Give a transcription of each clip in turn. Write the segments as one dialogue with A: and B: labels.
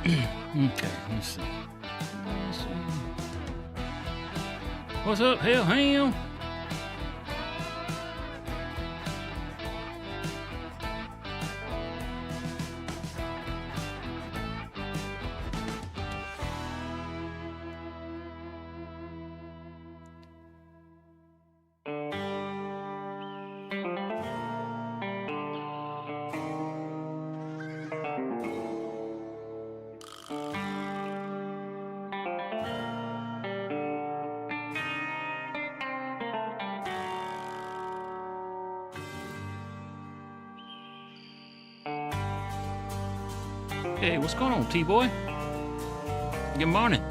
A: Okay, let's see. What's up, Hellhound? Hey, what's going on, T-Boy? Good morning.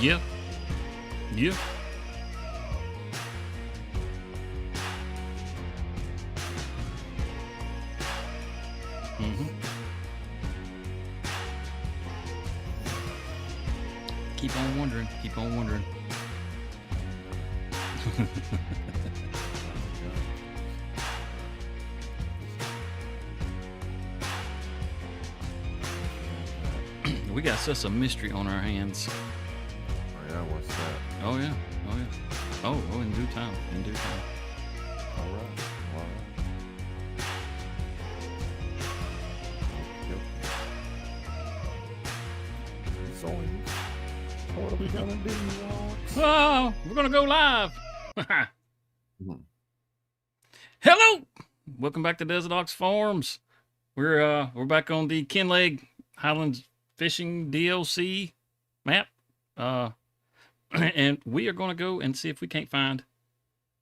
A: Yep. Yep. Mm-hmm. Keep on wondering. Keep on wondering. We got such a mystery on our hands.
B: Oh yeah, what's that?
A: Oh yeah. Oh yeah. Oh, in due time. In due time.
B: All right. All right. Okay. So, what are we gonna do, Rox?
A: Oh, we're gonna go live.
B: Mhm.
A: Hello. Welcome back to DesertOx Farms. We're back on the Kinleg Highlands Fishing DLC map. And we are going to go and see if we can't find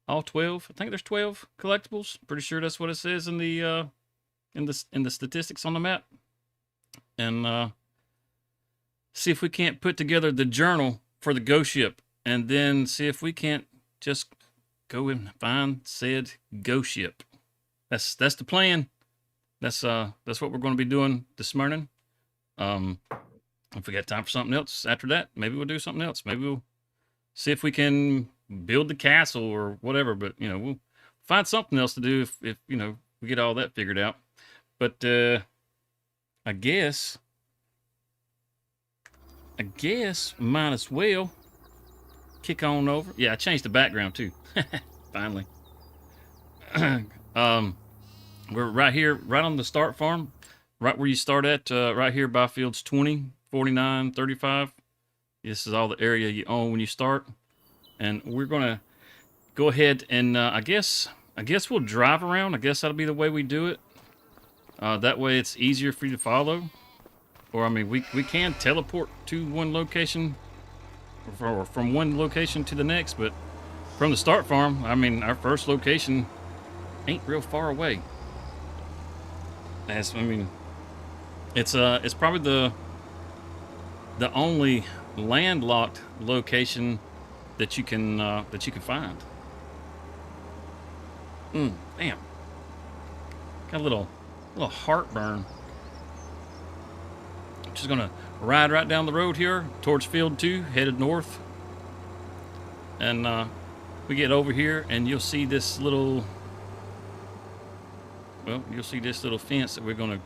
A: all 12. I think there's 12 collectibles. Pretty sure that's what it says in the statistics on the map. And see if we can't put together the journal for the ghost ship, and then see if we can't just go and find said ghost ship. That's the plan. That's what we're going to be doing this morning. If we got time for something else after that, maybe we'll do something else. Maybe we'll see if we can build the castle or whatever. But we'll find something else to do if we get all that figured out. But I guess might as well kick on over. Yeah, I changed the background too. Finally. We're right here, right on the start farm, right where you start at, right here by fields 20, 49, 35. This is all the area you own when you start. And we're going to go ahead and I guess we'll drive around. I guess that'll be the way we do it. That way it's easier for you to follow. Or, I mean, we can teleport to one location, or from one location to the next, but from the start farm, I mean, our first location ain't real far away. It's probably the only landlocked location that you can find. Damn. Got a little heartburn. Just gonna ride right down the road here towards field 2, headed north. And we get over here and you'll see this little fence that we're gonna,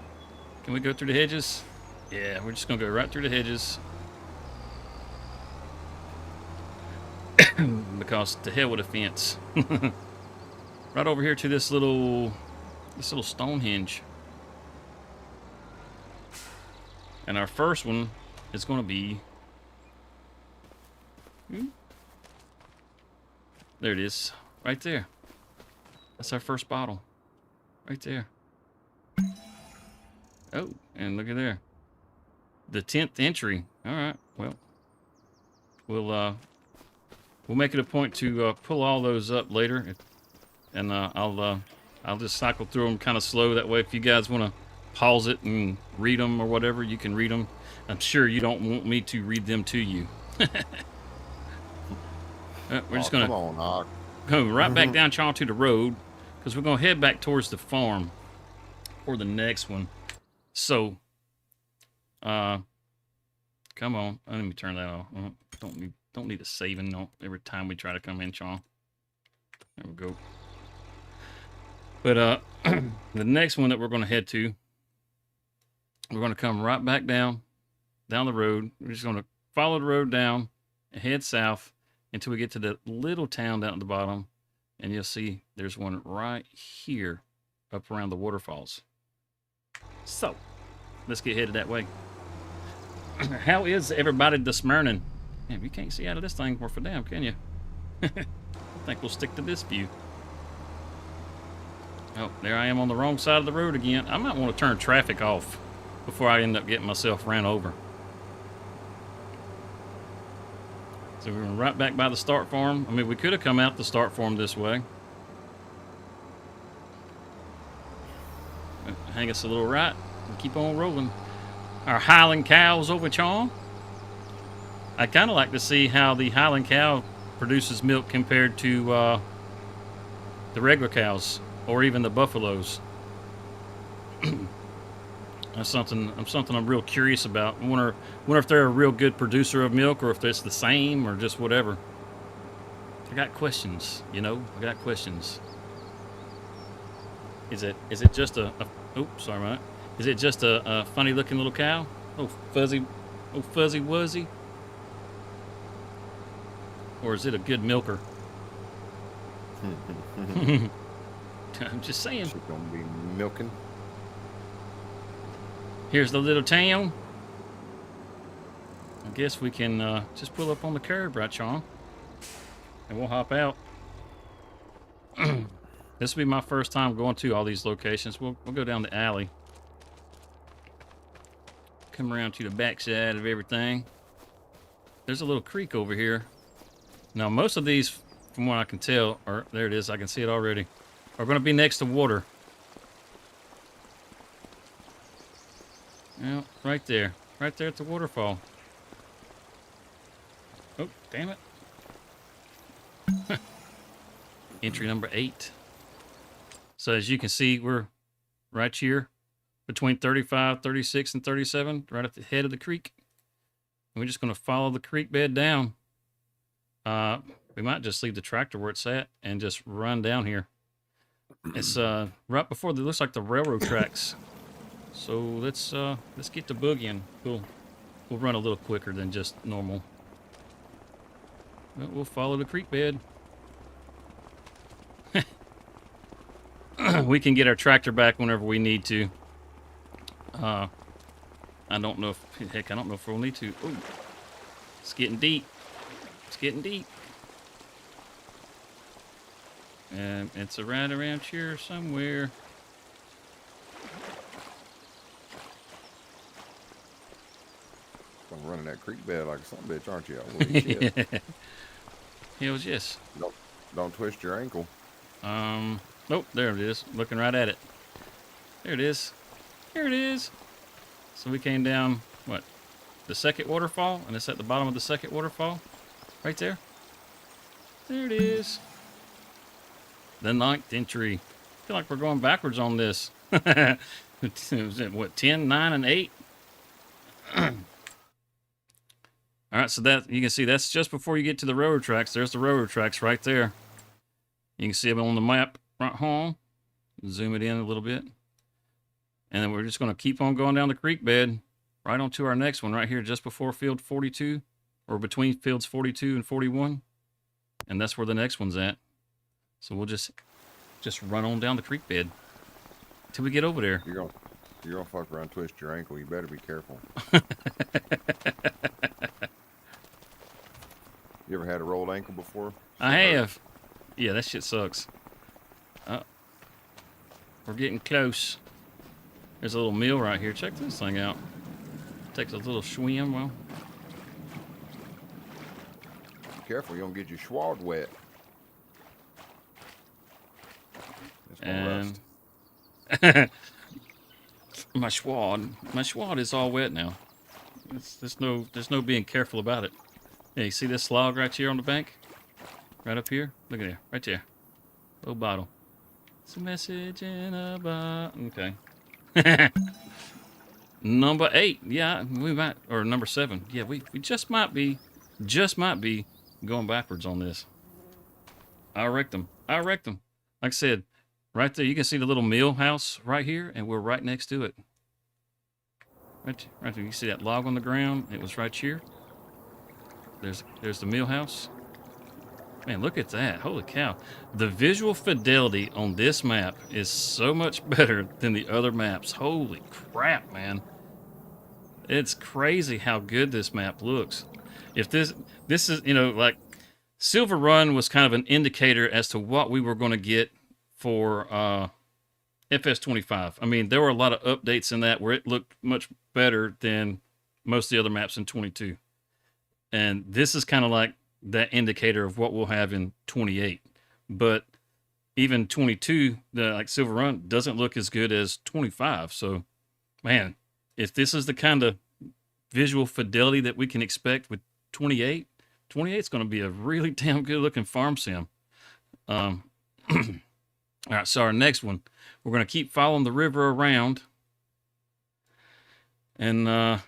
A: can we go through the hedges? Yeah, we're just gonna go right through the hedges. Because to hell with a fence. Right over here to this little Stonehenge. And our first one is going to be... There it is. Right there. That's our first bottle. Right there. Oh, and look at there. The 10th entry. Alright, well. We'll make it a point to pull all those up later. And I'll just cycle through them kind of slow. That way if you guys want to pause it and read them or whatever, you can read them. I'm sure you don't want me to read them to you. We're just gonna go right back down to the road, because we're gonna head back towards the farm for the next one. So come on, let me turn that off. Don't need a saving every time we try to come in, Sean. There we go. But the next one that we're gonna head to, we're going to come right back down the road. We're just going to follow the road down and head south until we get to the little town down at the bottom. And you'll see there's one right here up around the waterfalls. So, let's get headed that way. How is everybody this morning? Man, you can't see out of this thing worth a damn, can you? I think we'll stick to this view. Oh, there I am on the wrong side of the road again. I might want to turn traffic off before I end up getting myself ran over. So we're right back by the start farm. I mean, we could have come out the start farm this way. Hang us a little right and keep on rolling. Our Highland cows over Chong. I kind of like to see how the Highland cow produces milk compared to the regular cows or even the buffaloes. That's something I'm real curious about. I wonder if they're a real good producer of milk or if it's the same or just whatever. I got questions, I got questions. Is it just a oh, sorry about that. Is it just a funny looking little cow? Oh fuzzy wuzzy? Or is it a good milker? I'm just saying.
B: She's gonna be milking.
A: Here's the little town. I guess we can just pull up on the curb, right, Sean? And we'll hop out. This will be my first time going to all these locations. We'll go down the alley. Come around to the backside of everything. There's a little creek over here. Now, most of these, from what I can tell, there it is, I can see it already, are going to be next to water. Yeah, right there at the waterfall. Oh, damn it. Entry number 8. So as you can see, we're right here between 35, 36, and 37, right at the head of the creek. And we're just going to follow the creek bed down. We might just leave the tractor where it's at and just run down here. It's right before looks like the railroad tracks. So let's get to boogieing. We'll run a little quicker than just normal. We'll follow the creek bed. We can get our tractor back whenever we need to. I don't know if we'll need to. Ooh, it's getting deep. It's getting deep. And it's right around here somewhere.
B: I'm running that creek bed like some bitch, aren't you? Holy shit.
A: Hells yes.
B: Don't twist your ankle.
A: Nope, there it is. Looking right at it. There it is. There it is. So we came down, what? The second waterfall, and it's at the bottom of the second waterfall. Right there. There it is. The 9th entry. I feel like we're going backwards on this. Was it, what, 10, 9, and 8? All right, so that you can see that's just before you get to the railroad tracks. There's the railroad tracks right there. You can see them on the map right home. Zoom it in a little bit. And then we're just going to keep on going down the creek bed right onto our next one right here just before field 42 or between fields 42 and 41. And that's where the next one's at. So we'll just run on down the creek bed till we get over there.
B: You're gonna fuck around, twist your ankle. You better be careful. You ever had a rolled ankle before?
A: I have. Yeah, that shit sucks. We're getting close. There's a little mill right here. Check this thing out. Takes a little swim. Well,
B: be careful, you don't get your swad wet. It's gonna
A: and my swad is all wet now. There's no being careful about it. Yeah, you see this log right here on the bank? Right up here? Look at there, right there. Little bottle. It's a message in a bottle. Okay. Number 8. Yeah, we might, or number 7. Yeah, we just might be going backwards on this. I wrecked them. Like I said, right there, you can see the little mill house right here, and we're right next to it. Right there. You see that log on the ground? It was right here. There's the mill house. Man, look at that. Holy cow. The visual fidelity on this map is so much better than the other maps. Holy crap, man. It's crazy how good this map looks. If this is, like Silver Run was kind of an indicator as to what we were going to get for FS25. I mean, there were a lot of updates in that where it looked much better than most of the other maps in 22. And this is kind of like that indicator of what we'll have in 28. But even 22, like Silver Run, doesn't look as good as 25. So, man, if this is the kind of visual fidelity that we can expect with 28. 28 is going to be a really damn good looking farm sim. All right, so our next one, we're going to keep following the river around. And you're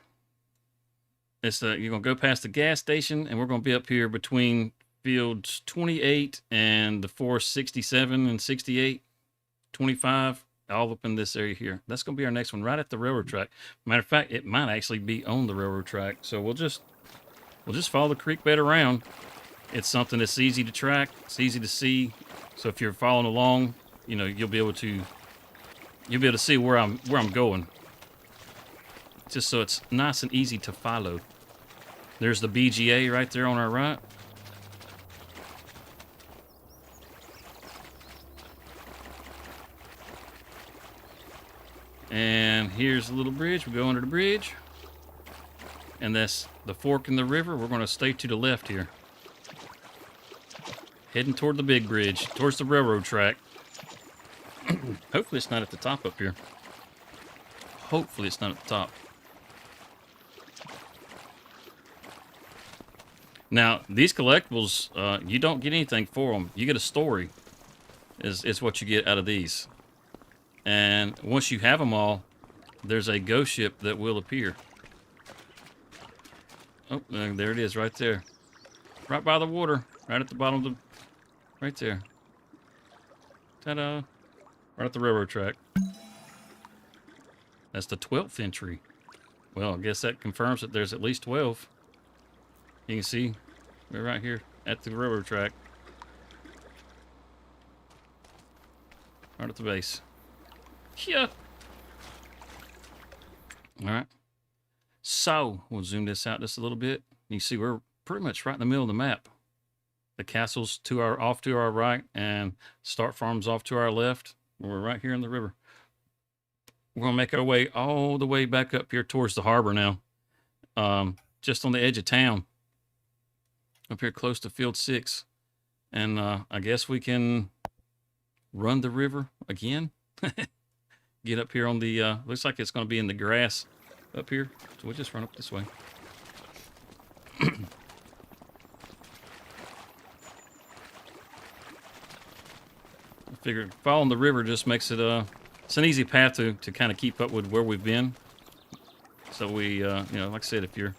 A: going to go past the gas station, and we're going to be up here between fields 28 and the 467 and 68, 25, all up in this area here. That's going to be our next one, right at the railroad track. Matter of fact, it might actually be on the railroad track. So we'll just follow the creek bed around. It's something that's easy to track. It's easy to see. So if you're following along, you know, you'll be able to see where I'm going. Just so it's nice and easy to follow. There's the BGA right there on our right. And here's a little bridge. We go under the bridge. And that's the fork in the river. We're going to stay to the left here. Heading toward the big bridge, towards the railroad track. Hopefully it's not at the top up here. Hopefully it's not at the top. Now, these collectibles, you don't get anything for them. You get a story is what you get out of these. And once you have them all, there's a ghost ship that will appear. Oh, there it is right there. Right by the water. Right at the bottom of the... Right there. Ta-da. Right at the railroad track. That's the 12th entry. Well, I guess that confirms that there's at least 12. You can see we're right here at the railroad track. Right at the base. Yeah. Alright. So, we'll zoom this out just a little bit. You can see we're pretty much right in the middle of the map. The castle's off to our right, and Start Farm's off to our left. We're right here in the river. We're going to make our way all the way back up here towards the harbor now. Just on the edge of town. Up here close to Field 6. And I guess we can run the river again. Get up here on the... looks like it's going to be in the grass up here. So we'll just run up this way. I figured following the river just makes it... it's an easy path to kind of keep up with where we've been. So we, you know, like I said, if you're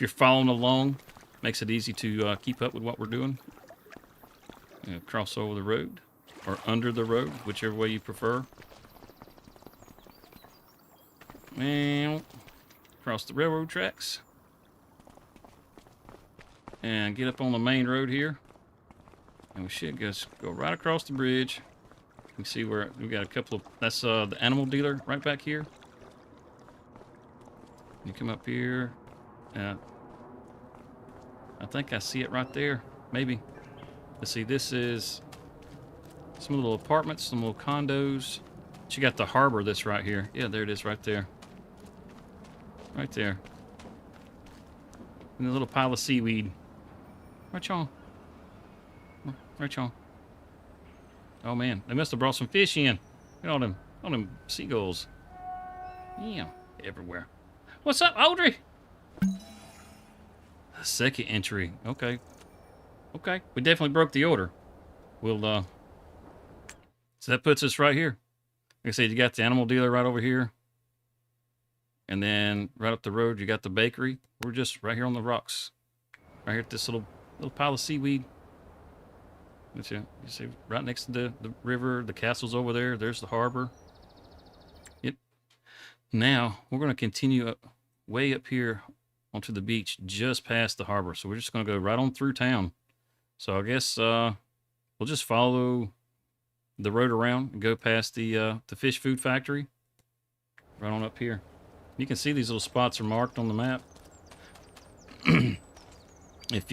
A: following along, makes it easy to keep up with what we're doing. You know, cross over the road or under the road, whichever way you prefer. And cross the railroad tracks and get up on the main road here. And we should just go right across the bridge. You see where we got a couple of, that's the animal dealer right back here. You come up here. I think I see it right there. Maybe. Let's see, this is some little apartments, some little condos. But you got the harbor that's right here. Yeah, there it is right there. Right there. And a little pile of seaweed. Right on. Right on. Oh man, they must have brought some fish in. Look at all them seagulls. Yeah, everywhere. What's up, Audrey? Second entry. Okay. Okay. We definitely broke the order. We'll so that puts us right here. Like I said, you got the animal dealer right over here. And then right up the road you got the bakery. We're just right here on the rocks. Right here at this little pile of seaweed. You see right next to the river, the castle's over there. There's the harbor. Yep. Now we're going to continue up, way up here onto the beach, just past the harbor. So we're just going to go right on through town. So I guess we'll just follow the road around and go past the fish food factory. Right on up here. You can see these little spots are marked on the map. If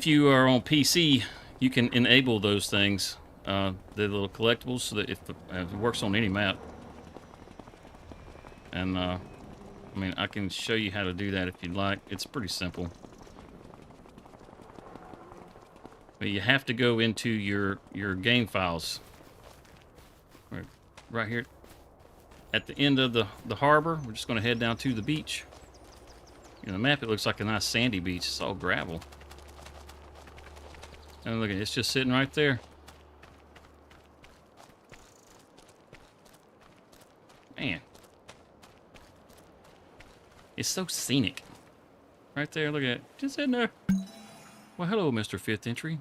A: you are on PC, you can enable those things, the little collectibles, so that it works on any map. And I mean, I can show you how to do that if you'd like. It's pretty simple. But you have to go into your game files. Right here at the end of the harbor, we're just going to head down to the beach. In the map, it looks like a nice sandy beach. It's all gravel. And look at it, it's just sitting right there. Man. It's so scenic. Right there, look at it. Just sitting there. Well, hello, Mr. Fifth Entry.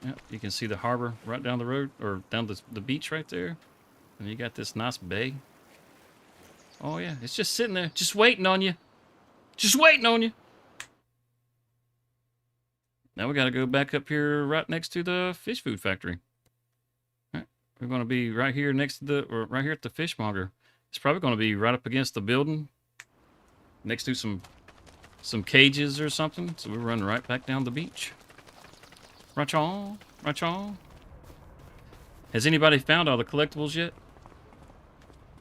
A: Yep, you can see the harbor right down the road, or down the beach right there. And you got this nice bay. Oh, yeah, it's just sitting there, just waiting on you. Just waiting on you. Now we got to go back up here right next to the fish food factory. All right, we're going to be right here next to the, or right here at the fishmonger. It's probably going to be right up against the building, next to some cages or something. So we're running right back down the beach. Right on, right on. Has anybody found all the collectibles yet?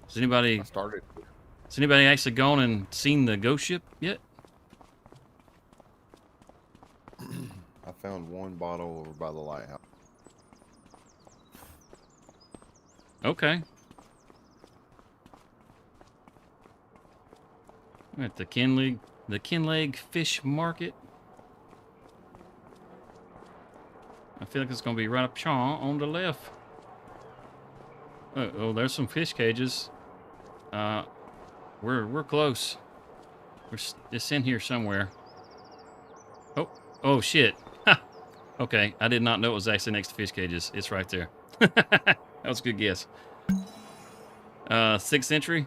A: Has anybody?
B: I started.
A: Has anybody actually gone and seen the ghost ship yet?
B: I found one bottle over by the lighthouse.
A: Okay. We're at the Kinleg Fish Market. I feel like it's gonna be right up on the left. Oh, there's some fish cages. We're close. It's in here somewhere. Oh shit. Okay, I did not know it was actually next to fish cages. It's right there. That was a good guess. Sixth entry.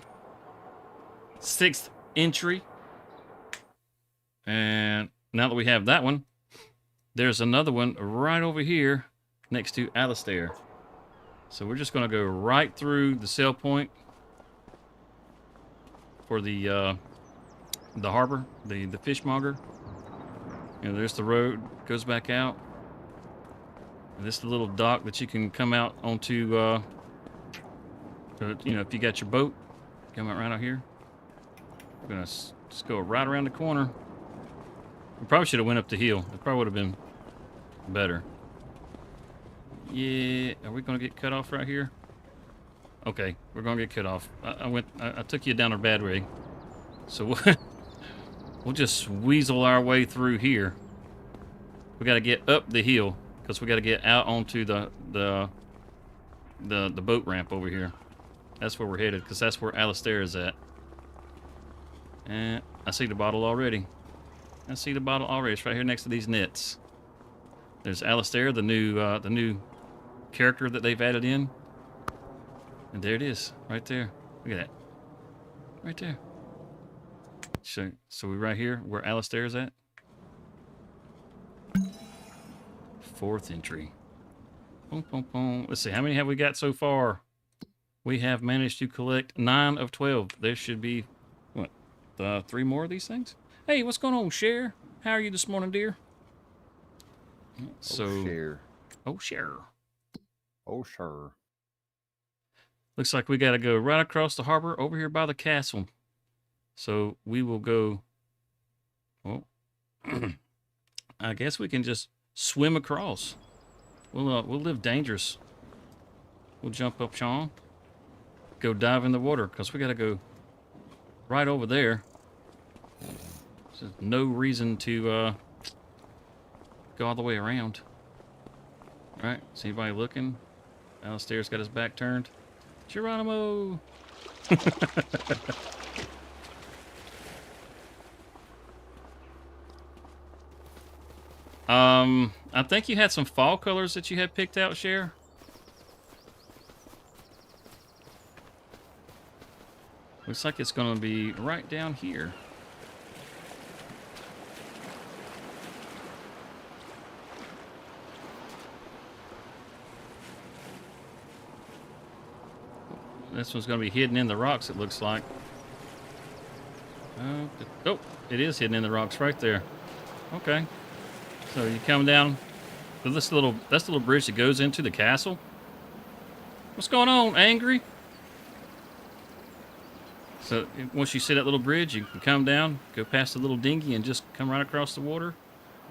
A: And now that we have that one, there's another one right over here next to Alistair. So we're just going to go right through the sell point for the harbor, the fishmonger. And there's the road, goes back out. And this is the little dock that you can come out onto, you know, if you got your boat, come out right out here. We're going to just go right around the corner. We probably should have went up the hill. It probably would have been better. Yeah, are we going to get cut off right here? Okay, we're going to get cut off. I took you down a bad way. So we'll just weasel our way through here. We got to get up the hill because we got to get out onto the boat ramp over here. That's where we're headed because that's where Alistair is at. And I see the bottle already. It's right here next to these nets. There's Alistair, the new character that they've added in. And there it is, right there. Look at that. Right there. So we're right here where Alistair is at. Fourth entry. Boom, boom, boom. Let's see, how many have we got so far? We have managed to collect 9 of 12. There should be, what, 3 more of these things? Hey, what's going on, Cher? How are you this morning, dear?
B: Cher.
A: Oh, Cher.
B: Oh, sure.
A: Looks like we got to go right across the harbor over here by the castle. So we will go. Well, I guess we can just swim across. We'll live dangerous. We'll jump up, Sean. Go dive in the water because we got to go right over there. There's no reason to go all the way around. All right, is anybody looking? Alistair's got his back turned. Geronimo! I think you had some fall colors that you had picked out, Cher. Looks like it's going to be right down here. This one's going to be hidden in the rocks, it looks like. Oh, it is hidden in the rocks right there. Okay. So you come down to that's the little bridge that goes into the castle. What's going on, Angry? So once you see that little bridge, you can come down, go past the little dinghy, and just come right across the water.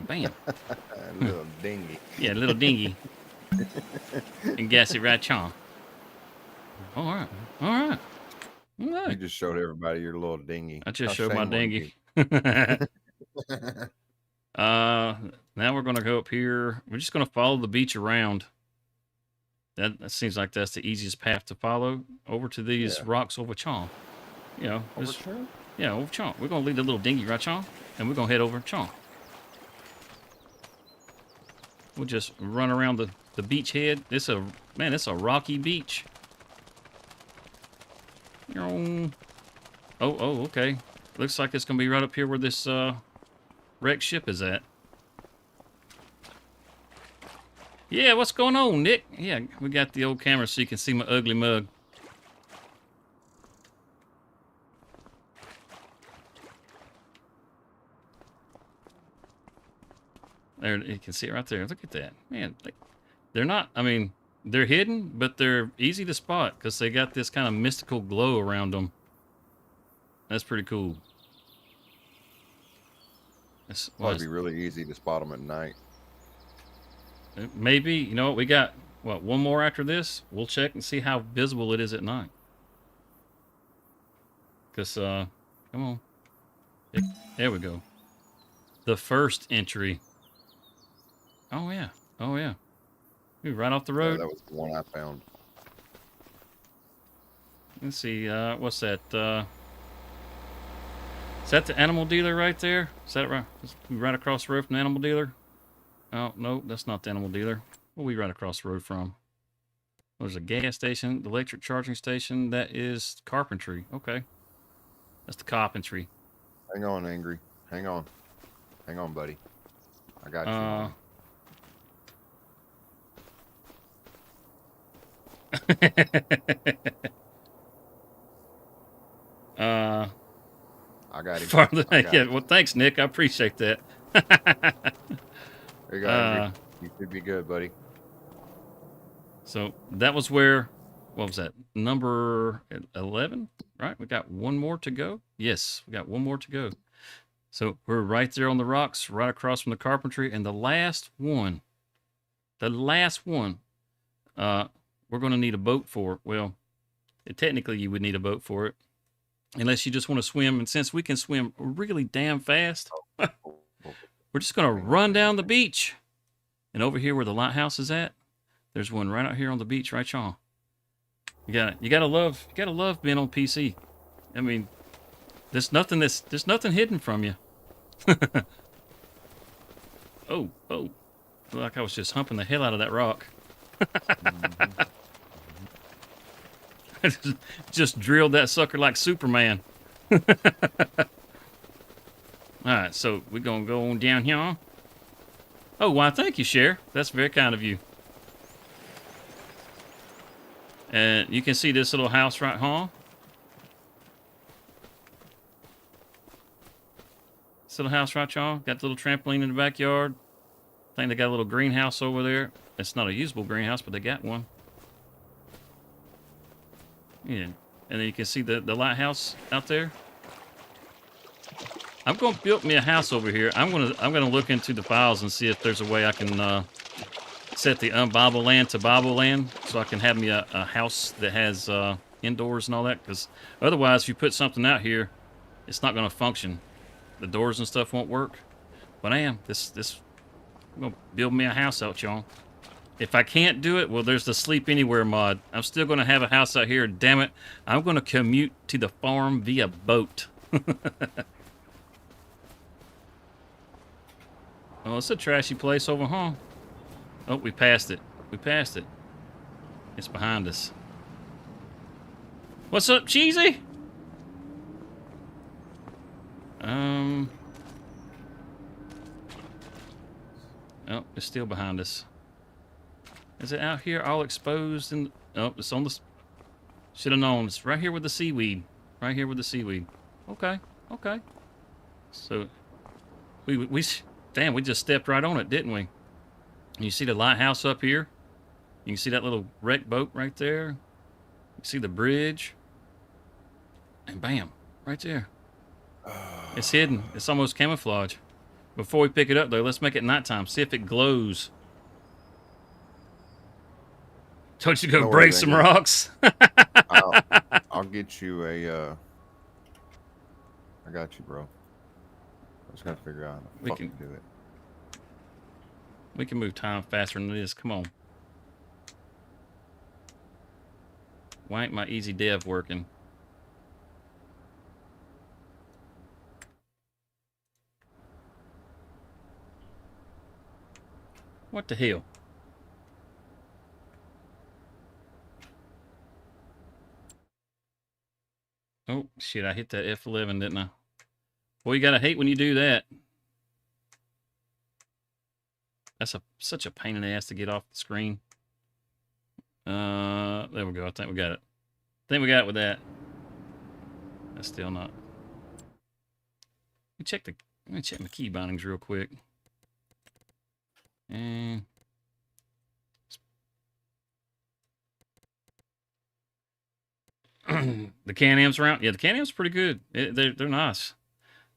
A: Bam.
B: A little dinghy.
A: Yeah, a little dinghy. And gas it right on. All right. No,
C: You just showed everybody your little dinghy.
A: I just
C: How
A: showed my
C: shame on
A: dinghy.
C: you.
A: Now we're gonna go up here. We're just gonna follow the beach around. That seems like that's the easiest path to follow over to these
C: Yeah.
A: rocks over Chong. You know,
B: Over
A: just,
B: here?
A: yeah, over Chong. We're gonna leave the little dinghy right, Chong, and we're gonna head over Chong. We'll just run around the beach head. It's a rocky beach. Oh, okay. Looks like it's gonna be right up here where this wrecked ship is at. Yeah, what's going on, Nick? Yeah, we got the old camera so you can see my ugly mug. There, you can see it right there. Look at that. Man, they're not, I mean, they're hidden, but they're easy to spot because they got this kind of mystical glow around them. That's pretty cool. That's,
C: Probably be really easy to spot them at night.
A: Maybe, you know what, we got, what, one more after this? We'll check and see how visible it is at night. Because, come on. There we go. The first entry. Oh, yeah. Oh, yeah. Right off the road.
C: That was the one I found.
A: Let's see, what's that? Is that the animal dealer right there? Is that right? Right across the road from the animal dealer? Oh, no, that's not the animal dealer. What are we right across the road from? There's a gas station, the electric charging station. That is carpentry. Okay. That's the carpentry.
C: Hang on, Angry. Hang on. Hang on, buddy. I got you. I got him.
A: Farther, yeah. Well, thanks, Nick. I appreciate that.
C: There you go, Angry. You should be good, buddy.
A: So that was where, what was that? Number 11, right? We got one more to go. Yes, we got one more to go. So we're right there on the rocks, right across from the carpentry, and the last one, we're going to need a boat for. Well, technically you would need a boat for it, unless you just want to swim. And since we can swim really damn fast, we're just going to run down the beach. And over here where the lighthouse is at, there's one right out here on the beach, right, y'all. You gotta love being on PC. I mean, there's nothing hidden from you. Oh, like I was just humping the hell out of that rock. I just drilled that sucker like Superman. All right, so we're gonna go on down here. Oh, why, thank you, Cher. That's very kind of you. And you can see this little house right here. This little house right, y'all. Got the little trampoline in the backyard. I think they got a little greenhouse over there. It's not a usable greenhouse, but they got one. Yeah. And then you can see the lighthouse out there. I'm going to build me a house over here. I'm gonna look into the files and see if there's a way I can set the unBible land to Bible land, so I can have me a house that has indoors and all that. Because otherwise, if you put something out here, it's not going to function. The doors and stuff won't work. But I'm gonna build me a house out, y'all. If I can't do it, well, there's the Sleep Anywhere mod. I'm still going to have a house out here. Damn it. I'm going to commute to the farm via boat. Oh, it's a trashy place over, huh? Oh, we passed it. It's behind us. What's up, Cheesy? Oh, it's still behind us. Is it out here all exposed? And oh, it's on the... Should have known. It's right here with the seaweed. Okay. So, damn, we just stepped right on it, didn't we? You see the lighthouse up here? You can see that little wrecked boat right there. You can see the bridge. And bam, right there. It's hidden. It's almost camouflage. Before we pick it up, though, let's make it nighttime. See if it glows. Told you to go break some rocks.
C: I'll get you a. I got you, bro. I just gotta figure out how
A: We
C: to
A: can-
C: fucking do it.
A: We can move time faster than this. Come on. Why ain't my easy dev working? What the hell? Oh, shit, I hit that F11, didn't I? Well, you gotta hate when you do that. That's such a pain in the ass to get off the screen. There we go. I think we got it. I think we got it with that. That's still not. Let me check my key bindings real quick. And the Can-Am's around. Yeah, the Can-Am's pretty good. They're nice.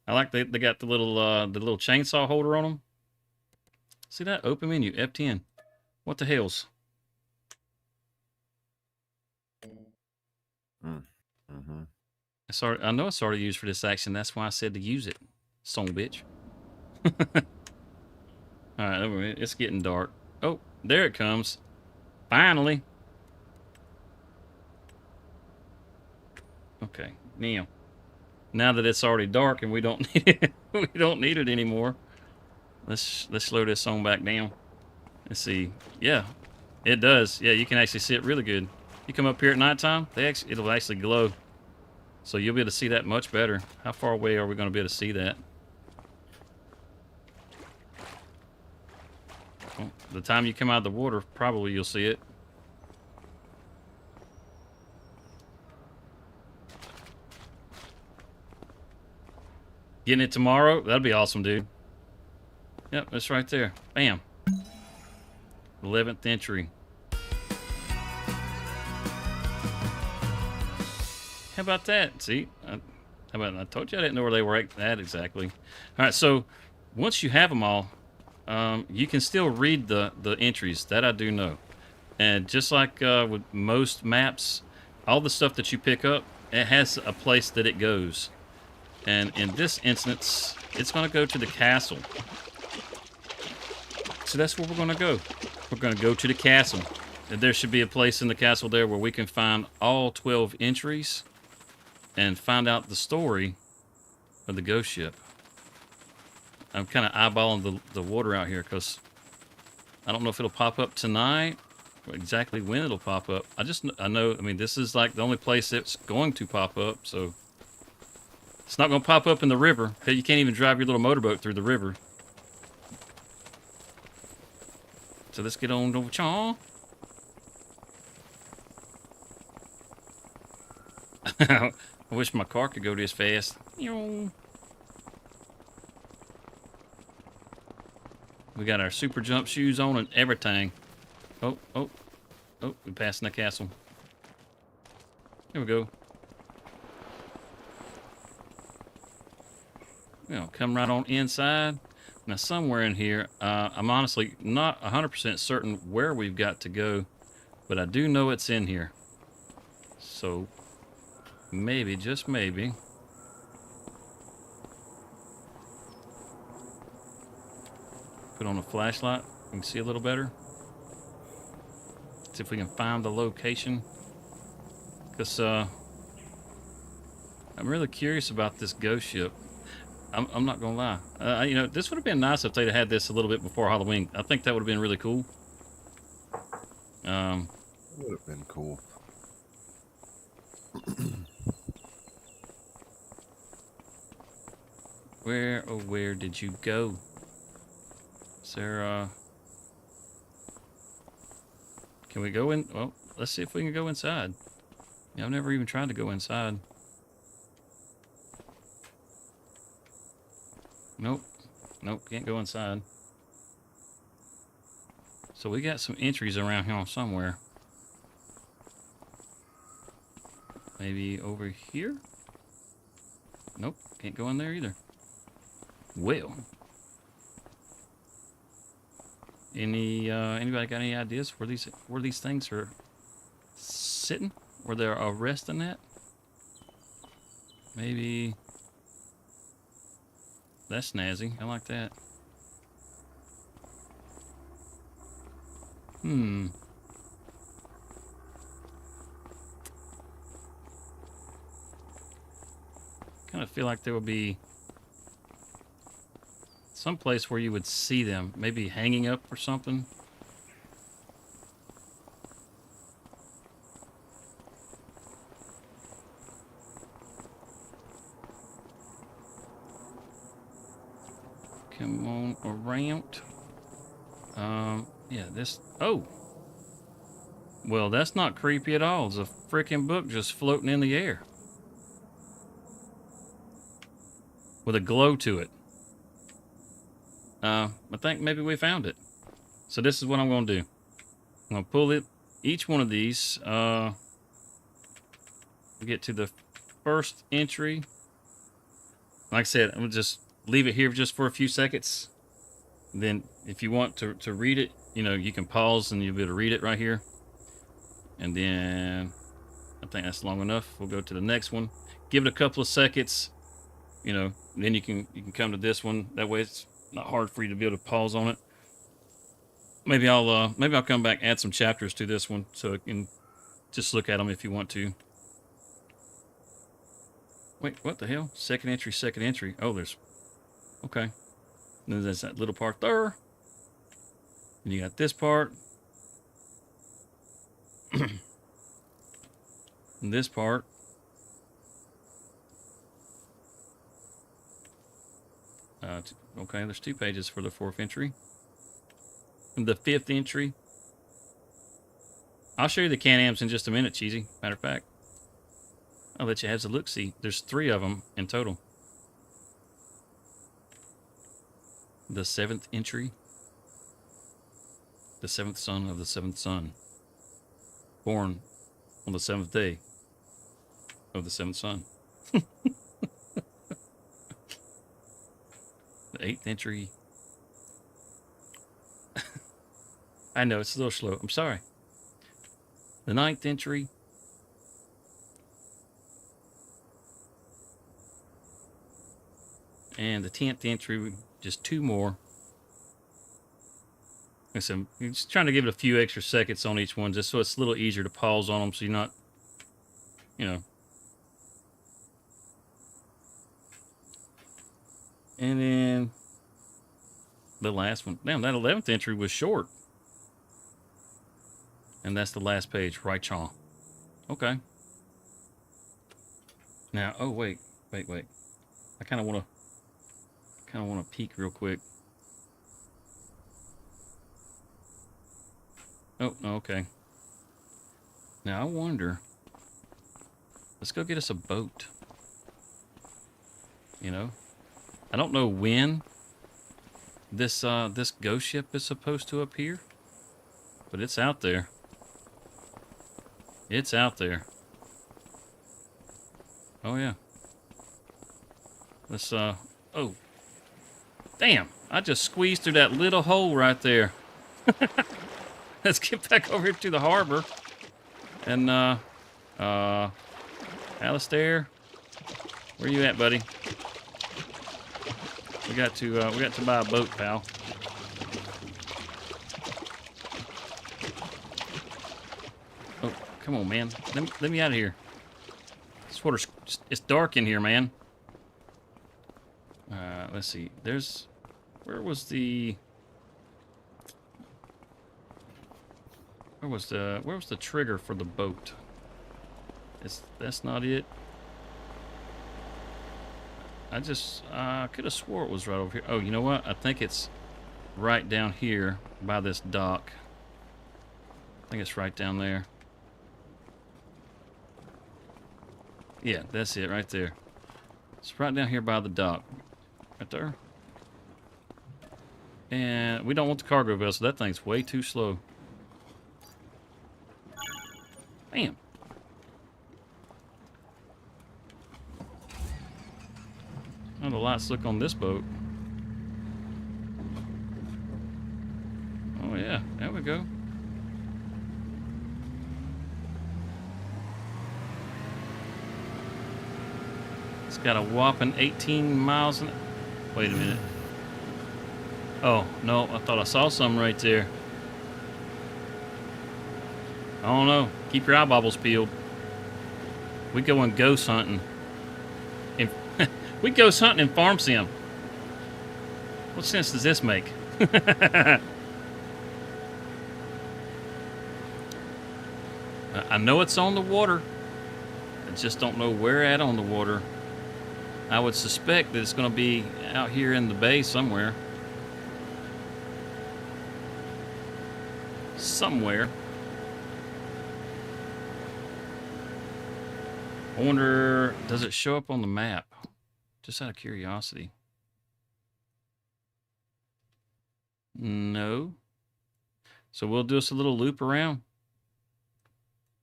A: I like they got the little chainsaw holder on them. See that? Open menu, F10. What the hell's?
C: Mm-hmm.
A: I know it's already used for this action. That's why I said to use it. Son of a bitch. All right, it's getting dark. Oh, there it comes. Finally. Okay, now that it's already dark and we don't need it, we don't need it anymore. Let's slow this on back down. Let's see. Yeah, it does. Yeah, you can actually see it really good. You come up here at nighttime, it'll actually glow. So you'll be able to see that much better. How far away are we going to be able to see that? Well, the time you come out of the water, probably you'll see it. Getting it tomorrow? That'd be awesome, dude. Yep, that's right there. Bam. 11th entry. How about that? See? How about I told you I didn't know where they were at exactly. All right, so once you have them all, you can still read the entries. That I do know. And just like with most maps, all the stuff that you pick up, it has a place that it goes. And in this instance, it's going to go to the castle. So that's where we're going to go. We're going to go to the castle. And there should be a place in the castle there where we can find all 12 entries and find out the story of the ghost ship. I'm kind of eyeballing the water out here because I don't know if it'll pop up tonight or exactly when it'll pop up. I know, I mean, this is like the only place it's going to pop up, so it's not going to pop up in the river. You can't even drive your little motorboat through the river. So let's get on over. Chaw. I wish my car could go this fast. We got our super jump shoes on and everything. Oh, we're passing the castle. Here we go. We'll come right on inside. Now, somewhere in here, I'm honestly not 100% certain where we've got to go, but I do know it's in here. So, maybe, just maybe. Put on a flashlight. We can see a little better. See if we can find the location. Because, I'm really curious about this ghost ship. I'm not gonna lie. You know, this would have been nice if they'd had this a little bit before Halloween. I think that would have been really cool.
C: Would have been cool.
A: Where did you go? Is there, can we go in? Well, let's see if we can go inside. Yeah, I've never even tried to go inside. Nope, can't go inside. So we got some entries around here somewhere. Maybe over here? Nope, can't go in there either. Well, anybody got any ideas where these things are sitting? Where they're resting at? Maybe that's snazzy. I like that. Kind of feel like there would be some place where you would see them, maybe hanging up or something. Come on around. Yeah, this. Oh. Well, that's not creepy at all. It's a freaking book just floating in the air with a glow to it. I think maybe we found it. So this is what I'm going to do. I'm going to pull it, each one of these. Get to the first entry. Like I said, I'm going to just leave it here just for a few seconds. Then if you want to read it, you know, you can pause and you'll be able to read it right here. And then I think that's long enough. We'll go to the next one. Give it a couple of seconds, you know, then you can come to this one. That way it's not hard for you to be able to pause on it. Maybe I'll come back, add some chapters to this one so you can just look at them if you want to. Wait, what the hell? Second entry. Oh, there's, okay. Then there's that little part there. And you got this part. And this part. Okay, there's 2 pages for the 4th entry. And the 5th entry. I'll show you the Can-Ams in just a minute, Cheesy. Matter of fact, I'll let you have a look-see. There's 3 of them in total. The 7th entry. The 7th son of the 7th son. Born on the 7th day of the 7th son. The 8th entry. I know, it's a little slow. I'm sorry. The 9th entry. And the 10th entry, just 2 more. Like I said, I'm just trying to give it a few extra seconds on each one, just so it's a little easier to pause on them, so you're not, you know. And then the last one. Damn, that 11th entry was short. And that's the last page, right on. Okay. Now, oh wait. I kind of want to peek real quick. Oh, okay. Now I wonder. Let's go get us a boat. You know, I don't know when this ghost ship is supposed to appear, but it's out there. It's out there. Oh yeah. Let's oh. Damn, I just squeezed through that little hole right there. Let's get back over here to the harbor. And Alistair, where you at, buddy? We got to buy a boat, pal. Oh, come on, man. Let me out of here. It's dark in here, man. Let's see. Where was the trigger for the boat? That's not it. I could have swore it was right over here. Oh, you know what? I think it's right down here by this dock. I think it's right down there. Yeah, that's it right there. It's right down here by the dock. Right there. And we don't want the cargo vessel. That thing's way too slow. Bam. How the lights look on this boat? Oh yeah, there we go. It's got a whopping 18 miles an... Wait a minute. Oh, no, I thought I saw something right there. I don't know. Keep your eyeballs peeled. We going ghost hunting. We ghost hunting in farm sim. What sense does this make? I know it's on the water. I just don't know where at on the water. I would suspect that it's going to be out here in the bay somewhere. Somewhere. I wonder, does it show up on the map? Just out of curiosity. No. So we'll do us a little loop around.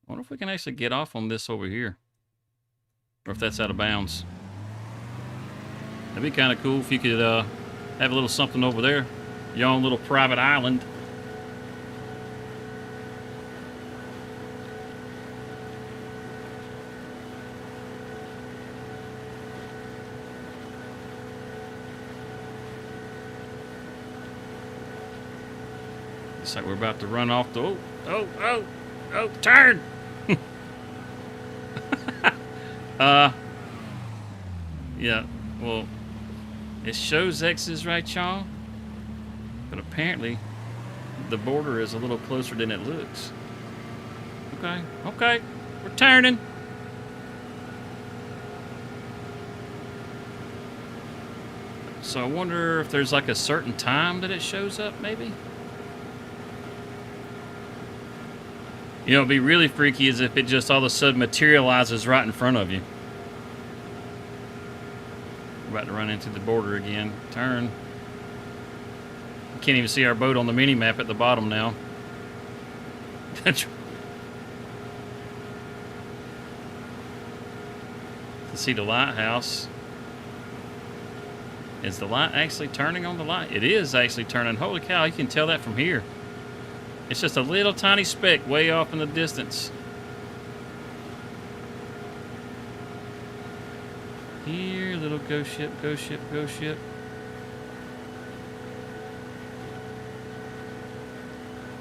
A: I wonder if we can actually get off on this over here. Or if that's out of bounds. That'd be kind of cool if you could have a little something over there. Your own little private island. It's like we're about to run off the... Oh, turn! Yeah, well, it shows X's, right, y'all? But apparently, the border is a little closer than it looks. Okay, we're turning. So I wonder if there's like a certain time that it shows up, maybe? You know, it'd be really freaky is if it just all of a sudden materializes right in front of you. We're about to run into the border again. Turn. You can't even see our boat on the mini map at the bottom now. To see the lighthouse. Is the light actually turning on the light? It is actually turning. Holy cow, you can tell that from here. It's just a little tiny speck way off in the distance. Here, little ghost ship, ghost ship, ghost ship.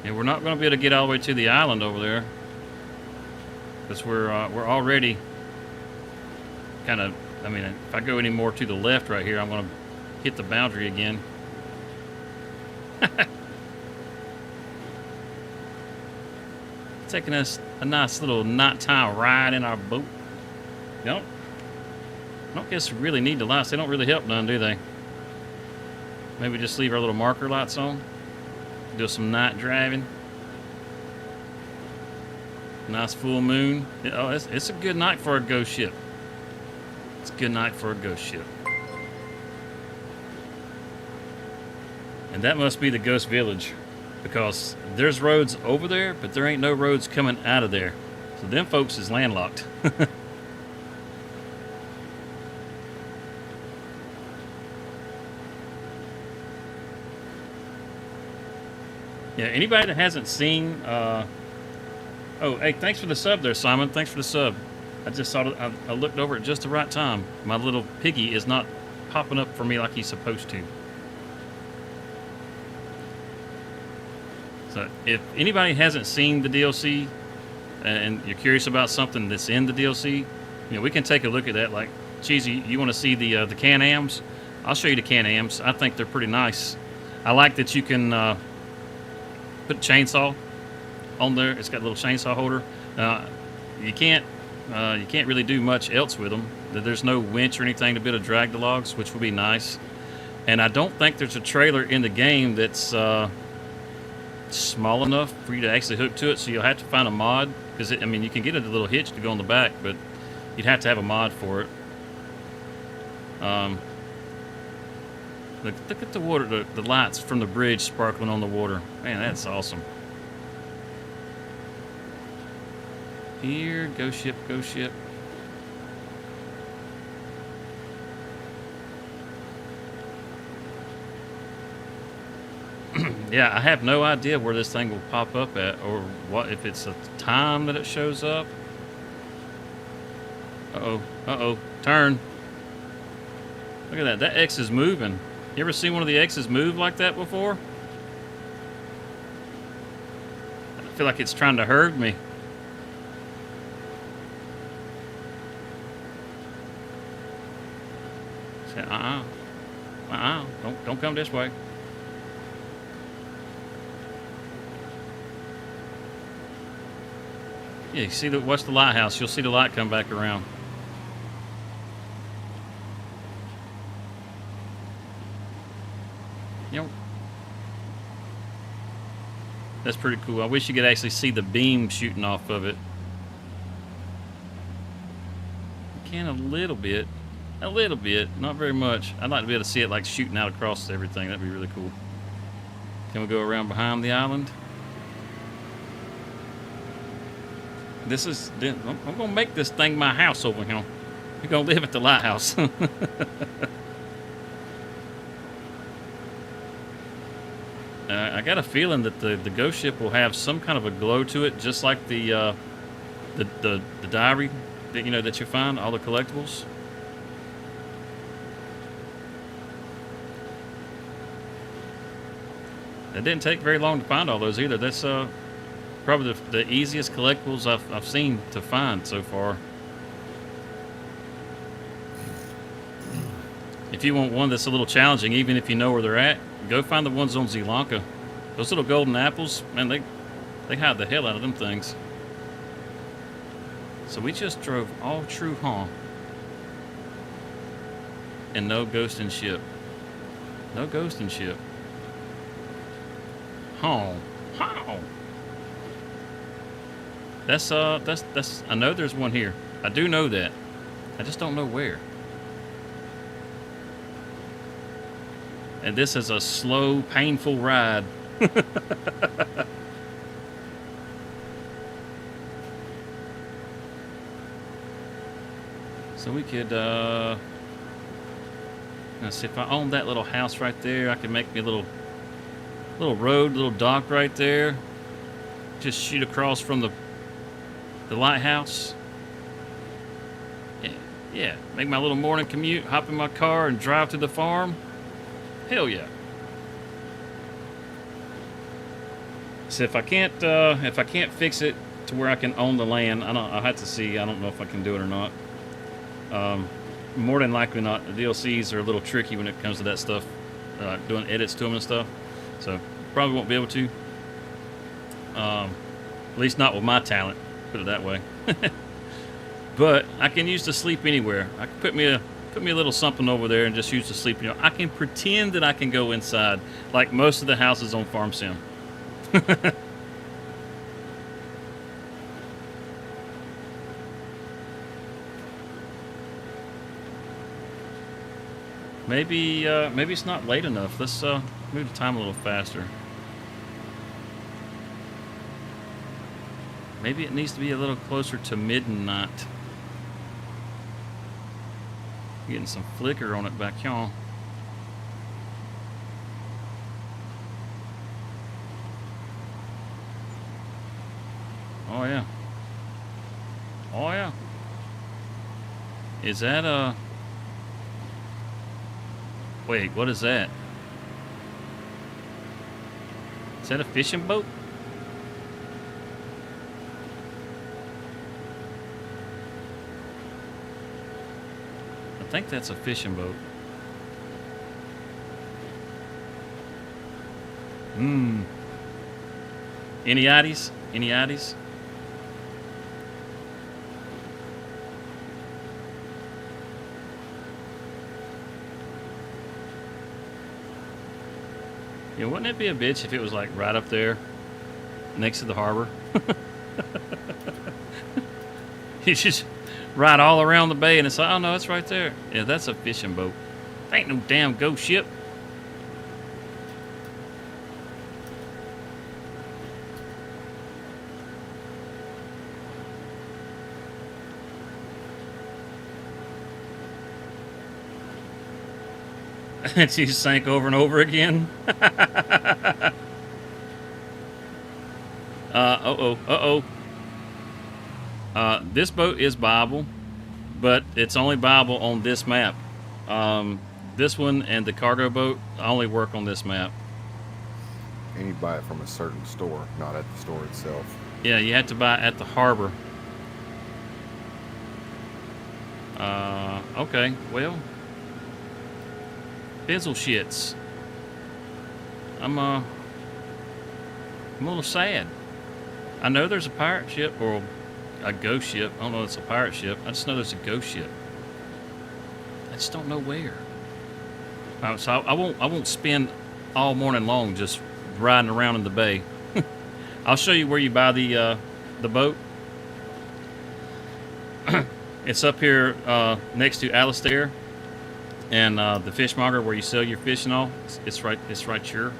A: And we're not going to be able to get all the way to the island over there. Because we're already kind of, I mean, if I go any more to the left right here, I'm going to hit the boundary again. Taking us a nice little nighttime ride in our boat. I don't guess we really need the lights. They don't really help none, do they? Maybe just leave our little marker lights on. Do some night driving. Nice full moon. Oh, it's a good night for a ghost ship. It's a good night for a ghost ship. And that must be the ghost village. Because there's roads over there, but there ain't no roads coming out of there. So them folks is landlocked. Yeah, anybody that hasn't seen... oh, hey, thanks for the sub there, Simon. Thanks for the sub. I just saw it. I looked over at just the right time. My little piggy is not popping up for me like he's supposed to. So if anybody hasn't seen the DLC and you're curious about something that's in the DLC, you know, we can take a look at that. Like, Cheesy, you want to see the Can-Ams? I'll show you the Can-Ams. I think they're pretty nice. I like that you can put a chainsaw on there. It's got a little chainsaw holder. You can't really do much else with them. There's no winch or anything to be able to drag the logs, which would be nice. And I don't think there's a trailer in the game that's small enough for you to actually hook to it, so you'll have to find a mod, because I mean, you can get a little hitch to go on the back, but you'd have to have a mod for it. Look at the water, the lights from the bridge sparkling on the water. Man, that's awesome. Here, ghost ship, ghost ship. Yeah, I have no idea where this thing will pop up at, or what, if it's a time that it shows up. Uh-oh, turn. Look at that. That X is moving. You ever seen one of the X's move like that before? I feel like it's trying to herd me. Say, don't come this way. Yeah, you see watch the lighthouse. You'll see the light come back around. Yep. That's pretty cool. I wish you could actually see the beam shooting off of it. You can a little bit. A little bit. Not very much. I'd like to be able to see it like shooting out across everything. That'd be really cool. Can we go around behind the island? This is... I'm going to make this thing my house over here. We're going to live at the lighthouse. I got a feeling that the ghost ship will have some kind of a glow to it, just like the diary that that you find, all the collectibles. It didn't take very long to find all those either. That's probably the easiest collectibles I've seen to find so far. If you want one that's a little challenging, even if you know where they're at, go find the ones on Sri Lanka. Those little golden apples, man, they hide the hell out of them things. So we just drove all through home. And no ghosting ship. No ghosting ship. Home. Home. That's I know there's one here. I do know that. I just don't know where. And this is a slow, painful ride. So we could, let's see, if I owned that little house right there, I could make me a little road, little dock right there. Just shoot across from the lighthouse. Yeah, make my little morning commute, hop in my car and drive to the farm. Hell yeah. So if I can't fix it to where I can own the land, I'll have to see. I don't know if I can do it or not. More than likely not. The DLCs are a little tricky when it comes to that stuff, doing edits to them and stuff. So probably won't be able to. At least not with my talent. Put it that way. But I can use the sleep anywhere. I can put me a little something over there and just use the sleep. I can pretend that I can go inside, like most of the houses on Farm Sim. Maybe it's not late enough. Let's move the time a little faster. Maybe it needs to be a little closer to midnight. Getting some flicker on it back here. Oh yeah. Oh yeah. Is that a... Wait, what is that? Is that a fishing boat? I think that's a fishing boat. Any oddies? Any oddies? Yeah, wouldn't it be a bitch if it was like right up there next to the harbor? You just ride all around the bay and it's like, oh no, it's right there. Yeah, that's a fishing boat. Ain't no damn ghost ship. And she sank over and over again. This boat is viable, but it's only viable on this map. This one and the cargo boat only work on this map.
C: And you buy it from a certain store, not at the store itself.
A: Yeah, you have to buy it at the harbor. Okay, well, fizzle shits. I'm a little sad. I know there's a pirate ship or a ghost ship. I don't know if it's a pirate ship. I just know there's a ghost ship. I just don't know where. So I won't spend all morning long just riding around in the bay. I'll show you where you buy the boat. It's up here next to Alistair and the fishmonger where you sell your fish and all. It's right here.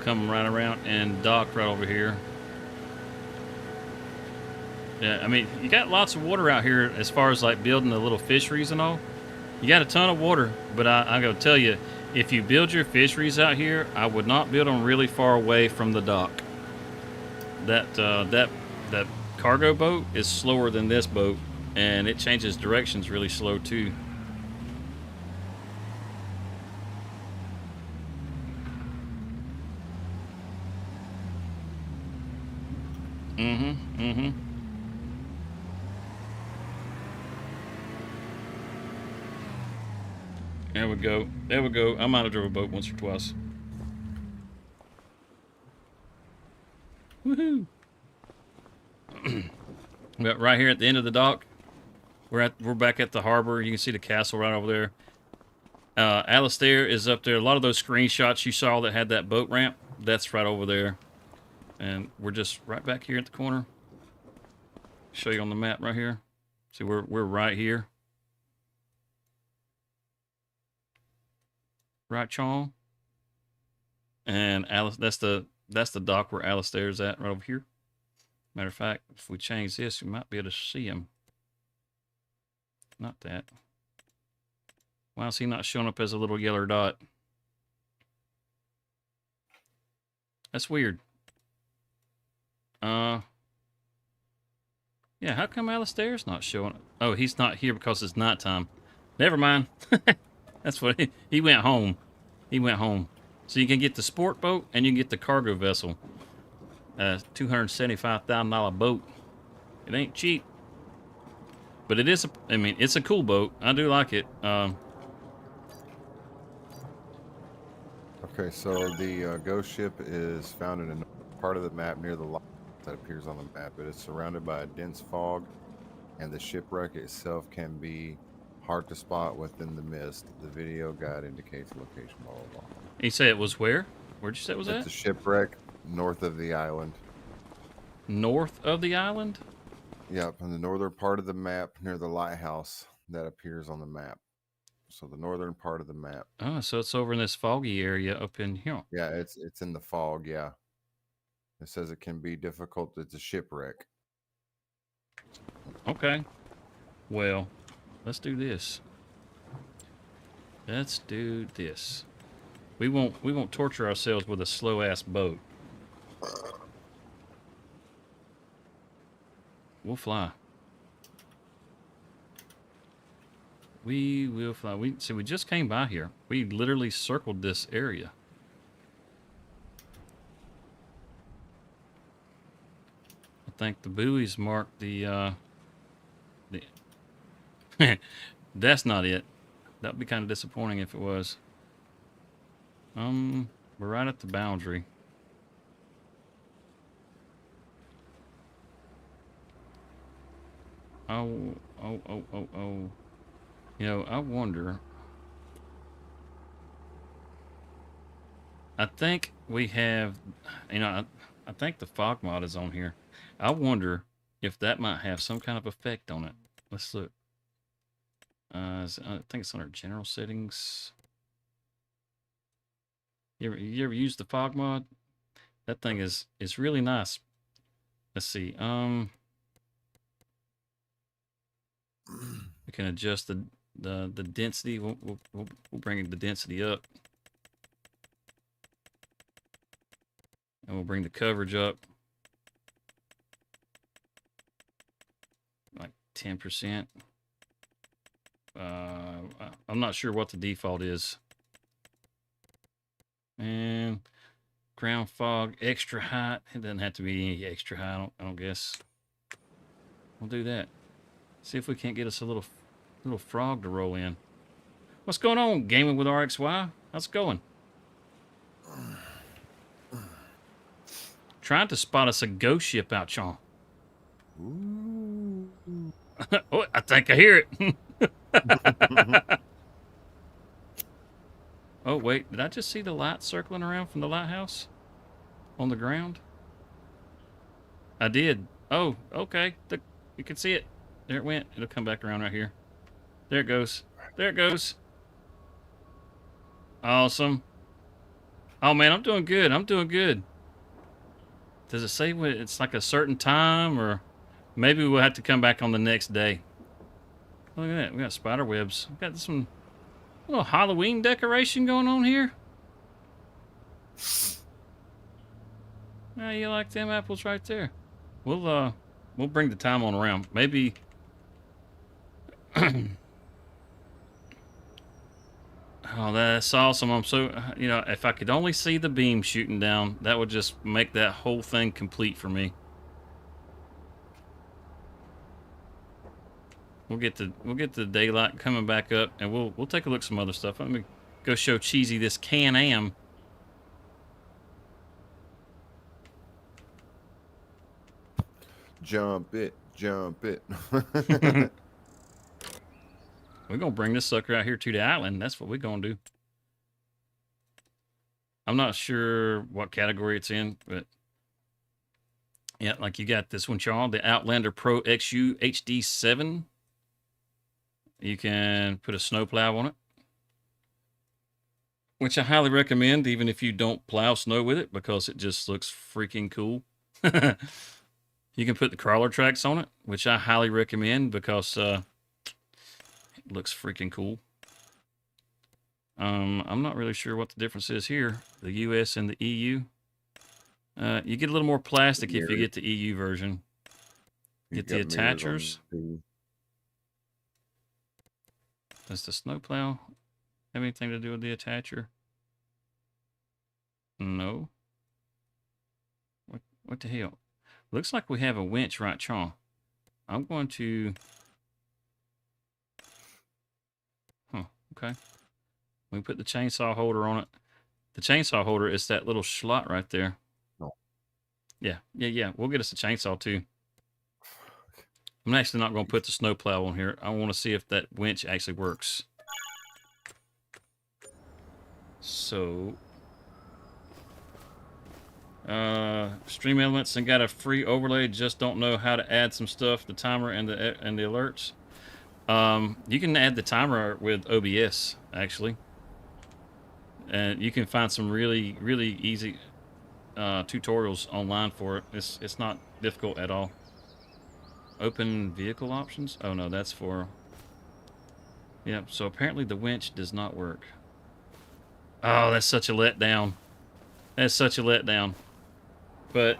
A: Come right around and dock right over here. Yeah, I mean, you got lots of water out here as far as like building the little fisheries and all. You got a ton of water, but I'm going to tell you, if you build your fisheries out here, I would not build them really far away from the dock. That cargo boat is slower than this boat, and it changes directions really slow too. There we go. There we go. I might have drove a boat once or twice. Woohoo! But right here at the end of the dock, we're back at the harbor. You can see the castle right over there. Alistair is up there. A lot of those screenshots you saw that had that boat ramp, that's right over there. And we're just right back here at the corner. Show you on the map right here. See, we're right here. Right, Chong? And Alice, that's the dock where Alistair's at, right over here. Matter of fact, if we change this, we might be able to see him. Not that. Why is he not showing up as a little yellow dot? That's weird. Yeah, how come Alistair's not showing up? Oh, he's not here because it's nighttime. Never mind. That's what he went home. He went home. So you can get the sport boat and you can get the cargo vessel. $275,000 boat. It ain't cheap. But it is, I mean, it's a cool boat. I do like it.
C: Okay, so the ghost ship is found in a part of the map near the light that appears on the map. It is surrounded by a dense fog, and the shipwreck itself can be hard to spot within the mist. The video guide indicates the location, blah, blah, blah.
A: He said it was where? Where'd you say it was at?
C: It's a shipwreck north of the island.
A: North of the island?
C: Yep, in the northern part of the map near the lighthouse that appears on the map. So the northern part of the map.
A: Oh, so it's over in this foggy area up in here.
C: Yeah, it's in the fog, yeah. It says it can be difficult. It's a shipwreck.
A: Okay. Well, let's do this. Let's do this. We won't torture ourselves with a slow ass boat. We'll fly. We will fly. We just came by here. We literally circled this area. I think the buoys mark the that's not it. That'd be kind of disappointing if it was. We're right at the boundary. Oh. You know, I wonder. I think we have, you know, I think the fog mod is on here. I wonder if that might have some kind of effect on it. Let's look. I think it's under general settings. You ever use the fog mod? That thing is really nice. Let's see. We can adjust the the density. We'll bring the density up, and we'll bring the coverage up like 10%. I'm not sure what the default is. And ground fog extra height. It doesn't have to be extra high. I don't guess. We'll do that. See if we can't get us a little frog to roll in. What's going on, Gaming with RXY? How's it going? Trying to spot us a ghost ship out, Sean. Oh, I think I hear it. Oh, wait. Did I just see the light circling around from the lighthouse on the ground? I did. Oh, okay. You can see it. There it went. It'll come back around right here. There it goes. There it goes. Awesome. Oh, man, I'm doing good. I'm doing good. Does it say when it's like a certain time, or maybe we'll have to come back on the next day? Look at that. We got spider webs. We got some little Halloween decoration going on here. How you like them apples right there? We'll bring the time on around. Maybe oh, that's awesome. I'm so, if I could only see the beam shooting down, that would just make that whole thing complete for me. We'll get the daylight coming back up, and we'll take a look at some other stuff. Let me go show Cheesy this Can-Am.
C: Jump it, jump it.
A: We're gonna bring this sucker out here to the island. That's what we're gonna do. I'm not sure what category it's in, but yeah, like you got this one, Sean, the Outlander Pro XU HD7. You can put a snowplow on it, which I highly recommend, even if you don't plow snow with it, because it just looks freaking cool. You can put the crawler tracks on it, which I highly recommend because it looks freaking cool. I'm not really sure what the difference is here, the US and the EU. You get a little more plastic if you get the EU version. Get the attachers. Does the snowplow have anything to do with the attacher? No. What the hell? Looks like we have a winch, right, Sean? I'm going to... Huh, okay. We put the chainsaw holder on it. The chainsaw holder is that little slot right there.
C: No.
A: Yeah. We'll get us a chainsaw, too. I'm actually not going to put the snowplow on here. I want to see if that winch actually works. So... Stream Elements and got a free overlay. Just don't know how to add some stuff, the timer and the alerts. You can add the timer with OBS actually, and you can find some really easy tutorials online for it. It's not difficult at all. Open vehicle options. Oh no, that's for. Yep. So apparently the winch does not work. Oh, that's such a letdown. That's such a letdown. But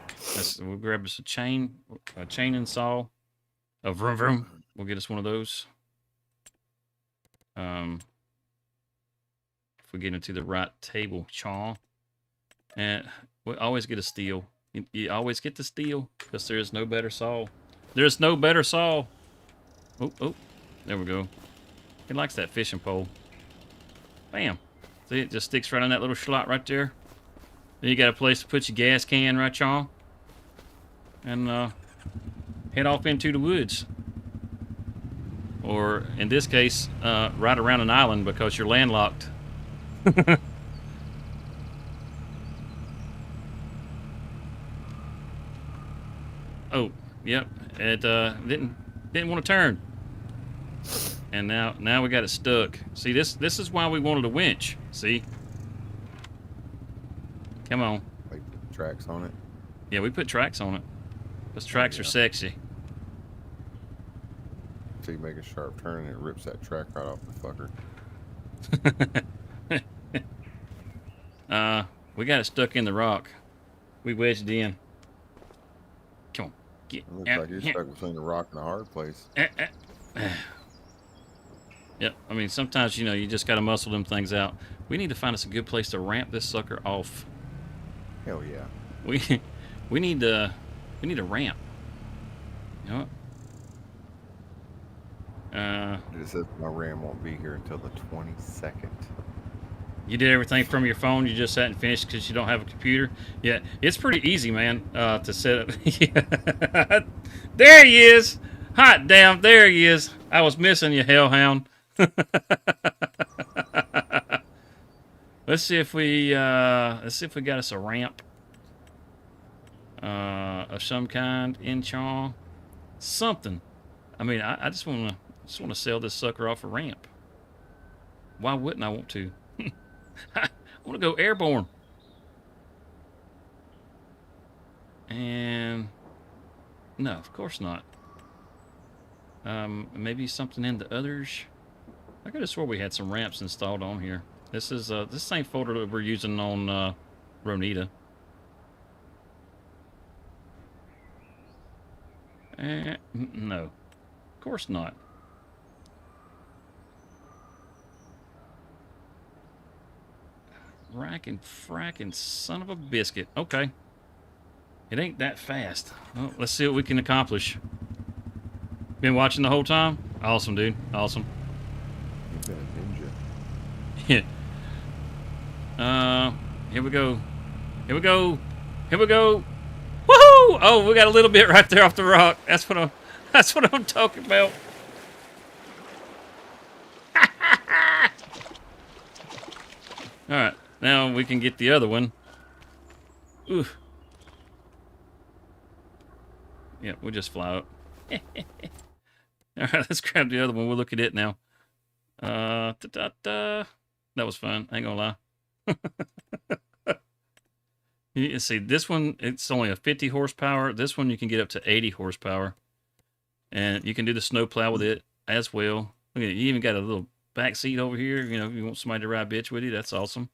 A: we'll grab us a chain and saw. A vroom vroom. We'll get us one of those. If we get into the right table, chaw. And we always get a steel. You always get the steel because there is no better saw. There's no better saw. Oh, there we go. He likes that fishing pole. Bam. See, it just sticks right on that little slot right there. Then you got a place to put your gas can right, y'all, and head off into the woods. Or, in this case, right around an island because you're landlocked. Oh, yep. It didn't want to turn. And now we got it stuck. See, this is why we wanted a winch. See? Come on.
C: Like tracks on it?
A: Yeah, we put tracks on it. Those tracks are sexy.
C: Until you make a sharp turn and it rips that track right off the fucker.
A: We got it stuck in the rock. We wedged in. Come on, get
C: It looks
A: out
C: like you're
A: here.
C: stuck between a rock and a hard place.
A: Yep. I mean, sometimes you just got to muscle them things out. We need to find us a good place to ramp this sucker off.
C: Hell yeah.
A: We need a ramp. You know what?
C: It says my RAM won't be here until the 22nd.
A: You did everything from your phone. You just sat and finished because you don't have a computer. Yeah, it's pretty easy, man, to set up. There he is. Hot damn, there he is. I was missing you, hellhound. Let's see if we got us a ramp of some kind in Chong. Something. I mean, I just want to sell this sucker off a ramp. Why wouldn't I want to? I want to go airborne. And no, of course not. Maybe something in the others. I could have swore we had some ramps installed on here. This is this same folder that we're using on Ronita. No, of course not. Racking fracking son of a biscuit. Okay. It ain't that fast. Well, let's see what we can accomplish. Been watching the whole time? Awesome, dude. Awesome.
C: You've been a ninja.
A: Yeah. Here we go. Here we go. Here we go. Woohoo! Oh, we got a little bit right there off the rock. That's what I'm talking about. All right. Now we can get the other one. Ooh. Yeah, we'll just fly up. All right, let's grab the other one. We'll look at it now. That was fun. I ain't gonna lie. You can see this one, it's only a 50 horsepower. This one you can get up to 80 horsepower. And you can do the snow plow with it as well. Look at it. You even got a little back seat over here. You know, if you want somebody to ride bitch with you, that's awesome.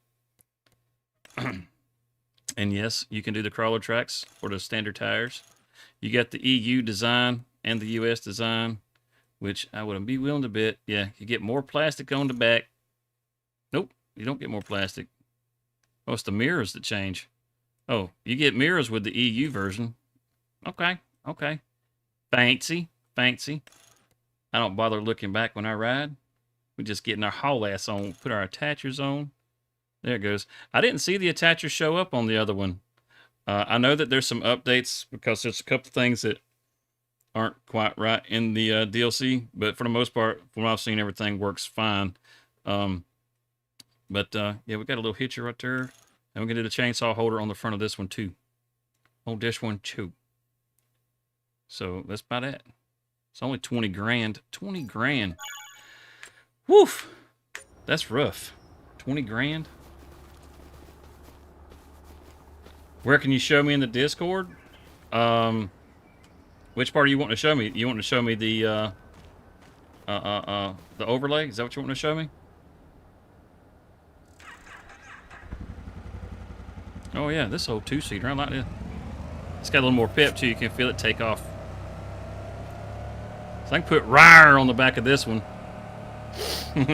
A: And yes, you can do the crawler tracks for the standard tires. You got the EU design and the US design, which I wouldn't be willing to bet. Yeah, you get more plastic on the back. Nope, you don't get more plastic. Oh, it's the mirrors that change. Oh, you get mirrors with the EU version. Okay, okay. Fancy, fancy. I don't bother looking back when I ride. We're just getting our haul ass on, put our attachers on. There it goes. I didn't see the attachers show up on the other one. I know that there's some updates because there's a couple things that aren't quite right in the DLC, but for the most part, from what I've seen, everything works fine. Yeah, we got a little hitcher right there, and we're gonna do the chainsaw holder on the front of this one too. On this one too. So that's about it. It's only 20 grand. 20 grand. Woof. That's rough. 20 grand. Where can you show me in the Discord? Which part do you want to show me? You want to show me the overlay? Is that what you want to show me? Oh yeah, this old two-seater. I like it. It's got a little more pep too. You can feel it take off. So I can put "Rawr" on the back of this one.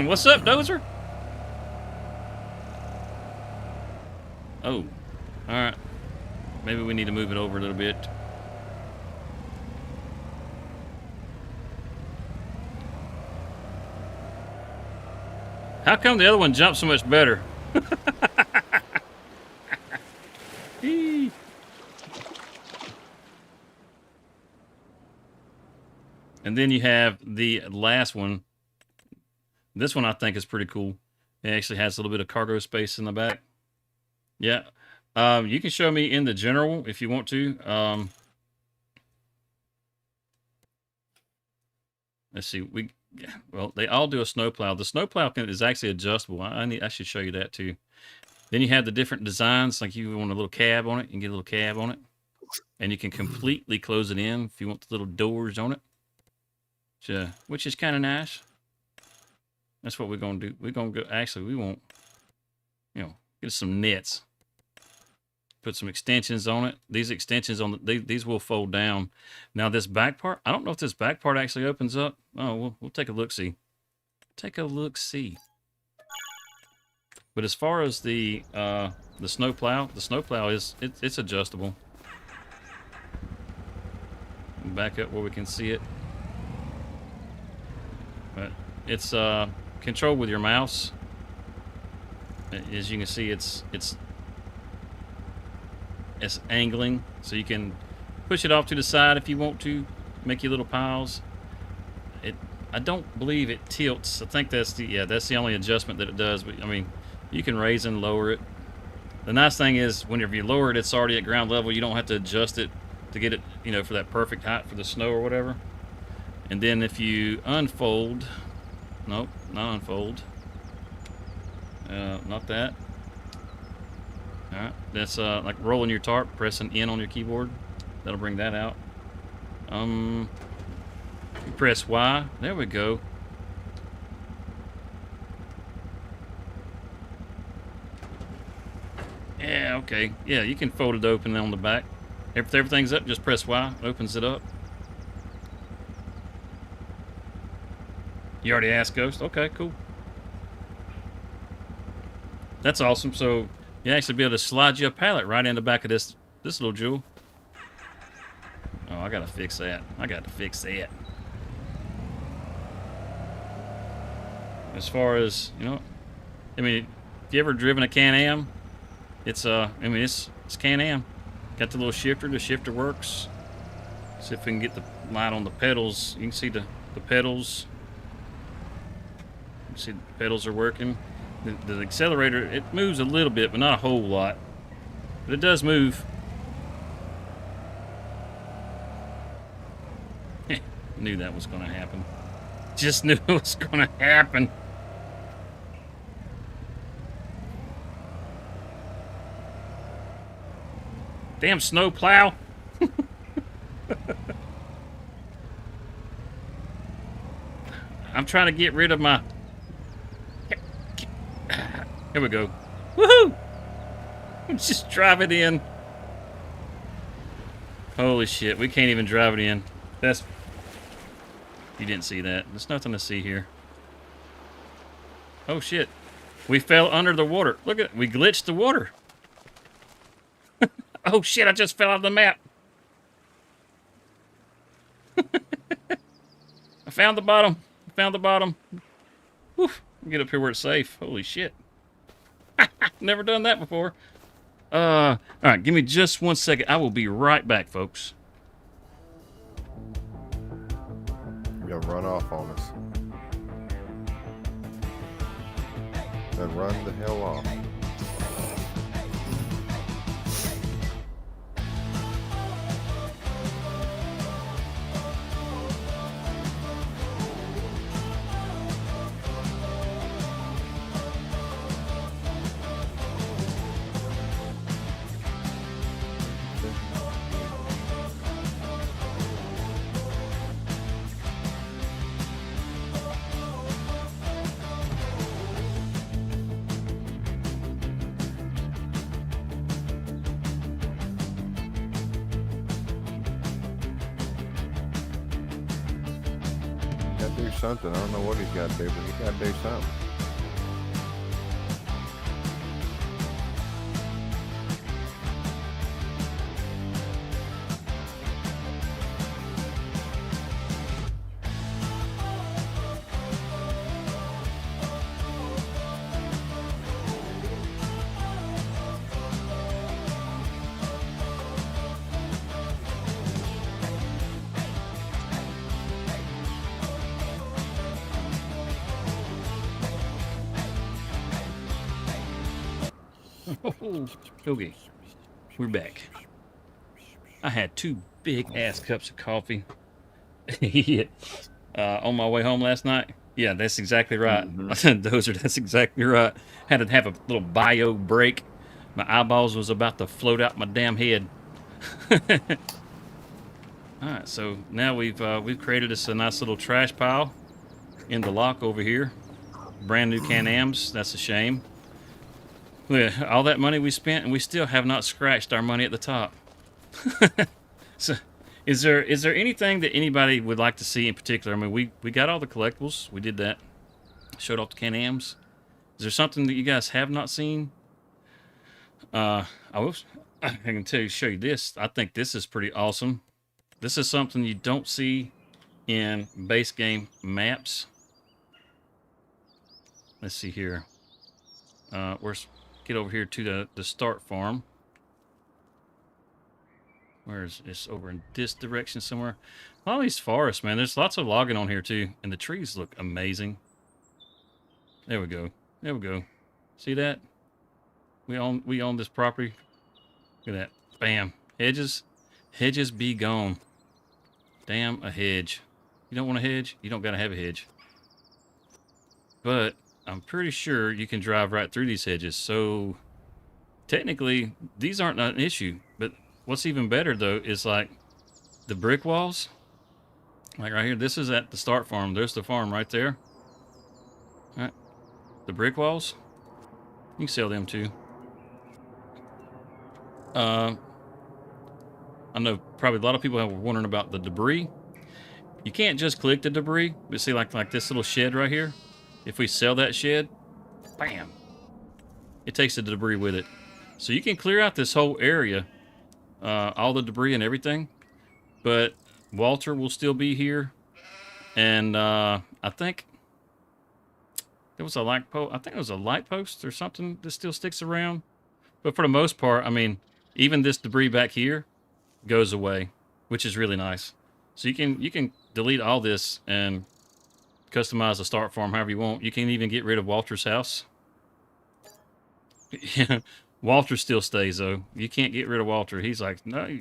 A: What's up, Dozer? Oh, all right. Maybe we need to move it over a little bit. How come the other one jumped so much better? And then you have the last one. This one I think is pretty cool. It actually has a little bit of cargo space in the back. Yeah. You can show me in the general if you want to. Let's see. Well, they all do a snowplow. The snowplow is actually adjustable. I should show you that too. Then you have the different designs. Like you want a little cab on it, you can get a little cab on it, and you can completely close it in if you want the little doors on it. which is kind of nice. That's what we're gonna do. We're gonna go. Actually, we won't. Get some nets. Put some extensions on it. These extensions on these will fold down. Now this back part, I don't know if this back part actually opens up. Oh, we'll take a look see. Take a look see. But as far as the snowplow is it's adjustable. Back up where we can see it. But it's controlled with your mouse. As you can see, it's angling, so you can push it off to the side if you want to, make your little piles. I don't believe it tilts. I think that's the only adjustment that it does. But I mean, you can raise and lower it. The nice thing is, whenever you lower it, it's already at ground level. You don't have to adjust it to get it, for that perfect height for the snow or whatever. And then if you unfold, nope, not unfold. Not that. All right, that's like rolling your tarp, pressing N on your keyboard. That'll bring that out. You press Y. There we go. Yeah, okay. Yeah, you can fold it open on the back. If everything's up, just press Y. It opens it up. You already asked Ghost? Okay, cool. That's awesome. So you actually be able to slide your pallet right in the back of this little jewel. Oh, I gotta fix that. As far as, I mean, if you ever driven a Can-Am, it's Can-Am. Got the little shifter. The shifter works. See if we can get the light on the pedals. You can see the pedals. You see the pedals are working. The accelerator, it moves a little bit, but not a whole lot. But it does move. Knew that was going to happen. Just knew it was going to happen. Damn snow plow. I'm trying to get rid of my... Here we go. Woohoo! Just drive it in. Holy shit, we can't even drive it in. You didn't see that. There's nothing to see here. Oh shit. We fell under the water. Look at it. We glitched the water. Oh shit, I just fell out of the map. I found the bottom. Whew. Get up here where it's safe. Holy shit. Never done that before. All right, give me just 1 second. I will be right back, folks.
C: You're gonna run off on us. Then run the hell off. Do something. I don't know what he's got to do, but he's got to do something.
A: Okay, we're back. I had 2 big ass cups of coffee on my way home last night. Yeah, that's exactly right. That's exactly right. Had to have a little bio break. My eyeballs was about to float out my damn head. All right, so now we've created us a nice little trash pile in the lock over here. Brand new Can-Ams. That's a shame. All that money we spent, and we still have not scratched our money at the top. So, is there anything that anybody would like to see in particular? I mean, we got all the collectibles. We did that. Showed off the Can-Ams. Is there something that you guys have not seen? I can show you this. I think this is pretty awesome. This is something you don't see in base game maps. Let's see here. Get over here to the start farm. Where is this? Over in this direction somewhere. All these forests, man. There's lots of logging on here too, and the trees look amazing. There we go. There we go. See that? We own this property. Look at that. Bam. Hedges. Hedges be gone. Damn a hedge. You don't want a hedge? You don't gotta have a hedge. But I'm pretty sure you can drive right through these hedges. So technically, these aren't an issue. But what's even better though is like the brick walls. Like right here. This is at the start farm. There's the farm right there. All right. The brick walls. You can sell them too. I know probably a lot of people were wondering about the debris. You can't just collect the debris, but see like this little shed right here. If we sell that shed, bam, it takes the debris with it. So you can clear out this whole area, all the debris and everything, but Walter will still be here. And I think there was a light post. I think it was a light post or something that still sticks around. But for the most part, I mean, even this debris back here goes away, which is really nice. So you can delete all this and customize the start farm however you want. You can even get rid of Walter's house. Yeah, Walter still stays though. You can't get rid of Walter. He's like, no,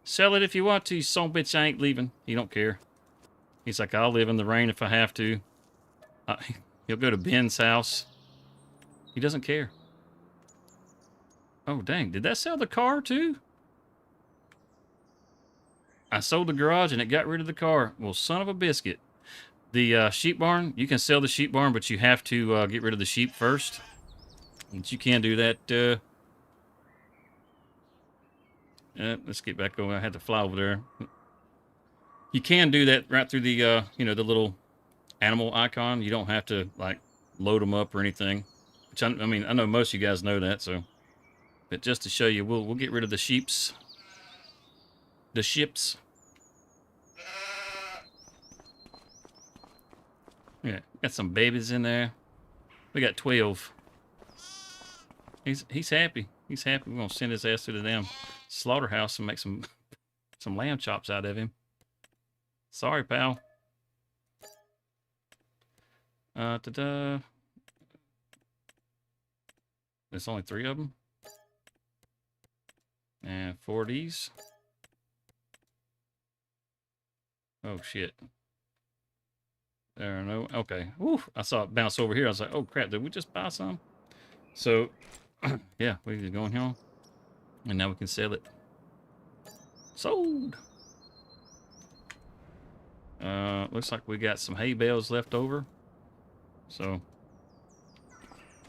A: sell it if you want to. You son of a bitch, I ain't leaving. He don't care. He's like, I'll live in the rain if I have to. He'll go to Ben's house. He doesn't care. Oh, dang. Did that sell the car, too? I sold the garage, and it got rid of the car. Well, son of a biscuit. The sheep barn, you can sell the sheep barn, but you have to get rid of the sheep first. But you can do that. Let's get back over. I had to fly over there. You can do that right through the, the little animal icon. You don't have to, like, load them up or anything. Which, I mean, I know most of you guys know that, so... But just to show you, we'll get rid of the sheeps. The ships. Yeah, got some babies in there. We got 12. He's happy. He's happy. We're gonna send his ass to the damn slaughterhouse and make some lamb chops out of him. Sorry, pal. Ta-da. There's only 3 of them. And 4 of these. Oh, shit. There are no... Okay. Woo, I saw it bounce over here. I was like, oh, crap. Did we just buy some? So, yeah. We're just going here. And now we can sell it. Sold. Looks like we got some hay bales left over. So,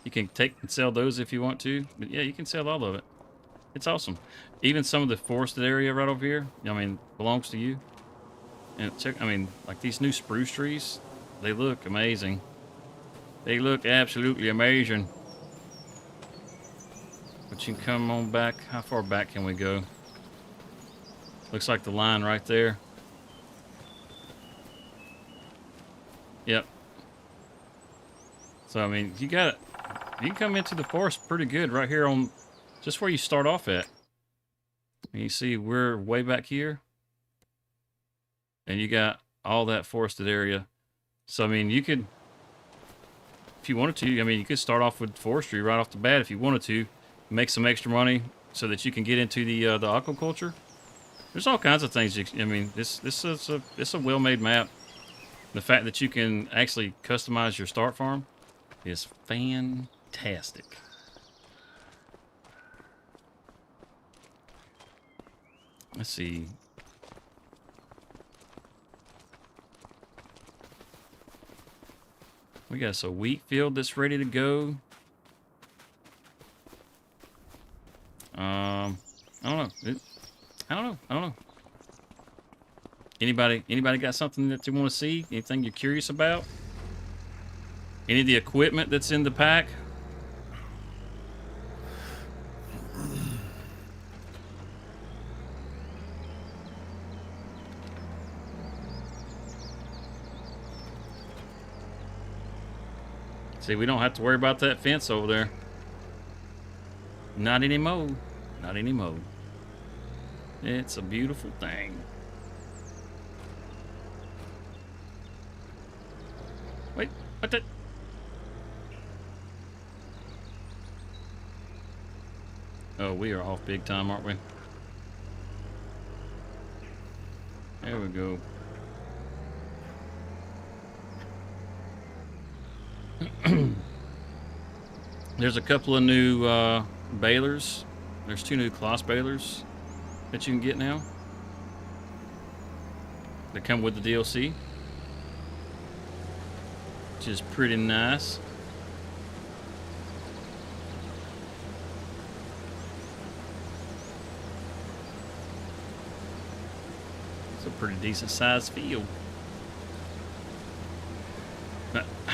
A: you can take and sell those if you want to. But, yeah, you can sell all of it. It's awesome. Even some of the forested area right over here, I mean, belongs to you. And check, I mean, like these new spruce trees, they look amazing. They look absolutely amazing. But you can come on back. How far back can we go? Looks like the line right there. Yep. So, I mean, you can come into the forest pretty good right here on just where you start off at. And you see we're way back here. And you got all that forested area. So, I mean, you could, if you wanted to, I mean, you could start off with forestry right off the bat if you wanted to. Make some extra money so that you can get into the aquaculture. There's all kinds of things. I mean, this is a well-made map. The fact that you can actually customize your start farm is fantastic. Let's see. We got a wheat field that's ready to go. I don't know. I don't know. Anybody got something that you want to see? Anything you're curious about? Any of the equipment that's in the pack? See, we don't have to worry about that fence over there. Not anymore. Not anymore. It's a beautiful thing. Wait, what the? Oh, we are off big time, aren't we? There we go. There's a couple of new balers. There's 2 new Kloss balers that you can get now. They come with the DLC, which is pretty nice. It's a pretty decent sized field.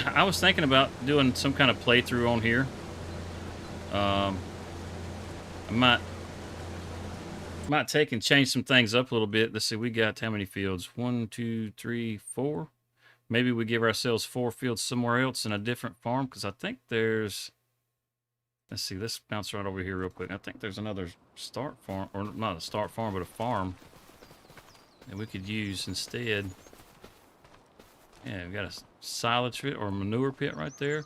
A: I was thinking about doing some kind of playthrough on here. I might take and change some things up a little bit. Let's see, we got how many fields? 1, 2, 3, 4. Maybe we give ourselves 4 fields somewhere else in a different farm, because I think there's... Let's see, let's bounce right over here real quick. I think there's another start farm, or not a start farm, but a farm that we could use instead. Yeah, we got a silage pit or a manure pit right there.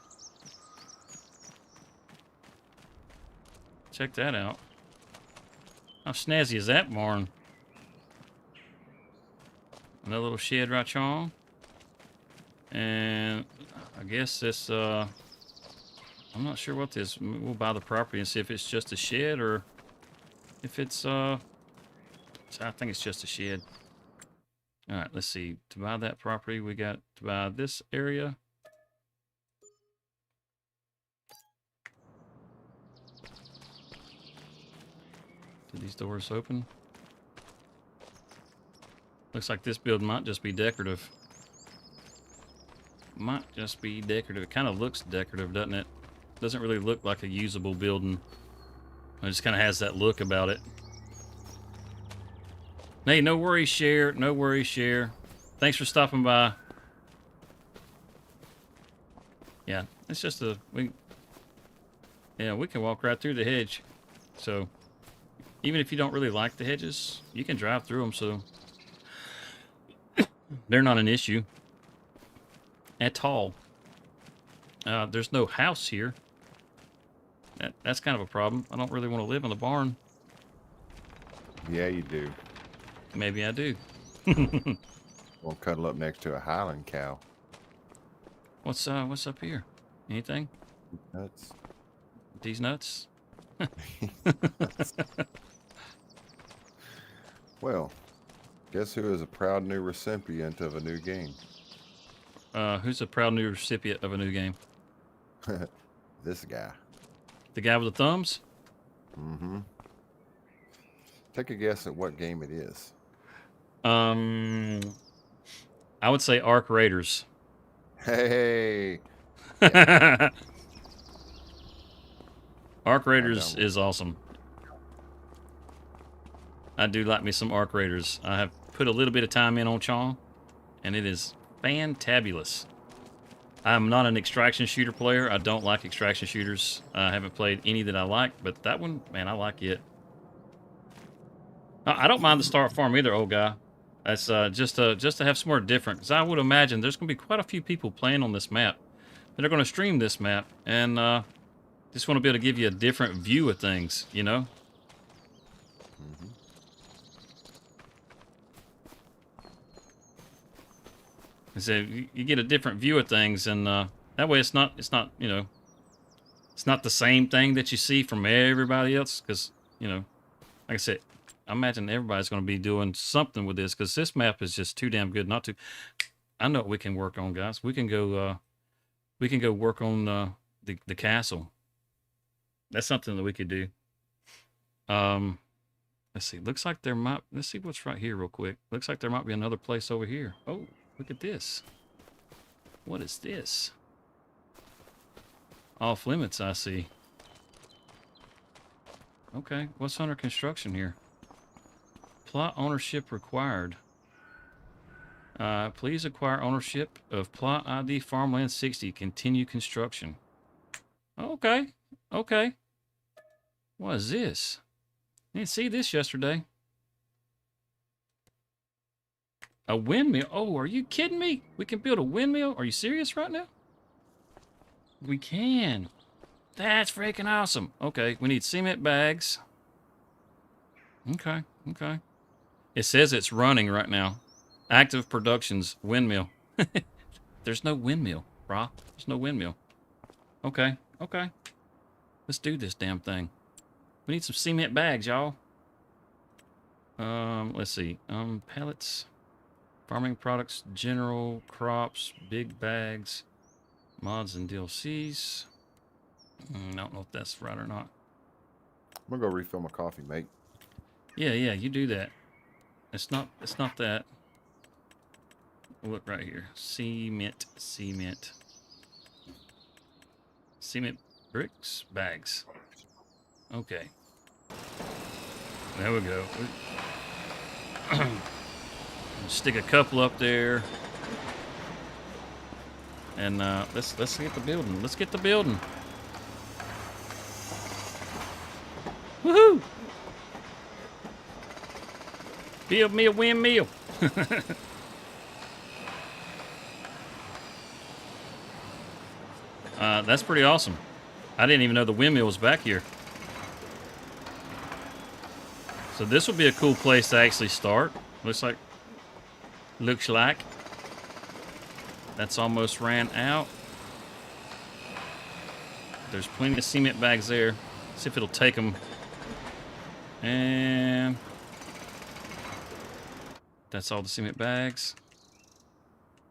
A: Check that out. How snazzy is that barn? Another little shed right on. And I guess this, I'm not sure what this, we'll buy the property and see if it's just a shed or if it's, I think it's just a shed. All right, let's see. To buy that property, we got to buy this area. Did these doors open? Looks like this build might just be decorative. Might just be decorative. It kind of looks decorative, doesn't it? Doesn't really look like a usable building. It just kind of has that look about it. Hey, no worries, Share. No worries, Share. Thanks for stopping by. Yeah, it's just we can walk right through the hedge. So, even if you don't really like the hedges, you can drive through them, so they're not an issue at all. There's no house here. That's kind of a problem. I don't really want to live in the barn.
C: Yeah, you do.
A: Maybe I do.
C: We'll cuddle up next to a Highland cow.
A: What's up here? Anything?
C: Nuts.
A: These nuts?
C: Well, guess who is a proud new recipient of a new game?
A: Who's a proud new recipient of a new game?
C: This guy.
A: The guy with the thumbs?
C: Mm-hmm. Take a guess at what game it is.
A: I would say Arc Raiders.
C: Hey.
A: Arc Raiders is awesome. I do like me some Arc Raiders. I have put a little bit of time in on Chong, and it is fantabulous. I'm not an extraction shooter player. I don't like extraction shooters. I haven't played any that I like, but that one, man, I like it. I don't mind the start farm either, old guy. That's just to have somewhere different. Because I would imagine there's going to be quite a few people playing on this map that are going to stream this map, and just want to be able to give you a different view of things, you know?
C: Mm-hmm.
A: So you get a different view of things, and that way it's not you know, it's not the same thing that you see from everybody else. Because, you know, like I said, I imagine everybody's going to be doing something with this, because this map is just too damn good not to. I know what we can work on, guys. We can go we can go work on the castle. That's something that we could do. Let's see. Looks like there might. Let's see what's right here real quick. Looks like there might be another place over here. Oh, look at this. What is this? Off limits, I see. Okay, what's under construction here? Plot ownership required. Please acquire ownership of Plot ID Farmland 60. Continue construction. Okay, okay. What is this? I didn't see this yesterday. A windmill? Oh, are you kidding me? We can build a windmill? Are you serious right now? We can. That's freaking awesome. Okay, we need cement bags. Okay, okay. It says it's running right now. Active productions, windmill. There's no windmill, brah. There's no windmill. Okay, okay. Let's do this damn thing. We need some cement bags, y'all. Let's see. Pellets, farming products, general crops, big bags, mods and DLCs. I don't know if that's right or not.
C: I'm gonna go refill my coffee, mate.
A: Yeah, yeah, you do that. It's not that. Look right here. Cement, cement. Cement bricks, bags. Okay. There we go. Stick a couple up there. And let's get the building. Let's get the building. Woohoo! Build me a windmill. That's pretty awesome. I didn't even know the windmill was back here. So this would be a cool place to actually start. Looks like that's almost ran out. There's plenty of cement bags there. See if it'll take them. And that's all the cement bags.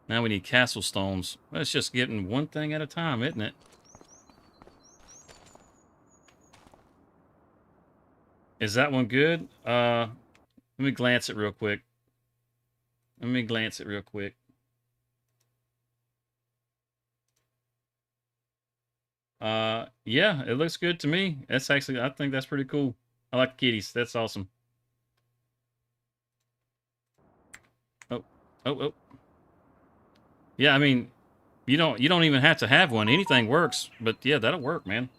A: Now we need castle stones. Well, it's just getting one thing at a time, isn't it? Is that one good? Let me glance it real quick. Yeah, it looks good to me. That's actually, I think that's pretty cool. I like the kitties. That's awesome. Oh. Yeah, I mean, you don't even have to have one. Anything works. But yeah, that'll work, man.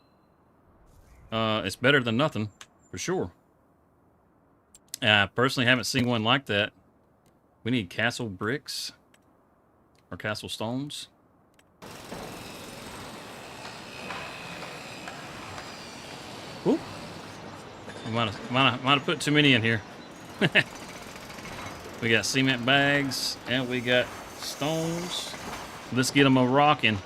A: It's better than nothing, for sure. I personally haven't seen one like that. We need castle bricks or castle stones. Oop. I might have put too many in here. We got cement bags and we got stones. Let's get them a rocking.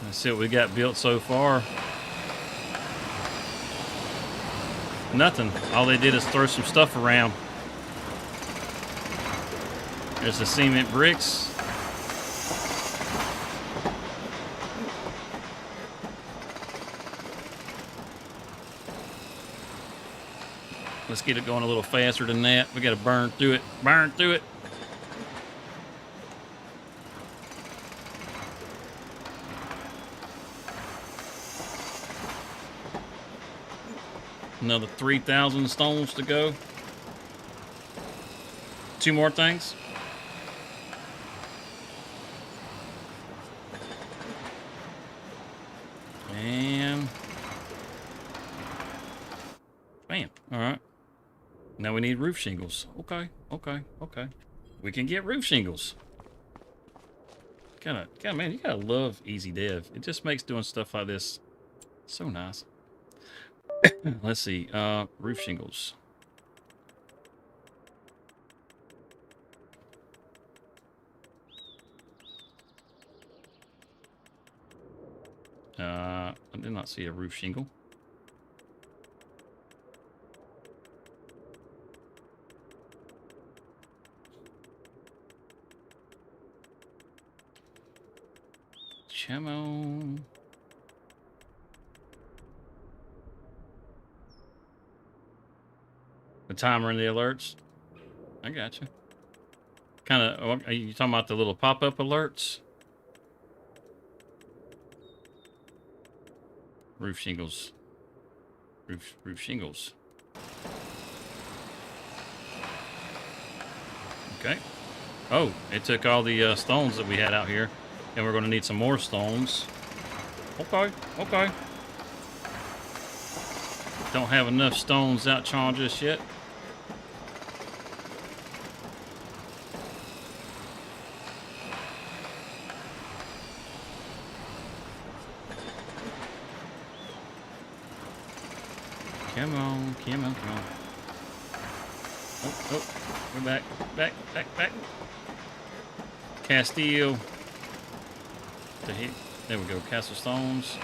A: Let's see what we got built so far. Nothing. All they did is throw some stuff around. There's the cement bricks. Let's get it going a little faster than that. We got to burn through it. Burn through it. Another 3,000 stones to go. 2 more things. And bam. All right. Now we need roof shingles. Okay. We can get roof shingles. Man, you gotta love easy dev. It just makes doing stuff like this so nice. Let's see, roof shingles. I did not see a roof shingle. Come on. The timer and the alerts. I got you. Kind of. Are you talking about the little pop-up alerts? Roof shingles. Roof shingles. Okay. Oh, it took all the stones that we had out here, and we're going to need some more stones. Okay. Okay. Don't have enough stones out, Chon, just yet. Come on, come on, come on. Oh, we're back. Castile. There we go, Castle Stones.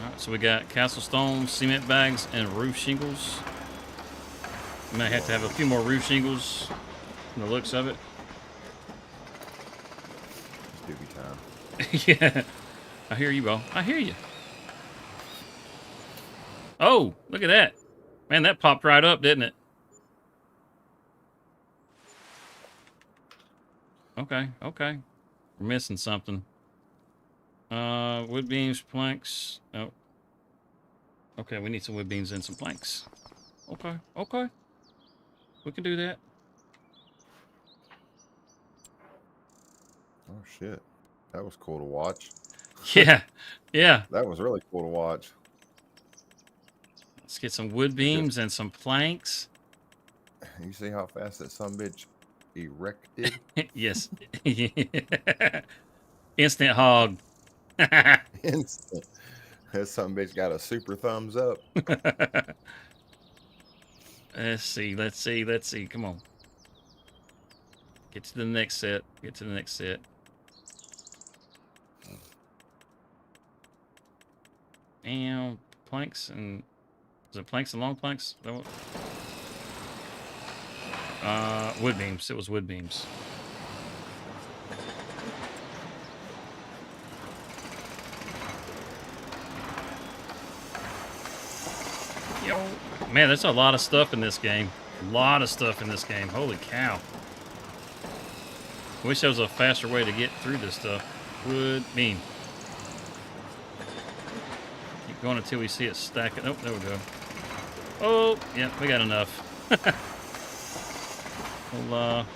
A: Alright, so we got Castle Stones, cement bags, and roof shingles. We might have to have a few more roof shingles from the looks of it.
C: It's doobie time.
A: Yeah. I hear you, bro. I hear you. Oh, look at that. Man, that popped right up, didn't it? Okay, okay. We're missing something. Wood beams, planks. Oh. Okay, we need some wood beams and some planks. Okay, okay. We can do that.
C: Oh shit, that was cool to watch.
A: Yeah, yeah.
C: That was really cool to watch.
A: Let's get some wood beams and some planks.
C: You see how fast that son bitch erected?
A: Yes. Instant hog.
C: Instant. That son bitch got a super thumbs up.
A: Let's see. Come on. Get to the next set. And planks and... Is it planks and long planks? Is that what? Wood beams. It was wood beams. Yo. Man, there's a lot of stuff in this game. Holy cow. Wish there was a faster way to get through this stuff. Wood beam. Keep going until we see it stack it. Oh, there we go. Oh, yeah, we got enough. We'll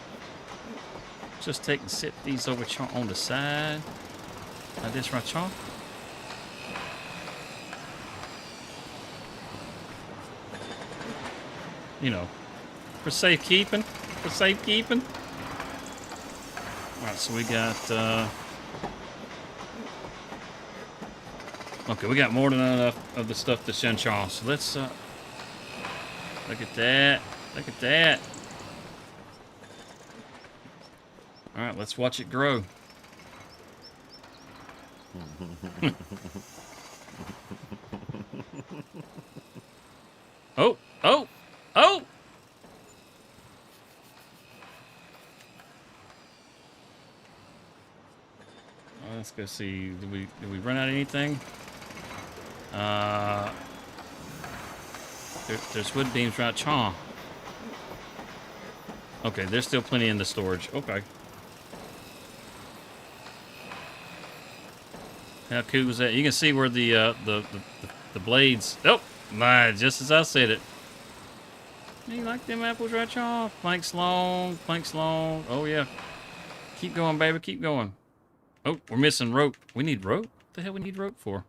A: just take and sit these over on the side. Like this right here. You know, for safekeeping. Alright, so we got, okay, we got more than enough of the stuff to send Charles. So let's, look at that. Alright, let's watch it grow. Oh! Let's go see. Did we run out of anything? There's wood beams right here. Okay, there's still plenty in the storage. Okay. How cool was that? You can see where the blades. Oh, my! Just as I said it. You like them apples right here? Planks long. Oh yeah. Keep going, baby. Keep going. Oh, we're missing rope. We need rope? What the hell we need rope for?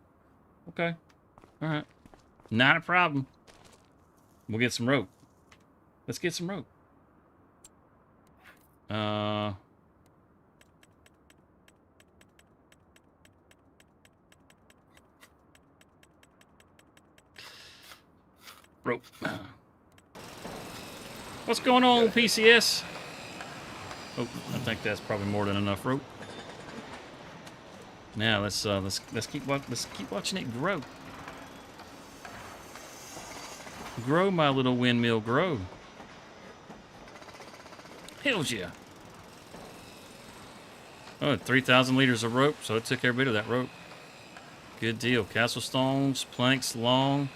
A: Okay. All right. Not a problem. We'll get some rope. Let's get some rope. Rope. What's going on, PCS? Oh, I think that's probably more than enough rope. Now let's keep watching it grow. Grow, my little windmill, grow. Hells yeah. Oh, 3,000 liters of rope, so it took every bit of that rope. Good deal. Castle stones, planks long.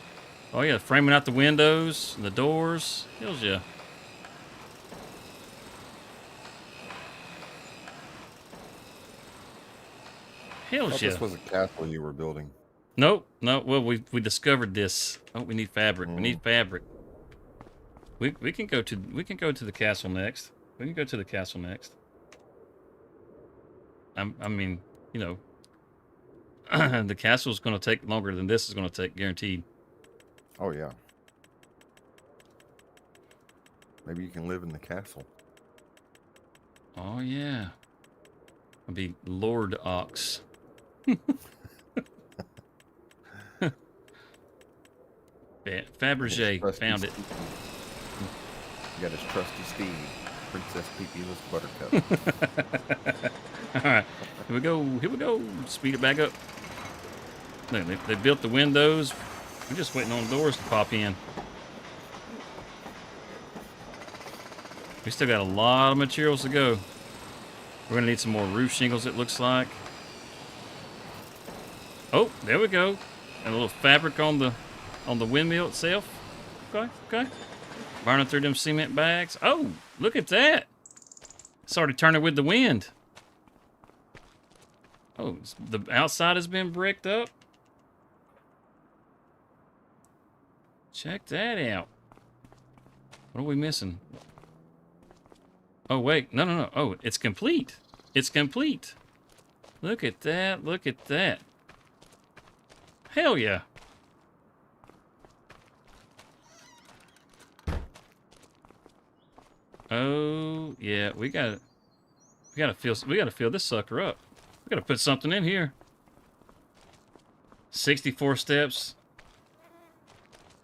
A: Oh yeah, framing out the windows and the doors. Hells yeah.
C: I
A: Hells
C: thought
A: yeah.
C: this was a castle you were building.
A: Nope, no. Well, we discovered this. Oh, we need fabric. We need fabric. We can go to the castle next. We can go to the castle next. I mean, you know, the castle's going to take longer than this is going to take, guaranteed.
C: Oh yeah. Maybe you can live in the castle.
A: Oh yeah. I'll be Lord Ox. Fabergé found it.
C: You got his trusty steed, Princess Peepyless Buttercup.
A: All right, here we go. Here we go. Speed it back up. Look, they built the windows. We're just waiting on doors to pop in. We still got a lot of materials to go. We're gonna need some more roof shingles, it looks like. Oh, there we go. And a little fabric on the windmill itself. Okay, okay. Burning through them cement bags. Oh, look at that. It's already turning with the wind. Oh, the outside has been bricked up. Check that out. What are we missing? Oh, wait. No, no, no. Oh, it's complete. It's complete. Look at that. Look at that. Hell yeah. Oh, yeah. We gotta fill this sucker up. We gotta put something in here. 64 steps.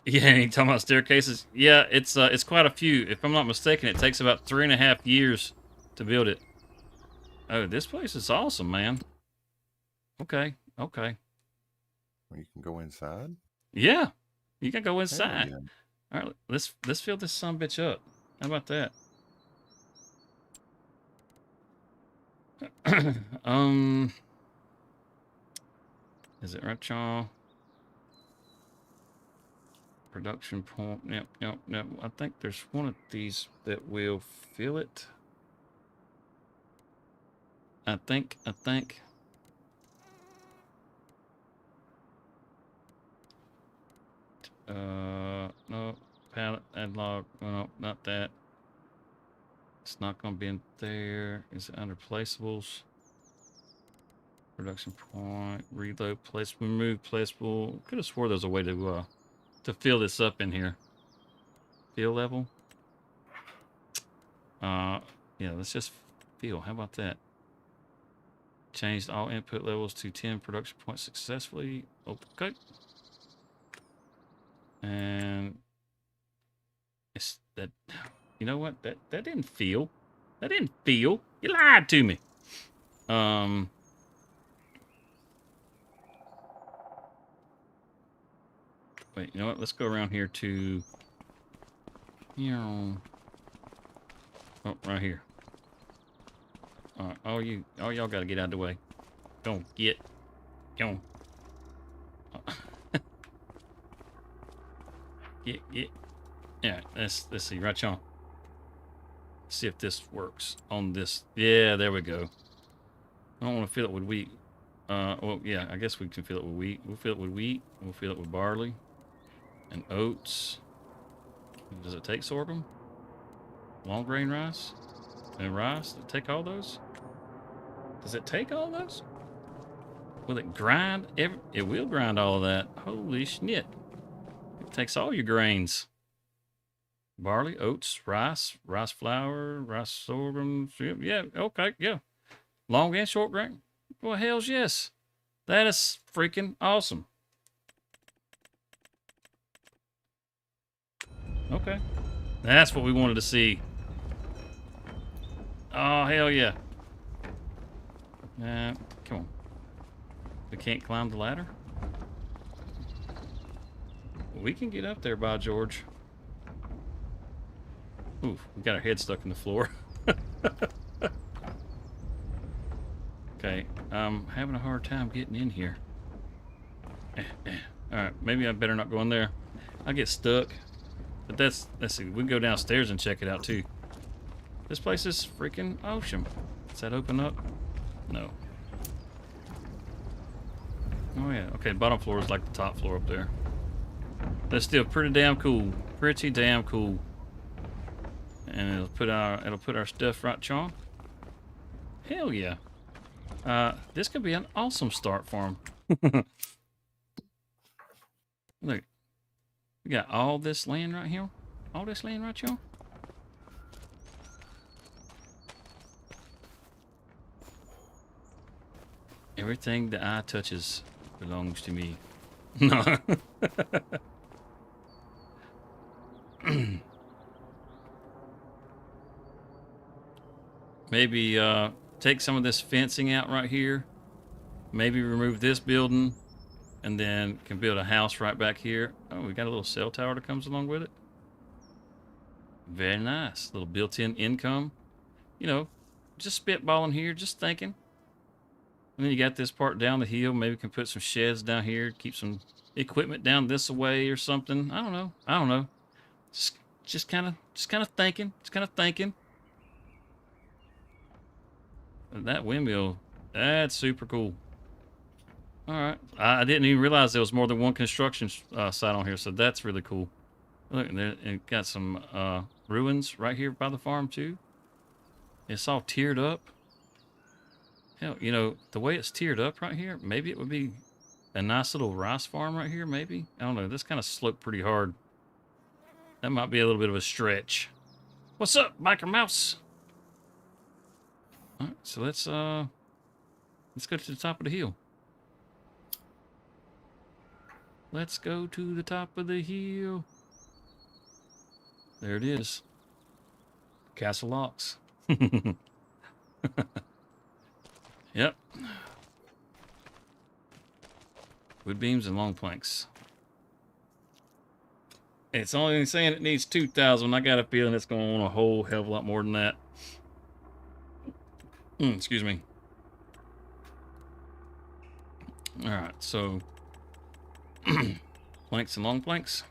A: Yeah, you talking about staircases? Yeah, it's quite a few. If I'm not mistaken, it takes about 3.5 years to build it. Oh, this place is awesome, man. Okay, okay.
C: Well, you can go inside.
A: Yeah, you can go inside.
C: Yeah.
A: All right, let's fill this sumbitch up. How about that? Is it right, y'all? Production point. Yep, yep, yep. I think there's one of these that will fill it. I think. No, pallet, and log. No, not that. It's not going to be in there. Is it under placeables? Production point, reload, place, remove placeable. Could have swore there's a way to fill this up in here. Fill level. Yeah, let's just fill. How about that? Changed all input levels to 10 production points successfully. Okay. And it's that. You know what? That didn't feel. That didn't feel. You lied to me. Wait, you know what? Let's go around here to. Oh, right here. All y'all gotta get out of the way. Don't get. Go. Get. Yeah, let's see. Right on. See if this works on this. Yeah, there we go. I don't want to fill it with wheat. Well, yeah, I guess we can fill it with wheat. We'll fill it with wheat. We'll fill it with barley and oats. Does it take sorghum? Long grain rice? And rice? Does it take all those? Does it take all those? Will it grind? It will grind all of that. Holy shit. It takes all your grains. Barley, oats, rice flour, rice sorghum. Yeah, okay, yeah. Long and short grain. Well, hell's yes. That is freaking awesome. Okay. That's what we wanted to see. Oh, hell yeah. Come on. We can't climb the ladder? We can get up there, by George. Oof, we got our head stuck in the floor. Okay, I'm having a hard time getting in here. Alright, maybe I better not go in there. I'll get stuck. But let's see, we can go downstairs and check it out too. This place is freaking awesome. Does that open up? No. Oh yeah, okay, bottom floor is like the top floor up there. That's still pretty damn cool. Pretty damn cool. And it'll put our stuff right, Sean. Hell yeah. This could be an awesome start for him. Look, we got all this land right here. All this land right here. Everything the eye touches belongs to me. No. Maybe take some of this fencing out right here. Maybe remove this building. And then can build a house right back here. Oh, we got a little cell tower that comes along with it. Very nice. Little built-in income. You know, just spitballing here, just thinking. And then you got this part down the hill. Maybe we can put some sheds down here. Keep some equipment down this way or something. I don't know. I don't know. Just kind of thinking. Just kind of thinking. And that windmill, that's super cool. All right. I didn't even realize there was more than one construction site on here, so that's really cool. Look, it got some ruins right here by the farm, too. It's all tiered up. Hell, you know, the way it's tiered up right here, maybe it would be a nice little rice farm right here, maybe? I don't know. This kind of sloped pretty hard. That might be a little bit of a stretch. What's up, Biker Mouse? All right, so let's go to the top of the hill. Let's go to the top of the hill. There it is. Castle Locks. Yep. Wood beams and long planks. It's only saying it needs 2,000. I got a feeling it's going to want a whole hell of a lot more than that. Excuse me. Alright, so... planks and long planks.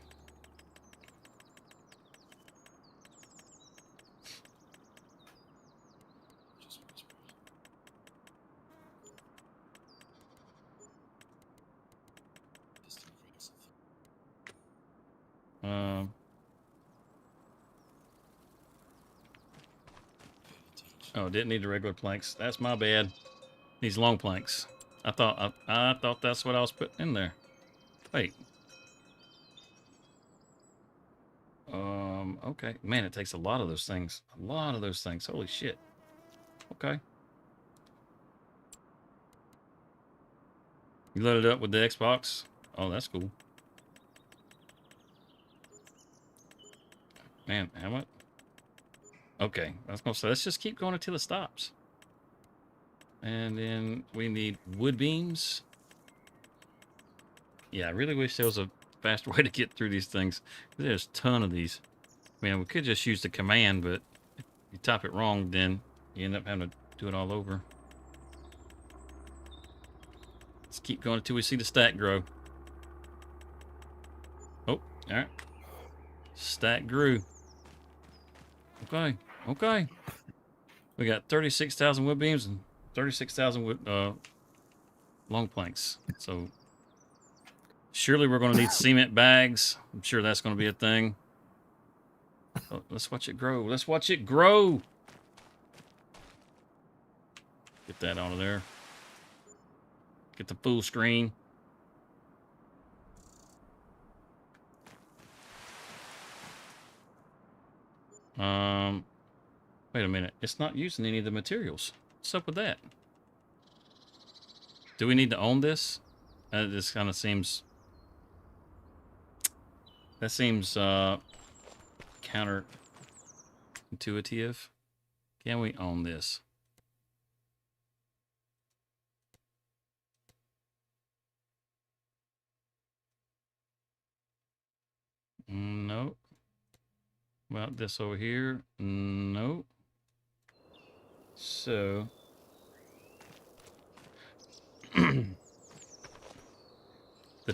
A: Oh, didn't need the regular planks. That's my bad. These long planks. I thought that's what I was putting in there. Wait. Okay. Man, it takes a lot of those things. A lot of those things. Holy shit. Okay. You load it up with the Xbox? Oh, that's cool. Man, how much? Okay, I was gonna say, let's just keep going until it stops. And then we need wood beams. Yeah, I really wish there was a faster way to get through these things. There's a ton of these. I mean, we could just use the command, but if you type it wrong, then you end up having to do it all over. Let's keep going until we see the stack grow. Oh, all right. Stack grew. Okay, okay. We got 36,000 wood beams and 36,000 wood long planks. So surely we're going to need cement bags. I'm sure that's going to be a thing. Oh, let's watch it grow. Let's watch it grow. Get that out of there. Get the full screen. Wait a minute. It's not using any of the materials. What's up with that? Do we need to own this? This kind of seems... That seems counterintuitive. Can we own this? Nope. About this over here? Nope. So, The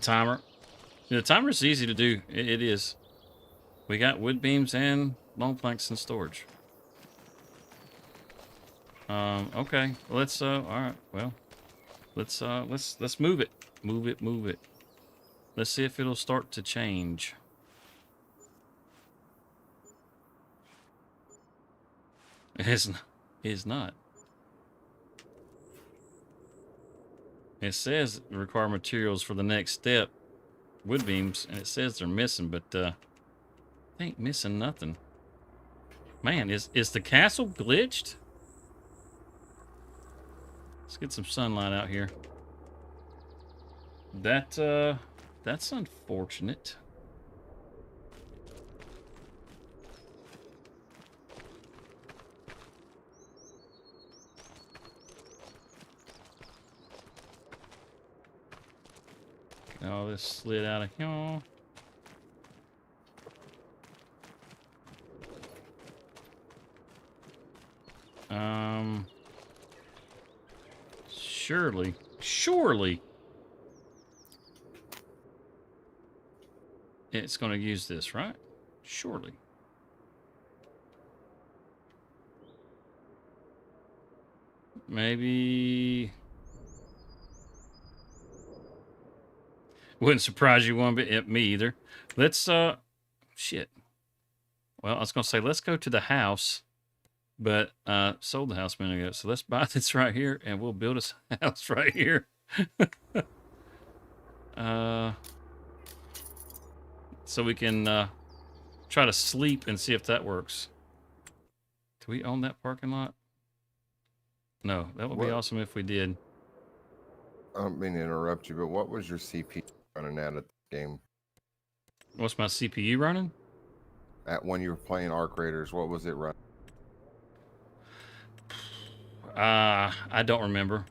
A: timer. The timer's easy to do. It is. We got wood beams and long planks in storage. Okay. Let's all right. Well, let's move it. Move it. Move it. Let's see if it'll start to change. It's not. It says require materials for the next step, wood beams, and it says they're missing, but they ain't missing nothing. Man, is the castle glitched? Let's get some sunlight out here. That's unfortunate. Oh, this slid out of here. Surely. It's going to use this, right? Surely. Maybe. Wouldn't surprise you one bit. Me either. Let's, shit. Well, I was going to say, let's go to the house, but sold the house a minute ago. So let's buy this right here, and we'll build us a house right here. So we can try to sleep and see if that works. Do we own that parking lot? No, that would be awesome if we did.
C: I don't mean to interrupt you, but what was your CPU running at the game?
A: What's my CPU running?
C: At when you were playing Arc Raiders, what was it running?
A: I don't remember.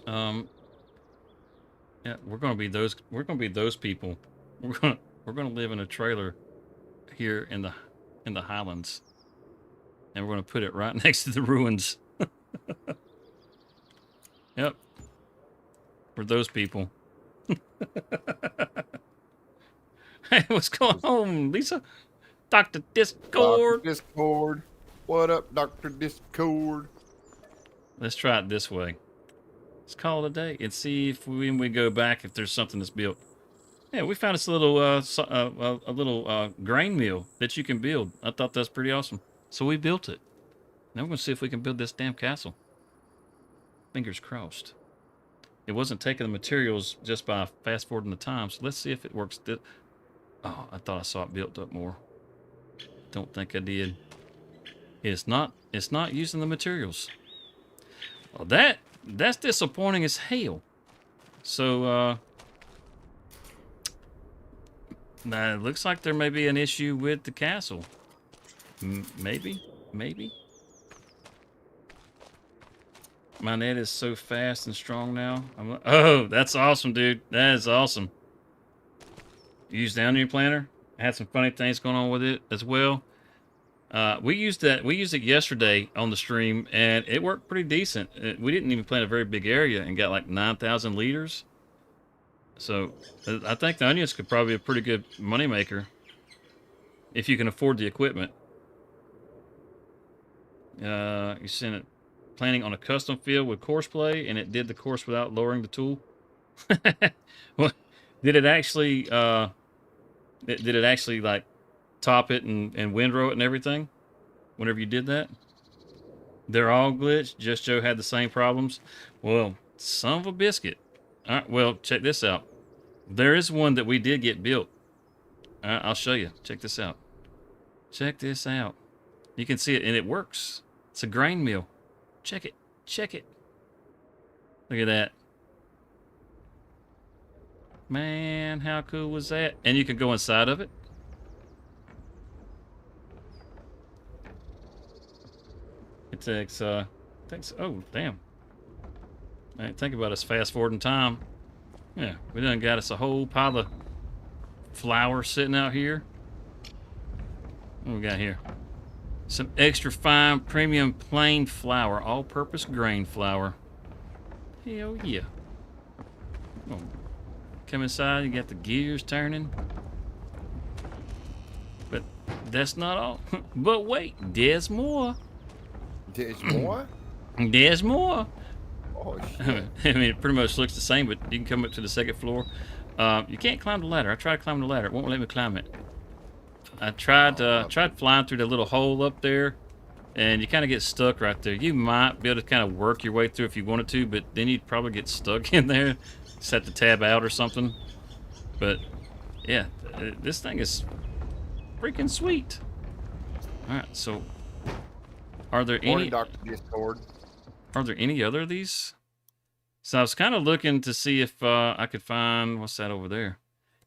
C: Okay.
A: Yeah, we're gonna be those people. We're gonna live in a trailer here in the Highlands, and we're gonna put it right next to the ruins. Yep, we're those people. Hey, what's going on, Lisa? Dr. Discord.
C: Dr. Discord. What up, Dr. Discord?
A: Let's try it this way. Let's call it a day and see if when we go back, if there's something that's built. Yeah, we found this little a little grain mill that you can build. I thought that's pretty awesome. So we built it. Now we're gonna see if we can build this damn castle. Fingers crossed. It wasn't taking the materials just by fast forwarding the time. So let's see if it works. Oh, I thought I saw it built up more. Don't think I did. It's not using the materials. Well, that's disappointing as hell. So, now it looks like there may be an issue with the castle. Maybe. My net is so fast and strong now. Oh, that's awesome, dude. That is awesome. Use down your planner. Had some funny things going on with it as well. We used it yesterday on the stream, and it worked pretty decent. We didn't even plant a very big area and got like 9,000 liters. So I think the onions could probably be a pretty good money maker if you can afford the equipment. You sent it planting on a custom field with course play, and it did the course without lowering the tool. Well, did it actually like top it and windrow it and everything whenever you did that? They're all glitched. Just Joe had the same problems. Well, son of a biscuit. All right, well, check this out. There is one that we did get built. All right, I'll show you. Check this out. Check this out. You can see it, and it works. It's a grain mill. Check it. Look at that. Man, how cool was that? And you can go inside of it. It takes, oh, damn. I didn't think about us fast forwarding time. Yeah, we done got us a whole pile of flour sitting out here. What we got here? Some extra fine premium plain flour, all-purpose grain flour. Hell yeah. Oh, come inside, you got the gears turning. But that's not all. But wait, there's more.
C: There's more?
A: There's more.
C: Oh, shit.
A: I mean, it pretty much looks the same, but you can come up to the second floor. You can't climb the ladder. I tried to climb the ladder. It won't let me climb it. I tried flying through the little hole up there, and you kind of get stuck right there. You might be able to kind of work your way through if you wanted to, but then you'd probably get stuck in there. Just have to tab out or something. But, yeah, this thing is freaking sweet. All right, so are there
C: Morning,
A: any...
C: Dr. Discord.
A: Are there any other of these? So I was kind of looking to see if I could find... What's that over there?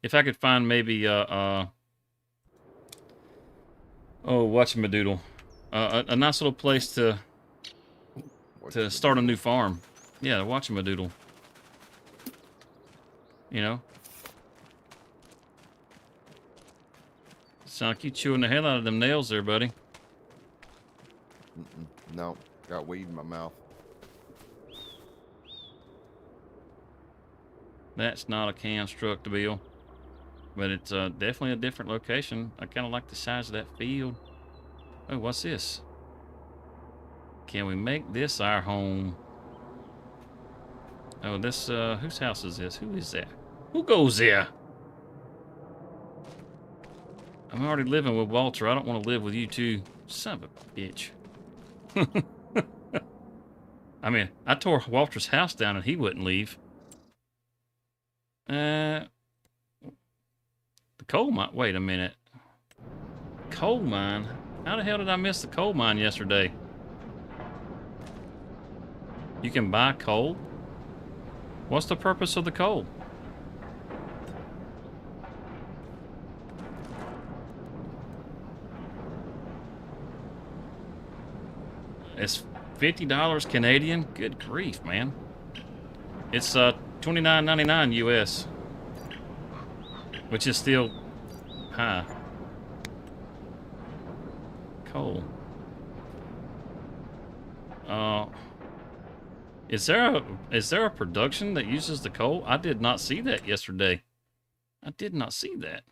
A: If I could find maybe... oh, whatchamadoodle. A nice little place to start a new farm. Yeah, whatchamadoodle. You know? Sound like you chewing the hell out of them nails there, buddy.
C: No, got weed in my mouth.
A: That's not a constructable, but it's definitely a different location. I kind of like the size of that field. Oh, what's this? Can we make this our home? Oh, this, whose house is this? Who is that? Who goes there? I'm already living with Walter. I don't want to live with you too. Son of a bitch. I mean, I tore Walter's house down and he wouldn't leave. The coal mine. Wait a minute. Coal mine? How the hell did I miss the coal mine yesterday? You can buy coal? What's the purpose of the coal? It's $50 Canadian? Good grief, man. It's $29.99 US, which is still high. Coal. Is there a production that uses the coal? I did not see that yesterday. I did not see that.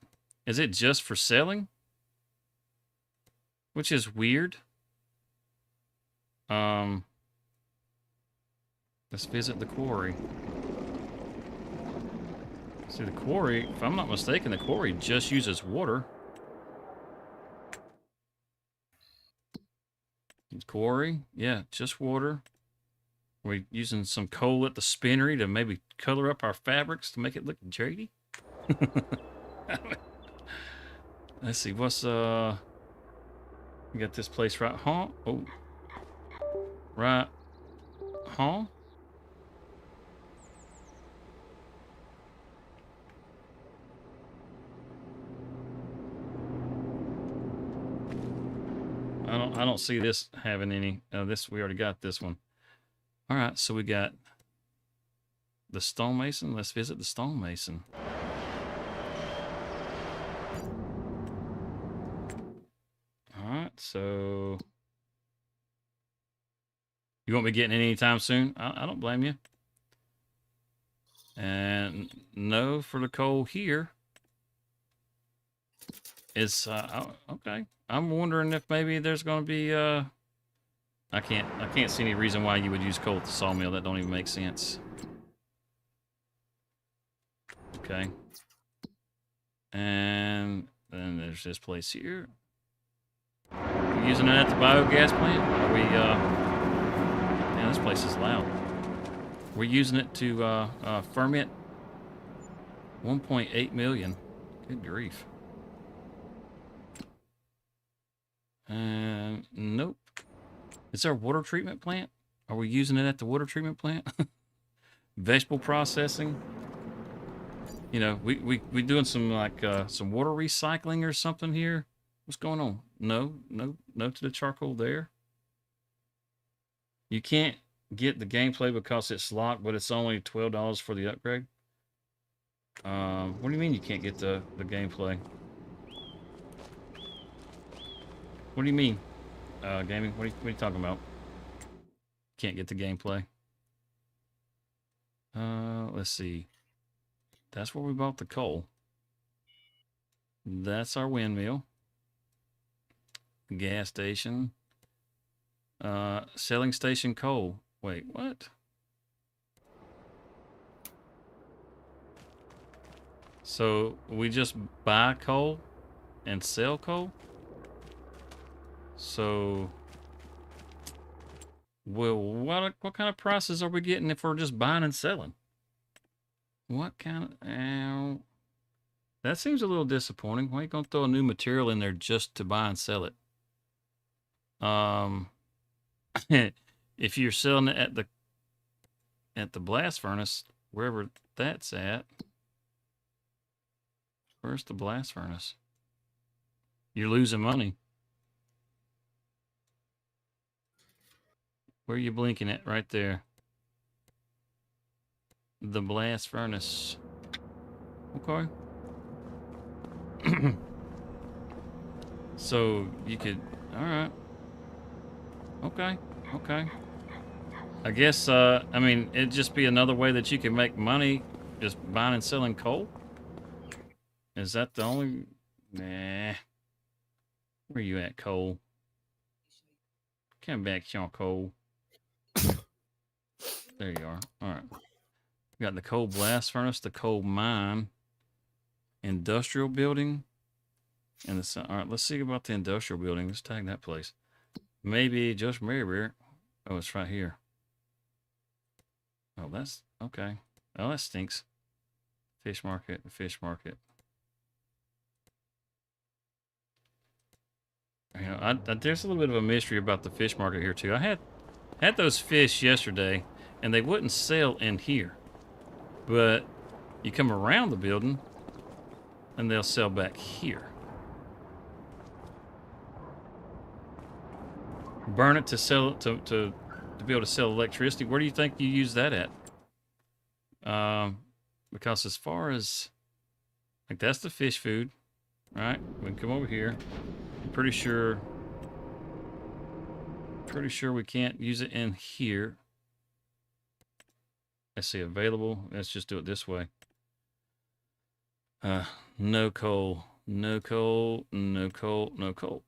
A: Is it just for selling? Which is weird. Let's visit the quarry. See, the quarry, if I'm not mistaken, the quarry just uses water. Quarry, yeah, just water. We're using some coal at the spinnery to maybe color up our fabrics to make it look dirty. Let's see, what's we got this place right, huh? Oh, right, huh? I don't see this having any. This we already got this one. All right, so we got the stonemason. Let's visit the stonemason. All right, so you won't be getting any anytime soon. I don't blame you. And no for the coal here. It's okay. I'm wondering if maybe there's going to be I can't see any reason why you would use coal at the sawmill. That don't even make sense. Okay. And then there's this place here. We're using it at the biogas plant. Are we man, this place is loud. We're using it to ferment 1.8 million. Good grief. Nope. Is there a water treatment plant? Are we using it at the water treatment plant? Vegetable processing. You know, we doing some like some water recycling or something here. What's going on? No to the charcoal there. You can't get the gameplay because it's locked, but it's only $12 for the upgrade. What do you mean you can't get the gameplay? What do you mean? Gaming. What are you talking about? Can't get the gameplay. Let's see. That's where we bought the coal. That's our windmill. Gas station. Selling station coal. Wait, what? So we just buy coal and sell coal? So, well, what kind of prices are we getting if we're just buying and selling? What kind of... that seems a little disappointing. Why are you going to throw a new material in there just to buy and sell it? If you're selling it at the blast furnace, wherever that's at. Where's the blast furnace? You're losing money. Where are you blinking at? Right there. The blast furnace. Okay. So you could, all right. Okay. Okay. I guess, I mean, it'd just be another way that you can make money just buying and selling coal. Is that the only, nah. Where you at, Cole? Come back here, Cole. There you are. All right. We got the coal blast furnace, the coal mine, industrial building, and the all right. Let's see about the industrial building. Let's tag that place. Maybe just Marybeer. Oh, it's right here. Oh, that's okay. Oh, that stinks. Fish market. Fish market. You know, there's a little bit of a mystery about the fish market here too. I had those fish yesterday, and they wouldn't sell in here. But you come around the building, and they'll sell back here. Burn it to sell it to be able to sell electricity. Where do you think you use that at? Because as far as like that's the fish food, right? We can come over here. I'm pretty sure we can't use it in here. Let's see, available. Let's just do it this way. No coal, no coal, no coal, no coal.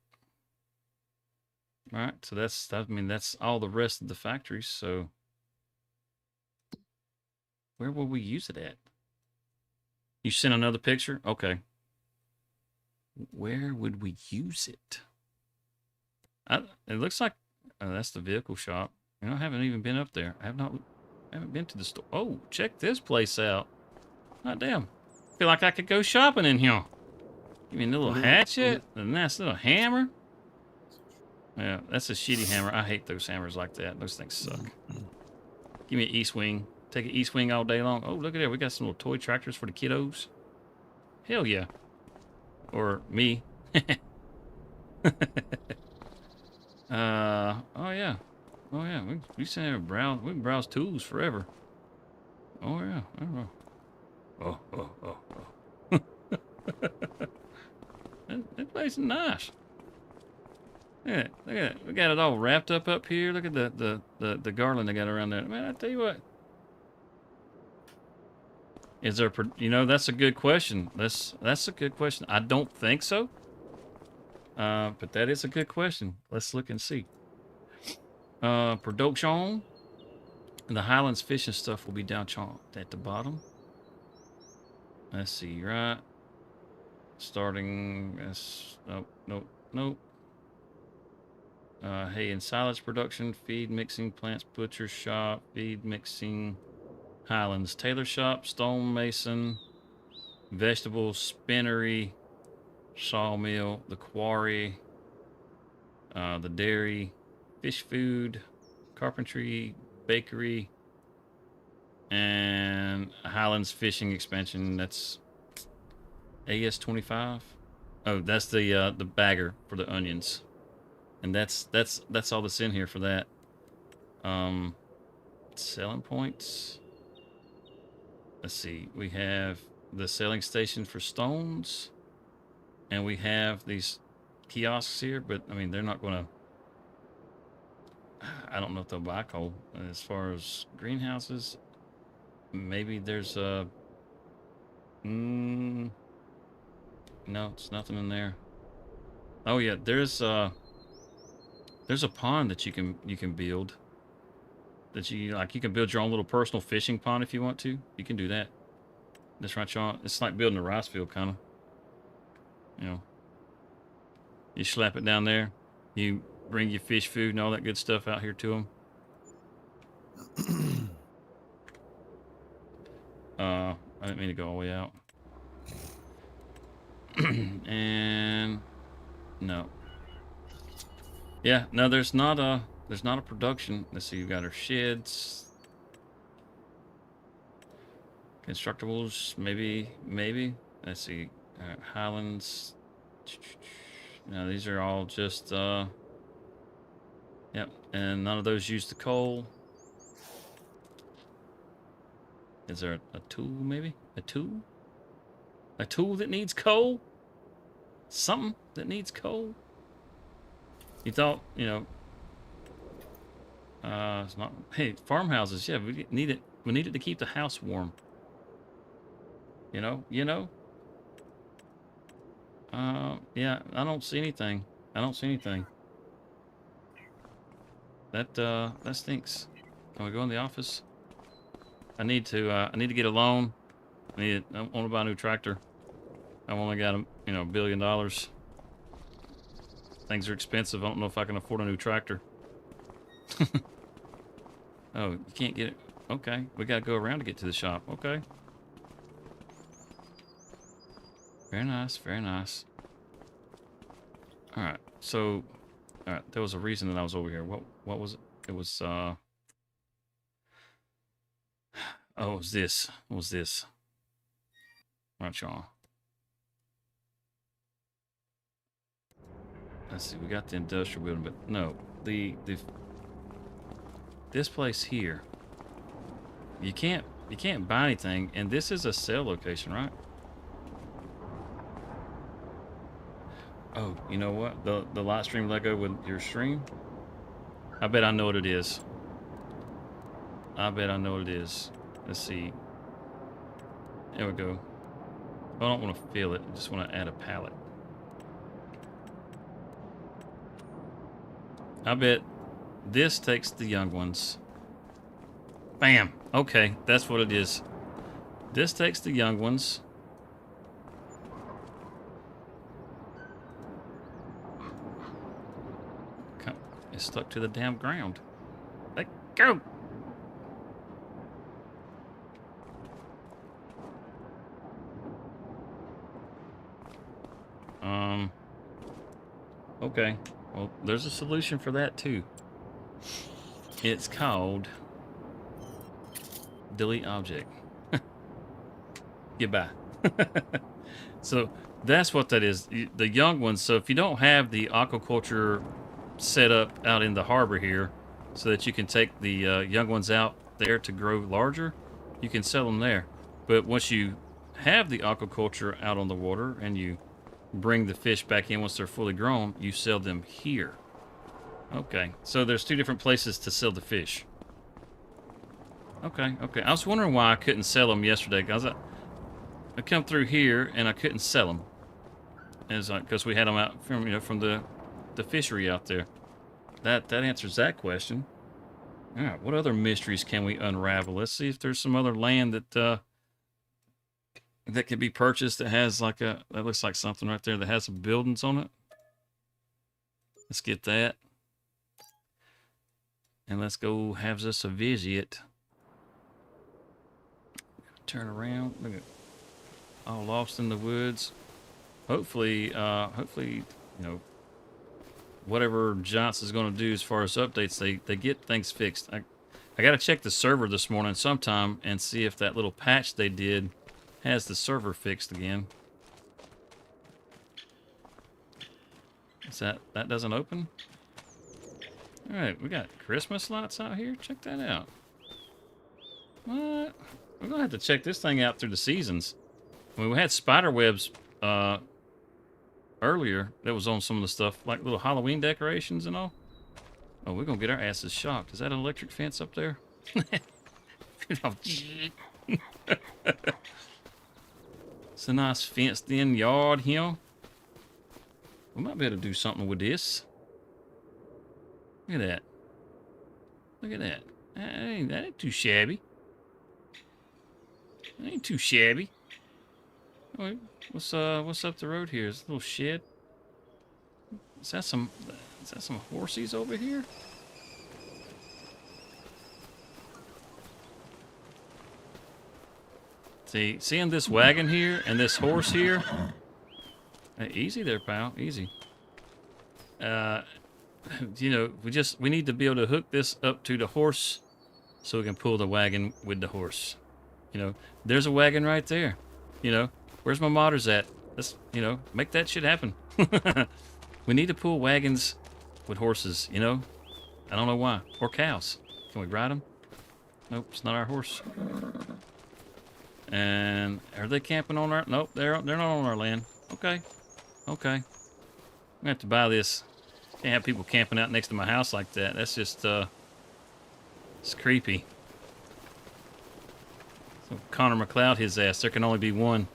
A: All right, so I mean, that's all the rest of the factories. So where will we use it at? You sent another picture? Okay. Where would we use it? It looks like that's the vehicle shop. You know, I haven't even been up there. I haven't been to the store. Oh, check this place out. Oh, damn. Feel like I could go shopping in here. Give me a little hatchet, a nice little hammer. Yeah, that's a shitty hammer. I hate those hammers like that. Those things suck. Give me an east wing. Take an east wing all day long. Oh, look at there. We got some little toy tractors for the kiddos. Hell yeah. Or me. Oh yeah. Oh yeah. We can browse tools forever. Oh yeah. Oh. That place is nice. Look at it. We got it all wrapped up here. Look at the garland they got around there. Man, I tell you what. Is there, you know, that's a good question. That's a good question. I don't think so. But that is a good question. Let's look and see. Production. And the Highlands fishing stuff will be down at the bottom. Let's see, right? Starting as, nope. Hay and silage production, feed mixing, plants, butcher shop, feed mixing, Highlands tailor shop, stonemason, vegetable spinnery, sawmill, the quarry, the dairy, fish food, carpentry, bakery, and Highlands fishing expansion. That's AS25. Oh, that's the bagger for the onions, and that's all that's in here for that. Selling points. Let's see. We have the selling station for stones, and we have these kiosks here. But I mean, they're not going to I don't know if they'll buy coal. As far as greenhouses, maybe there's a. No, it's nothing in there. Oh yeah, there's a pond that you can build. That you can build your own little personal fishing pond if you want to. You can do that. That's right, Sean. It's like building a rice field, kind of. You know, you slap it down there. You bring your fish food and all that good stuff out here to them. I didn't mean to go all the way out. And no. Yeah, no, there's not a production. Let's see, you've got our sheds. Constructables, maybe. Let's see. Highlands. No, these are all just yep, and none of those use the coal. Is there a tool, maybe? A tool? A tool that needs coal? Something that needs coal? You thought, you know, it's not. Hey, farmhouses, yeah, we need it. We need it to keep the house warm. You know. Yeah, I don't see anything. That stinks. Can we go in the office? I need to get a loan. I want to buy a new tractor. I've only got $1 billion. Things are expensive. I don't know if I can afford a new tractor. Oh, you can't get it. Okay, we gotta go around to get to the shop. Okay. Very nice, very nice. All right, so, all right, there was a reason that I was over here. What was it? It was oh, it was this. What was this? Right, y'all. Let's see. We got the industrial building, but no, this place here. You can't buy anything, and this is a sale location, right? Oh, you know what? The light stream Lego with your stream? I bet I know what it is. Let's see. There we go. I don't want to fill it. I just want to add a pallet. I bet this takes the young ones. Bam. Okay, that's what it is. This takes the young ones. It's stuck to the damn ground. Let go. Okay. Well, there's a solution for that too. It's called delete object. Goodbye. So that's what that is. The young ones. So if you don't have the aquaculture set up out in the harbor here, so that you can take the young ones out there to grow larger, you can sell them there. But once you have the aquaculture out on the water and you bring the fish back in once they're fully grown, you sell them here. Okay, so there's two different places to sell the fish. Okay. I was wondering why I couldn't sell them yesterday, because I come through here and I couldn't sell them. And it's like because we had them out from the fishery out there. That answers that question. All right, what other mysteries can we unravel? Let's see if there's some other land that could be purchased that has that looks like something right there that has some buildings on it. Let's get that. And let's go have us a visit. Turn around. Look at all lost in the woods. Hopefully, whatever Johnson's going to do as far as updates, they get things fixed. I got to check the server this morning sometime and see if that little patch they did has the server fixed again. Is that doesn't open? All right, we got Christmas lights out here. Check that out. What? We're gonna have to check this thing out through the seasons. I mean, we had spider webs earlier that was on some of the stuff, like little Halloween decorations and all. Oh, we're gonna get our asses shocked. Is that an electric fence up there? It's a nice fenced in yard here. We might be able to do something with this. Look at that. Look at that. That ain't too shabby. That ain't too shabby. Oh, what's up the road here? Is a little shed. Is that some horsies over here? See, seeing this wagon here and this horse here. Hey, easy there, pal. Easy. You know, we need to be able to hook this up to the horse so we can pull the wagon with the horse. You know, there's a wagon right there. You know, where's my modders at? Let's, you know, make that shit happen. We need to pull wagons with horses, you know? I don't know why. Or cows. Can we ride them? Nope, it's not our horse. And are they camping on our... Nope, they're not on our land. Okay. Okay. I'm gonna have to buy this. Can't have people camping out next to my house like that. That's just, it's creepy. So Connor McLeod, his ass. There can only be one.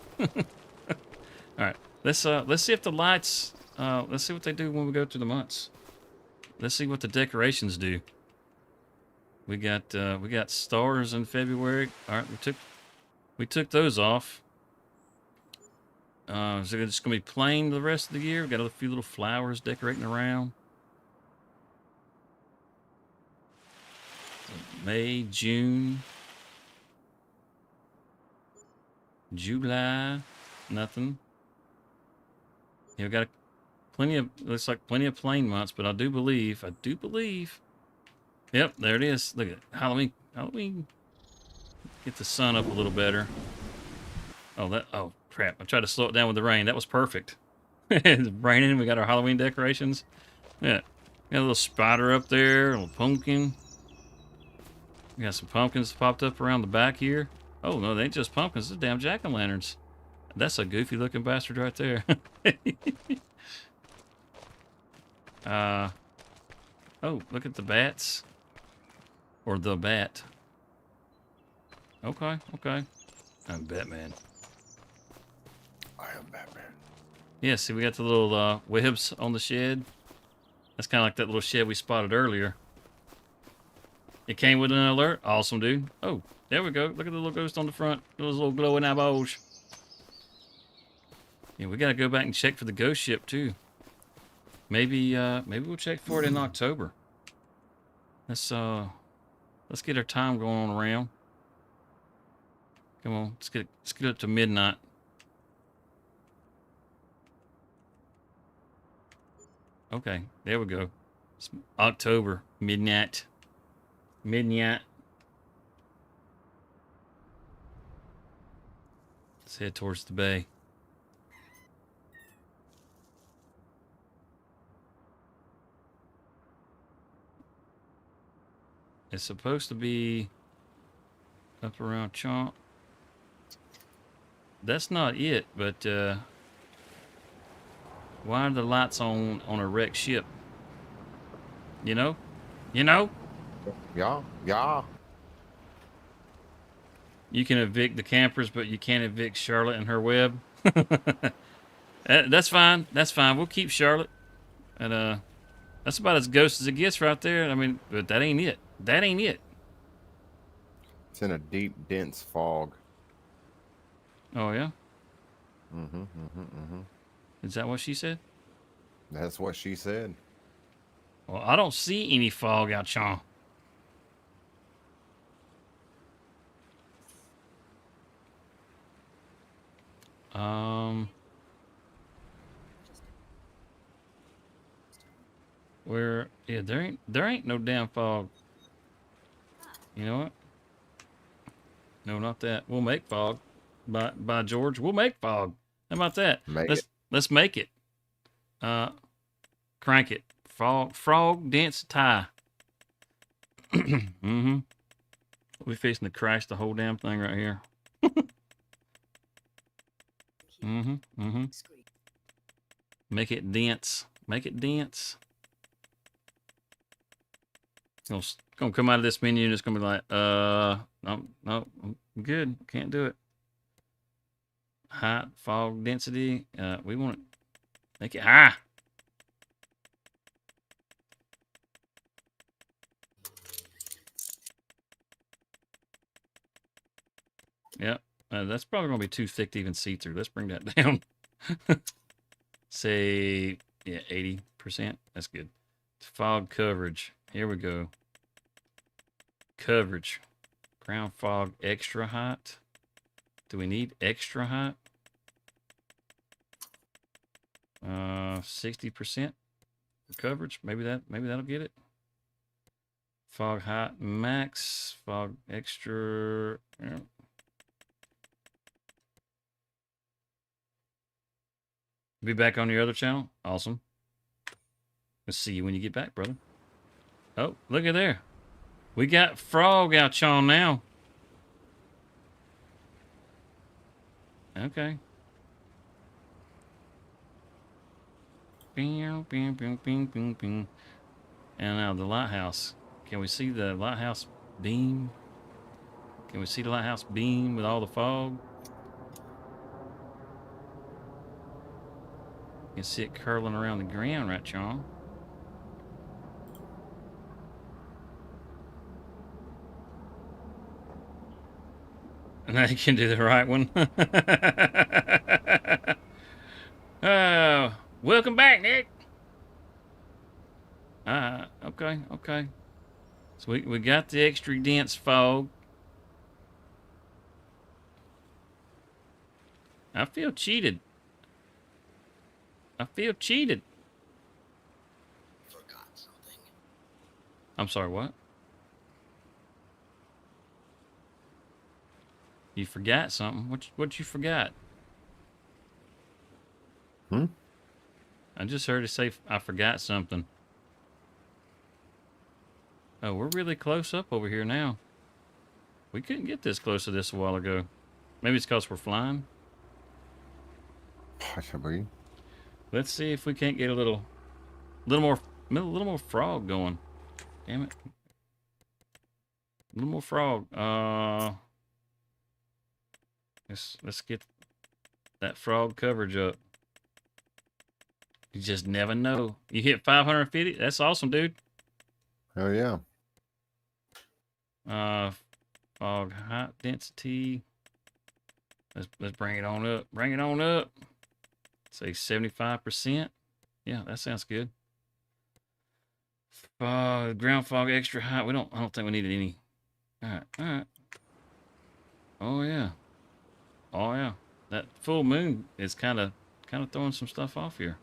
A: Alright. Let's see if the lights... let's see what they do when we go through the months. Let's see what the decorations do. We got stars in February. Alright, we took those off. Is it just gonna be plain the rest of the year? We got a few little flowers decorating around. May, June, July, nothing. Yeah, we got looks like plenty of plain months, but I do believe. Yep, there it is. Look at it. Halloween. Get the sun up a little better. Oh crap. I tried to slow it down with the rain. That was perfect. It's raining. We got our Halloween decorations. Yeah. Got a little spider up there, a little pumpkin. We got some pumpkins popped up around the back here. Oh no, they ain't just pumpkins, they're damn jack-o'-lanterns. That's a goofy looking bastard right there. Oh, look at the bats. Or the bat. Okay. I'm Batman.
C: I am Batman.
A: Yeah, see, we got the little webs on the shed. That's kind of like that little shed we spotted earlier. It came with an alert. Awesome, dude. Oh, there we go. Look at the little ghost on the front. Those little glowing eyeballs. Yeah, we got to go back and check for the ghost ship, too. Maybe we'll check for it in October. Let's get our time going on around. Come on, let's get up to midnight. Okay, there we go. It's October, midnight. Let's head towards the bay. It's supposed to be up around Chomp. That's not it, but why are the lights on a wrecked ship? You know?
C: Yeah.
A: You can evict the campers, but you can't evict Charlotte and her web. That's fine. We'll keep Charlotte. And that's about as ghost as it gets right there. I mean, but that ain't it.
C: It's in a deep, dense fog.
A: Oh yeah?
C: Mm-hmm.
A: Is that what she said?
C: That's what she said.
A: Well, I don't see any fog out, Sean. Yeah, there ain't no damn fog. You know what? No, not that. We'll make fog. By George, we'll make fog. How about that? Let's make it. Crank it. Frog dance tie. Mm-hmm. We're fixing to crash the whole damn thing right here. Mm-hmm. Make it dense. Gonna come out of this menu and it's gonna be like, no, I'm good. Can't do it. Height, fog density. We want to make it high. Yep. That's probably gonna be too thick to even see through. Let's bring that down. Say, yeah, 80%. That's good. Fog coverage. Here we go. Coverage. Ground fog extra height. Do we need extra height? 60% coverage. Maybe that'll get it. Fog height max. Fog extra. Yeah. Be back on your other channel. Awesome. Let's see you when you get back, brother. Oh, look at there. We got frog out y'all now. Okay. Bing, bing, bing, bing, bing, bing. And now the lighthouse. Can we see the lighthouse beam? Can we see the lighthouse beam with all the fog? You can see it curling around the ground right, y'all. Now you can do the right one. Welcome back, Nick. Okay. So we got the extra dense fog. I feel cheated. Forgot something. I'm sorry, what? You forgot something? What you forgot? I just heard it say I forgot something. Oh, we're really close up over here now. We couldn't get this close to this a while ago. Maybe it's because we're flying.
C: Possibly.
A: Let's see if we can't get a little more frog going. Damn it. A little more frog. Let's get that frog coverage up. You just never know. You hit 550. That's awesome, dude.
C: Oh yeah.
A: Fog height density. Let's bring it on up. Bring it on up. Say 75%. Yeah, that sounds good. Ground fog extra height. I don't think we needed any. All right. Oh yeah. That full moon is kind of throwing some stuff off here.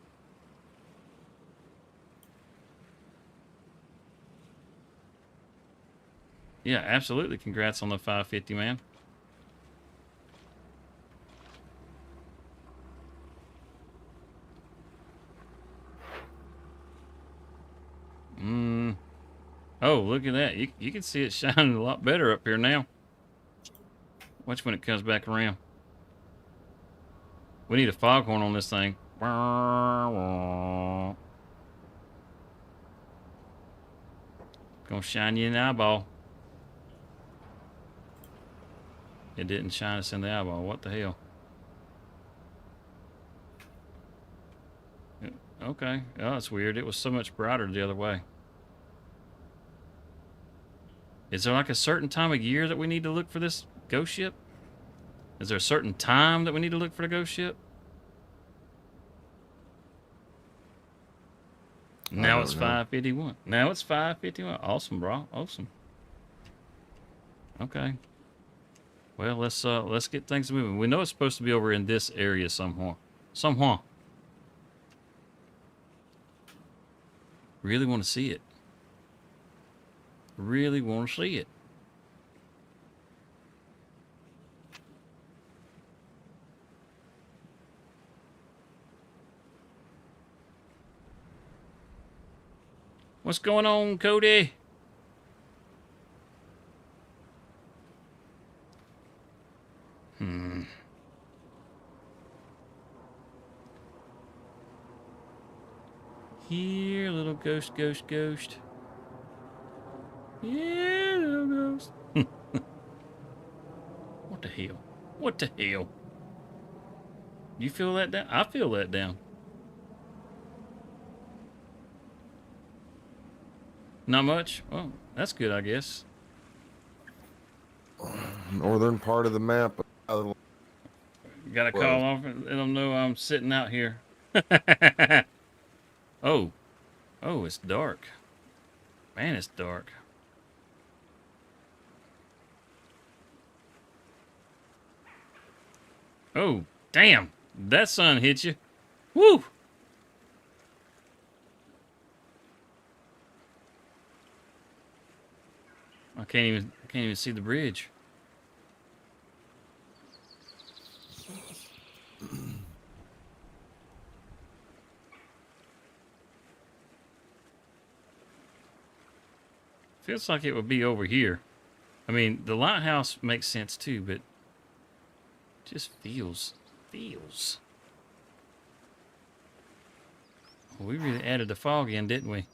A: Yeah, absolutely. Congrats on the 550, man. Oh, look at that. You can see it shining a lot better up here now. Watch when it comes back around. We need a foghorn on this thing. Gonna shine you in the eyeball. It didn't shine us in the eyeball. What the hell? Okay. Oh, that's weird. It was so much brighter the other way. Is there like a certain time of year that we need to look for this ghost ship? Is there a certain time that we need to look for the ghost ship? Now it's 5:51. Now it's 5:51. Awesome, bro. Awesome. Okay. Well, let's get things moving. We know it's supposed to be over in this area somewhere. Really want to see it. Really want to see it. What's going on, Cody? Here, little ghost. Yeah, there goes. What the hell? What the hell? You feel that down? I feel that down. Not much? Well, that's good, I guess.
C: Northern part of the map.
A: Got to call off and let them know I'm sitting out here. Oh. Oh, it's dark. Man, it's dark. Oh, damn. That sun hit you. Woo! I can't even see the bridge. Feels like it would be over here. I mean, the lighthouse makes sense too, but just feels. Well, we really added the fog in, didn't we?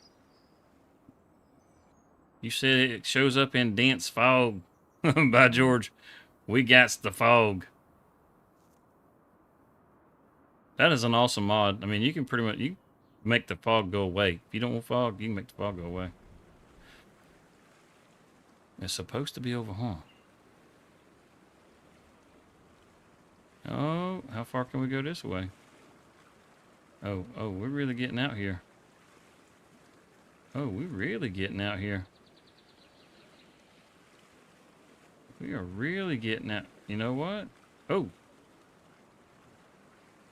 A: You said it shows up in dense fog. By George, we got the fog. That is an awesome mod. I mean, you can pretty much make the fog go away. If you don't want fog, you can make the fog go away. It's supposed to be over, huh? Oh, how far can we go this way? Oh, we're really getting out here. Oh, we're really getting out here. We are really getting out. You know what? Oh.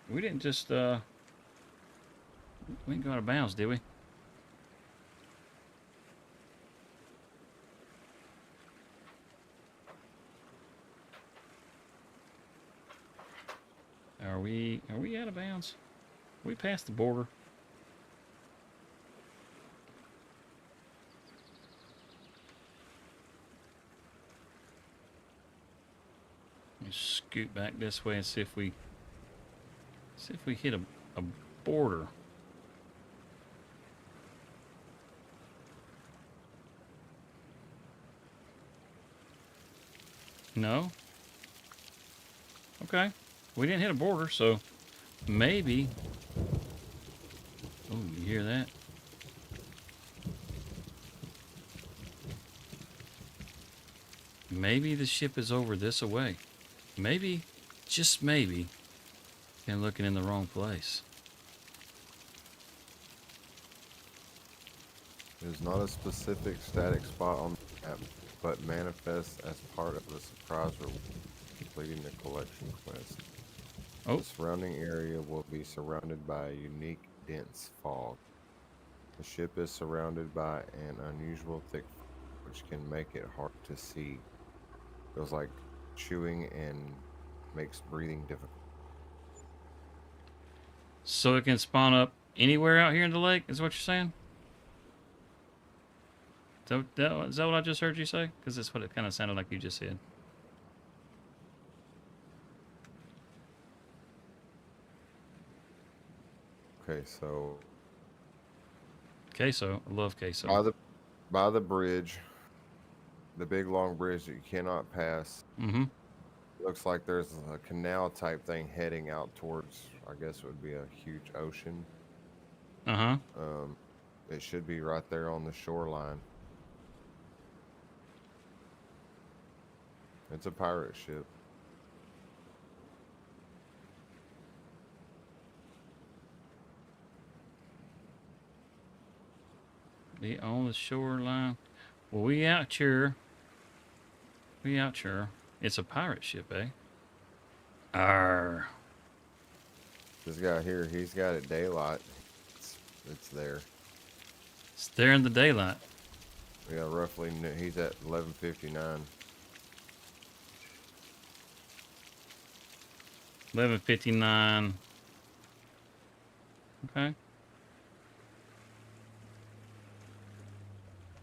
A: We didn't just, we didn't go out of bounds, did we? Are we out of bounds? We passed the border. Let's scoot back this way and see if we hit a border. No? Okay. We didn't hit a border, so maybe. Oh, you hear that? Maybe the ship is over this away. Maybe, just maybe, been looking in the wrong place.
C: There's not a specific static spot on the map, but manifests as part of the surprise reward completing the collection quest.
A: Oh.
C: The surrounding area will be surrounded by a unique dense fog. The ship is surrounded by an unusual thick fog, which can make it hard to see. Feels like chewing and makes breathing difficult.
A: So it can spawn up anywhere out here in the lake, is what you're saying? Is that what I just heard you say? Because that's what it kind of sounded like you just said.
C: Queso.
A: Queso. I love queso.
C: By the bridge, the big long bridge that you cannot pass.
A: Mm-hmm.
C: Looks like there's a canal type thing heading out towards, I guess it would be a huge ocean.
A: Uh-huh.
C: It should be right there on the shoreline. It's a pirate ship.
A: Be on the shoreline. Well, we out here. It's a pirate ship, eh? Arr.
C: This guy here, he's got it daylight. It's there.
A: It's there in the daylight.
C: Yeah, roughly. He's at 11:59.
A: 11:59. Okay.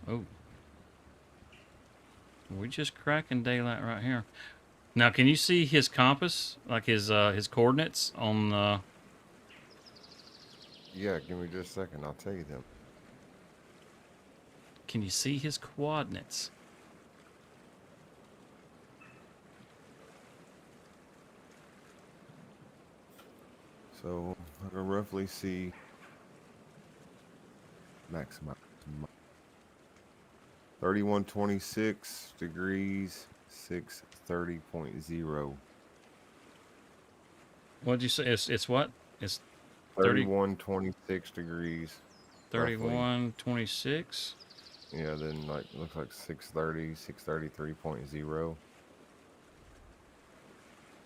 A: Oh. We're just cracking daylight right here. Now, can you see his compass, like his coordinates on?
C: Yeah, give me just a second. I'll tell you them.
A: Can you see his coordinates?
C: So I can roughly see maximum 3126 degrees 630.0.
A: What'd you say? It's what? It's 30,
C: 3126 degrees. Roughly.
A: 3126.
C: Yeah, then like looks like 630, 633.0.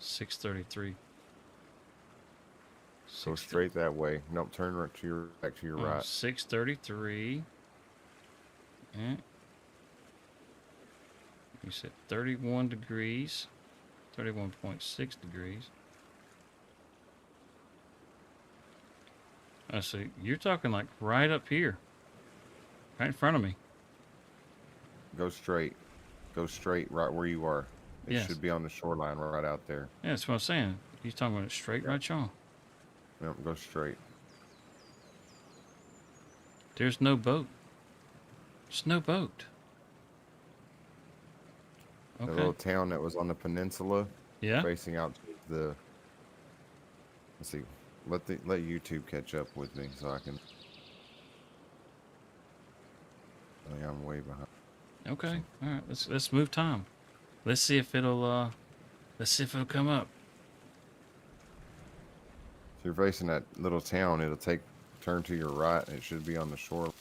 A: 633.
C: Go straight that way. Nope, turn right to your back to your right.
A: 633. Yeah. You said 31 degrees. 31.6 degrees. I see. You're talking like right up here. Right in front of me.
C: Go straight. Go straight right where you are. It
A: Yes.
C: should be on the shoreline right out there.
A: Yeah, that's what I'm saying. You're talking about it straight, right, Sean?
C: Yep, go straight.
A: There's no boat. There's no boat.
C: The
A: Okay.
C: little town that was on the peninsula,
A: Yeah.
C: facing out to the. Let's see. Let YouTube catch up with me so I can. I think I'm way behind.
A: Okay. All right. Let's move time. Let's see if it'll come up.
C: If you're facing that little town, it'll turn to your right, and it should be on the shore,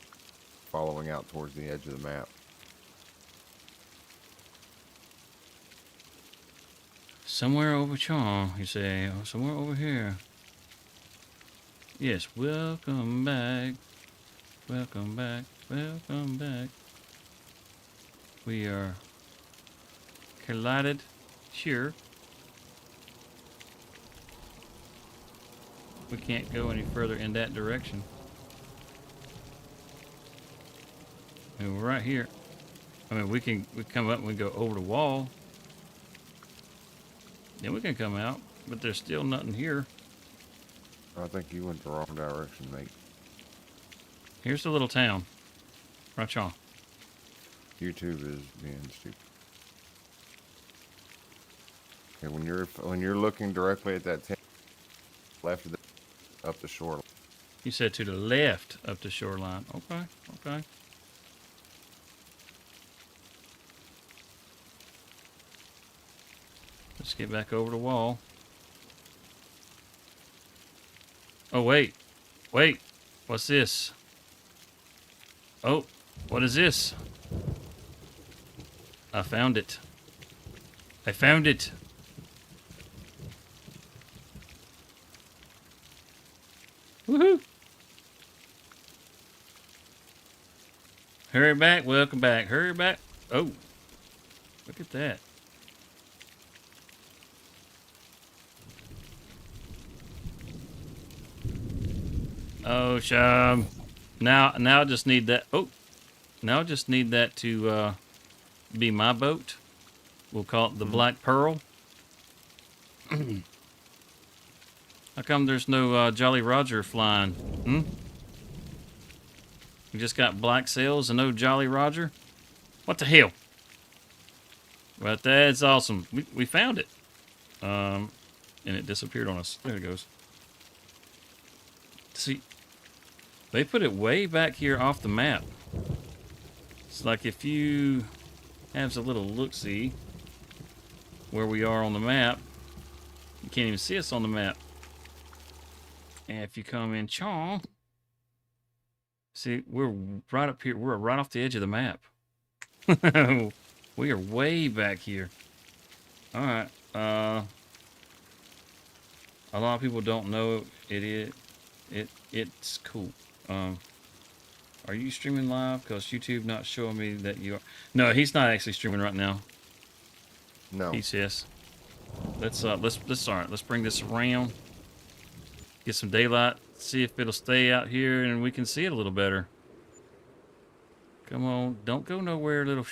C: following out towards the edge of the map.
A: Somewhere over Sean, you say, or somewhere over here. Yes, welcome back. Welcome back. Welcome back. We are collided. Sure. We can't go any further in that direction. And we're right here. I mean, we come up and we go over the wall. Then we can come out, but there's still nothing here.
C: I think you went the wrong direction, mate.
A: Here's the little town. Right on.
C: YouTube is being stupid. Okay, when you're looking directly at that town, left of up the shore.
A: You said to the left of the shoreline. Okay, okay. Let's get back over the wall. Oh, wait. Wait. What's this? Oh, what is this? I found it. I found it. Woohoo! Hurry back, welcome back. Hurry back. Oh, look at that. Oh, Sham. Now I just need that. Oh, now I just need that to be my boat. We'll call it the Black Pearl. How come there's no Jolly Roger flying? We just got black sails and no Jolly Roger? What the hell? But that's awesome. We found it. And it disappeared on us. There it goes. See, they put it way back here off the map. It's like if you have a little look-see where we are on the map, you can't even see us on the map. And if you come in, Chong, see, we're right up here. We're right off the edge of the map. We are way back here. All right. A lot of people don't know it's cool. Are you streaming live? Because YouTube not showing me that you are. No, he's not actually streaming right now.
C: No.
A: He says. Let's all right. Let's bring this around. Get some daylight. See if it'll stay out here and we can see it a little better. Come on, don't go nowhere, little.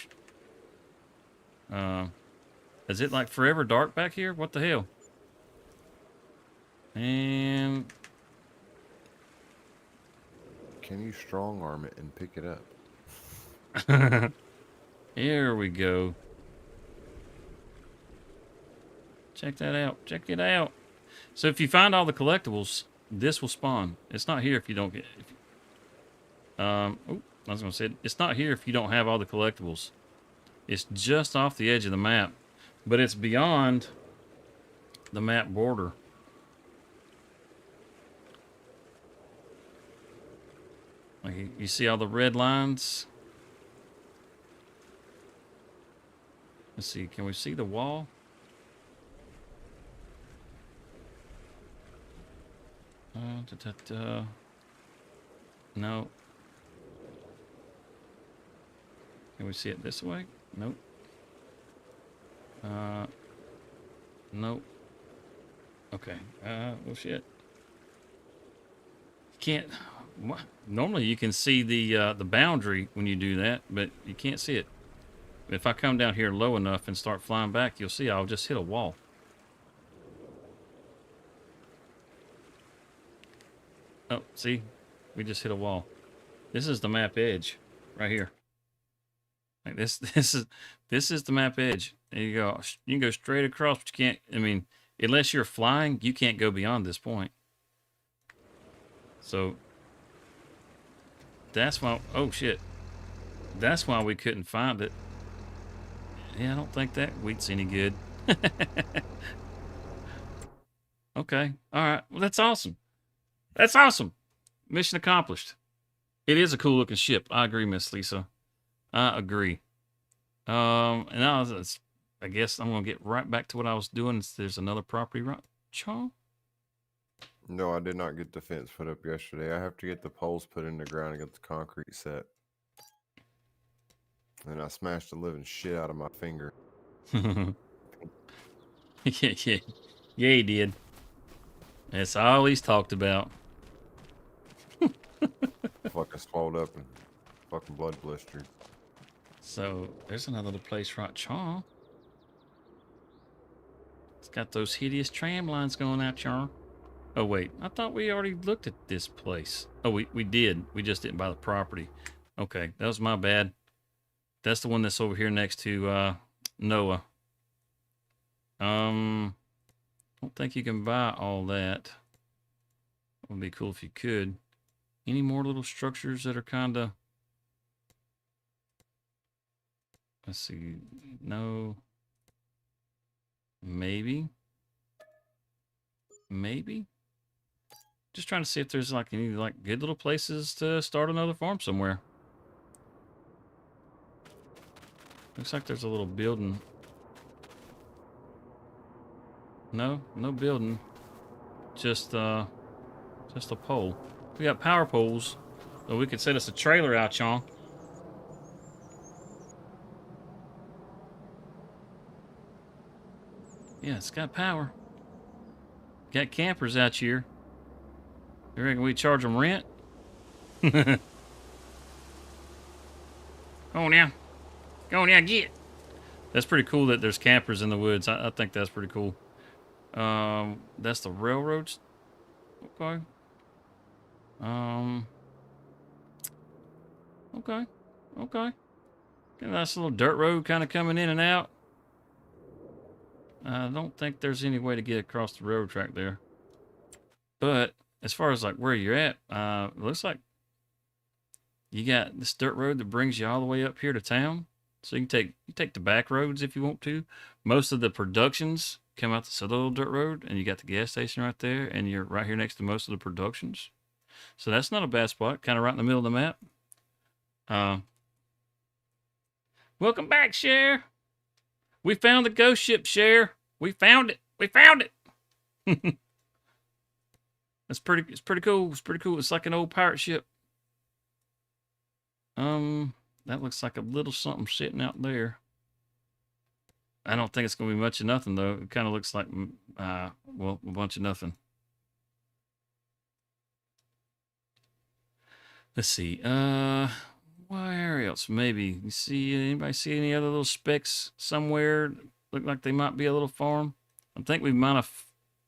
A: Is it like forever dark back here? What the hell? And
C: can you strong arm it and pick it up?
A: Here we go. Check that out. Check it out. So if you find all the collectibles, this will spawn. It's not here if you don't get... I was going to say, it's not here if you don't have all the collectibles. It's just off the edge of the map. But it's beyond the map border. Like you see all the red lines? Let's see, can we see the wall? No. Can we see it this way? Nope. Nope. Okay. Well, shit. Can't. What? Normally you can see the boundary when you do that, but you can't see it. If I come down here low enough and start flying back, you'll see I'll just hit a wall. Oh, see? We just hit a wall. This is the map edge right here. Like this is the map edge. There you go. You can go straight across, but you can't, I mean, unless you're flying, you can't go beyond this point. So that's why, oh shit. That's why we couldn't find it. Yeah, I don't think that wheat's any good. Okay. All right. Well, that's awesome. That's awesome. Mission accomplished. It is a cool looking ship. I agree, Miss Lisa. I agree. And now I guess I'm gonna get right back to what I was doing. There's another property right, Charles?
C: No, I did not get the fence put up yesterday. I have to get the poles put in the ground and get the concrete set. And I smashed the living shit out of my finger.
A: Yeah, he did. That's all he's talked about.
C: Fucking swelled up and fucking blood blistered.
A: So there's another little place right, Char. It's got those hideous tram lines going out, Char. Oh wait, I thought we already looked at this place. Oh, we did. We just didn't buy the property. Okay, that was my bad. That's the one that's over here next to Noah. I don't think you can buy all that. It would be cool if you could. Any more little structures that are kind of... Let's see. No. Maybe. Maybe. Just trying to see if there's like any like good little places to start another farm somewhere. Looks like there's a little building. No, no building. Just a pole. We got power poles, so we could set us a trailer out, Sean. Yeah, it's got power. Got campers out here. You reckon we charge them rent? Go on now. Go on now, get. That's pretty cool that there's campers in the woods. I think that's pretty cool. That's the railroads. Okay. Okay. Okay. Got a nice little dirt road kind of coming in and out. I don't think there's any way to get across the railroad track there. But as far as like where you're at, it looks like you got this dirt road that brings you all the way up here to town. So you take the back roads if you want to. Most of the productions come out this other little dirt road, and you got the gas station right there, and you're right here next to most of the productions. So that's not a bad spot, kind of right in the middle of the map. Welcome back, Cher. We found the ghost ship, Cher. We found it. We found it. It's pretty cool. It's pretty cool. It's like an old pirate ship. That looks like a little something sitting out there. I don't think it's going to be much of nothing, though. It kind of looks like, well, a bunch of nothing. Let's see. Where else? Maybe. You see, anybody see any other little specks somewhere? Look like they might be a little farm. I think we might have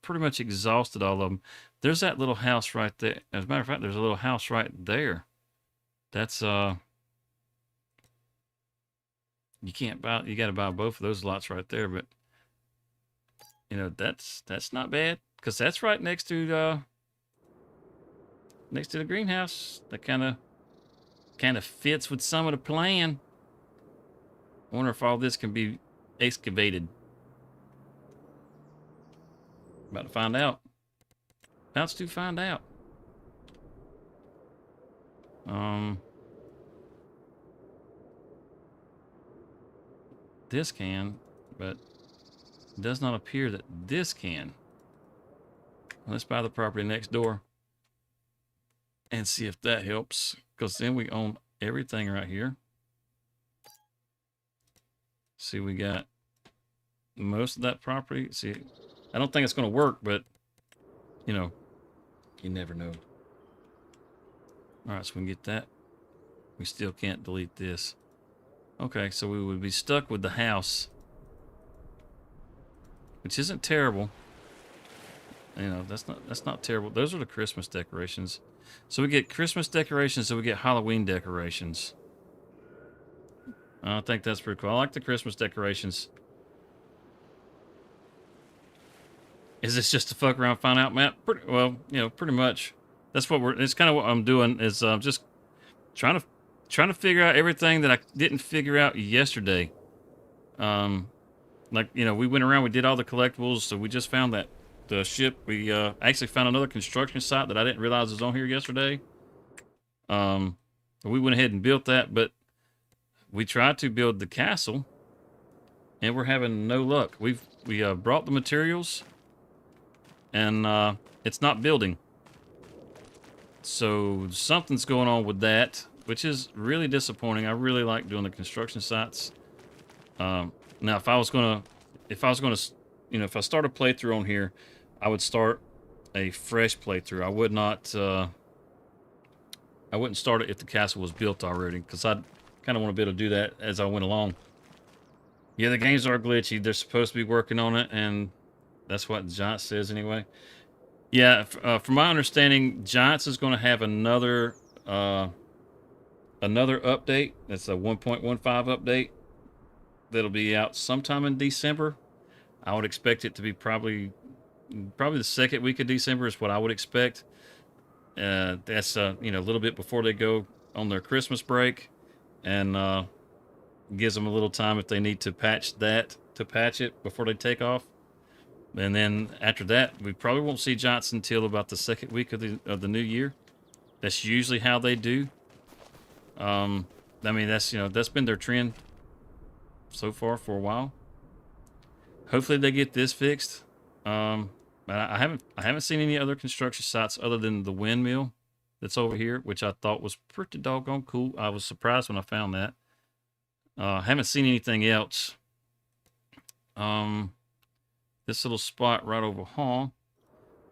A: pretty much exhausted all of them. There's that little house right there. As a matter of fact, there's a little house right there. That's, You can't buy. You got to buy both of those lots right there. But you know that's not bad because that's right next to the greenhouse. That kind of fits with some of the plan. I wonder if all this can be excavated. About to find out. About to find out. This can, but it does not appear that this can. Let's buy the property next door and see if that helps, because then we own everything right here. See, we got most of that property. See, I don't think it's going to work, but you know, you never know. All right, so we can get that. We still can't delete this. Okay, so we would be stuck with the house, which isn't terrible. You know, that's not terrible. Those are the Christmas decorations. So we get Christmas decorations, so we get Halloween decorations. I think that's pretty cool. I like the Christmas decorations. Is this just a fuck around, find out map? Well, you know, pretty much. That's what it's kind of what I'm doing is just trying to figure out everything that I didn't figure out yesterday. Like, you know, we went around, we did all the collectibles, so we just found that the ship. We actually found another construction site that I didn't realize was on here yesterday. We went ahead and built that, but we tried to build the castle, and we're having no luck. We brought the materials, and it's not building. So something's going on with that, which is really disappointing. I really like doing the construction sites. Now, if I was gonna, you know, if I start a playthrough on here, I would start a fresh playthrough. I would not. I wouldn't start it if the castle was built already, because I'd kind of want to be able to do that as I went along. Yeah, the games are glitchy. They're supposed to be working on it, and that's what Giants says anyway. Yeah, from my understanding, Giants is going to have another update. That's a 1.15 update that'll be out sometime in December. I would expect it to be probably the second week of December is what I would expect. That's you know, a little bit before they go on their Christmas break, and gives them a little time if they need to patch it before they take off. And then after that, we probably won't see Giants until about the second week of the new year. That's usually how they do. I mean, that's been their trend so far for a while. Hopefully they get this fixed. I haven't seen any other construction sites other than the windmill that's over here, which I thought was pretty doggone cool. I was surprised when I found that. Haven't seen anything else. This little spot right over here,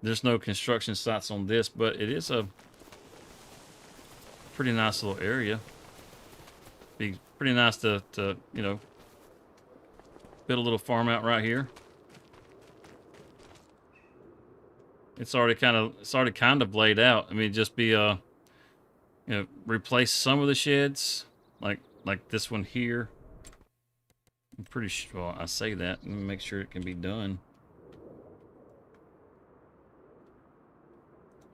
A: there's no construction sites on this, but it is a pretty nice little area. Be pretty nice to you know, build a little farm out right here. It's already kind of laid out. I mean, just be you know, replace some of the sheds, like this one here. I'm pretty sure, well, I say that and make sure it can be done.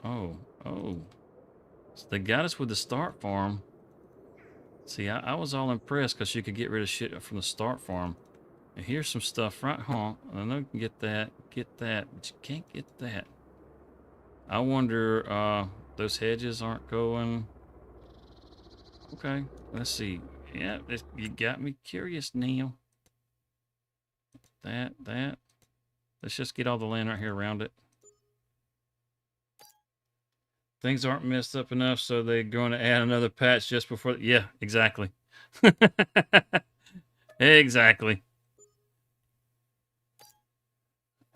A: Oh, so they got us with the start farm. See, I was all impressed because you could get rid of shit from the start farm. And here's some stuff right here. I know you can get that, but you can't get that. I wonder, those hedges aren't going. Okay, let's see. Yeah, you got me curious, Neil. That. Let's just get all the land right here around it. Things aren't messed up enough, so they're going to add another patch just before. Yeah, exactly. Exactly.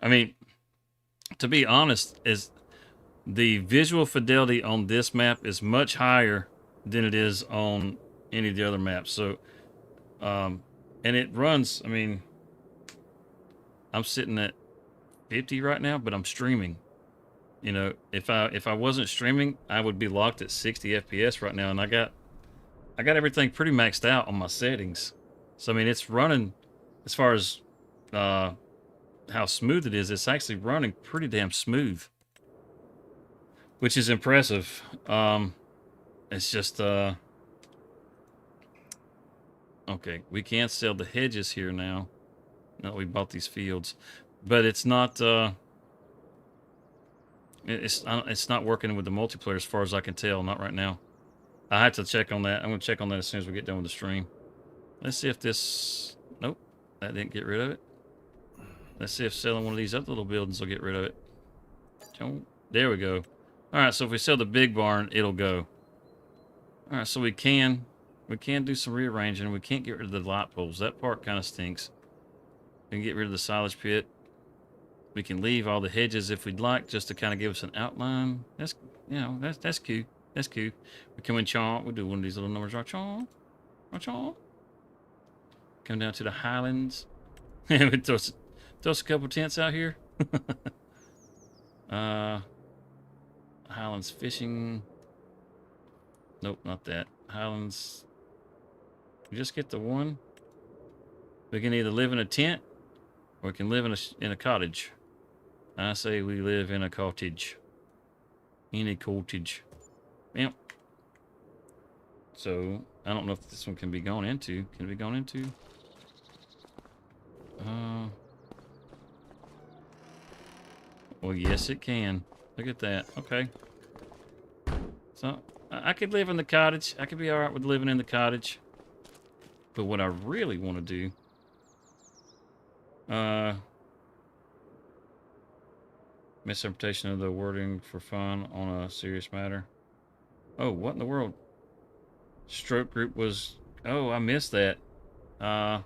A: I mean, to be honest, is the visual fidelity on this map is much higher than it is on any of the other maps. So, and it runs. I mean, I'm sitting at 50 right now, but I'm streaming. You know, if I wasn't streaming, I would be locked at 60 FPS right now, and I got everything pretty maxed out on my settings. So I mean, it's running as far as how smooth it is. It's actually running pretty damn smooth, which is impressive. It's just okay. We can't sell the hedges here now. No, we bought these fields, but it's not. It's not working with the multiplayer as far as I can tell. Not right now. I have to check on that. I'm gonna check on that as soon as we get done with the stream. Let's see if this. Nope, that didn't get rid of it. Let's see if selling one of these other little buildings will get rid of it. There we go. All right, so if we sell the big barn, it'll go. All right, so we can do some rearranging. We can't get rid of the light poles. That part kind of stinks. We can get rid of the silage pit. We can leave all the hedges if we'd like, just to kind of give us an outline. That's, you know, that's cute. That's cute. We come in chomp. We do one of these little numbers right chomp. Right chomp. Come down to the Highlands. And we throw us a couple tents out here. Highlands Fishing. Nope, not that. Highlands. We just get the one. We can either live in a tent or we can live in a cottage. I say we live in a cottage. In a cottage. Yep. So, I don't know if this one can be gone into. Can it be gone into? Well, yes, it can. Look at that. Okay. So, I could live in the cottage. I could be alright with living in the cottage. But what I really want to do... misinterpretation of the wording for fun on a serious matter. Oh, what in the world? Stroke group was... Oh, I missed that. I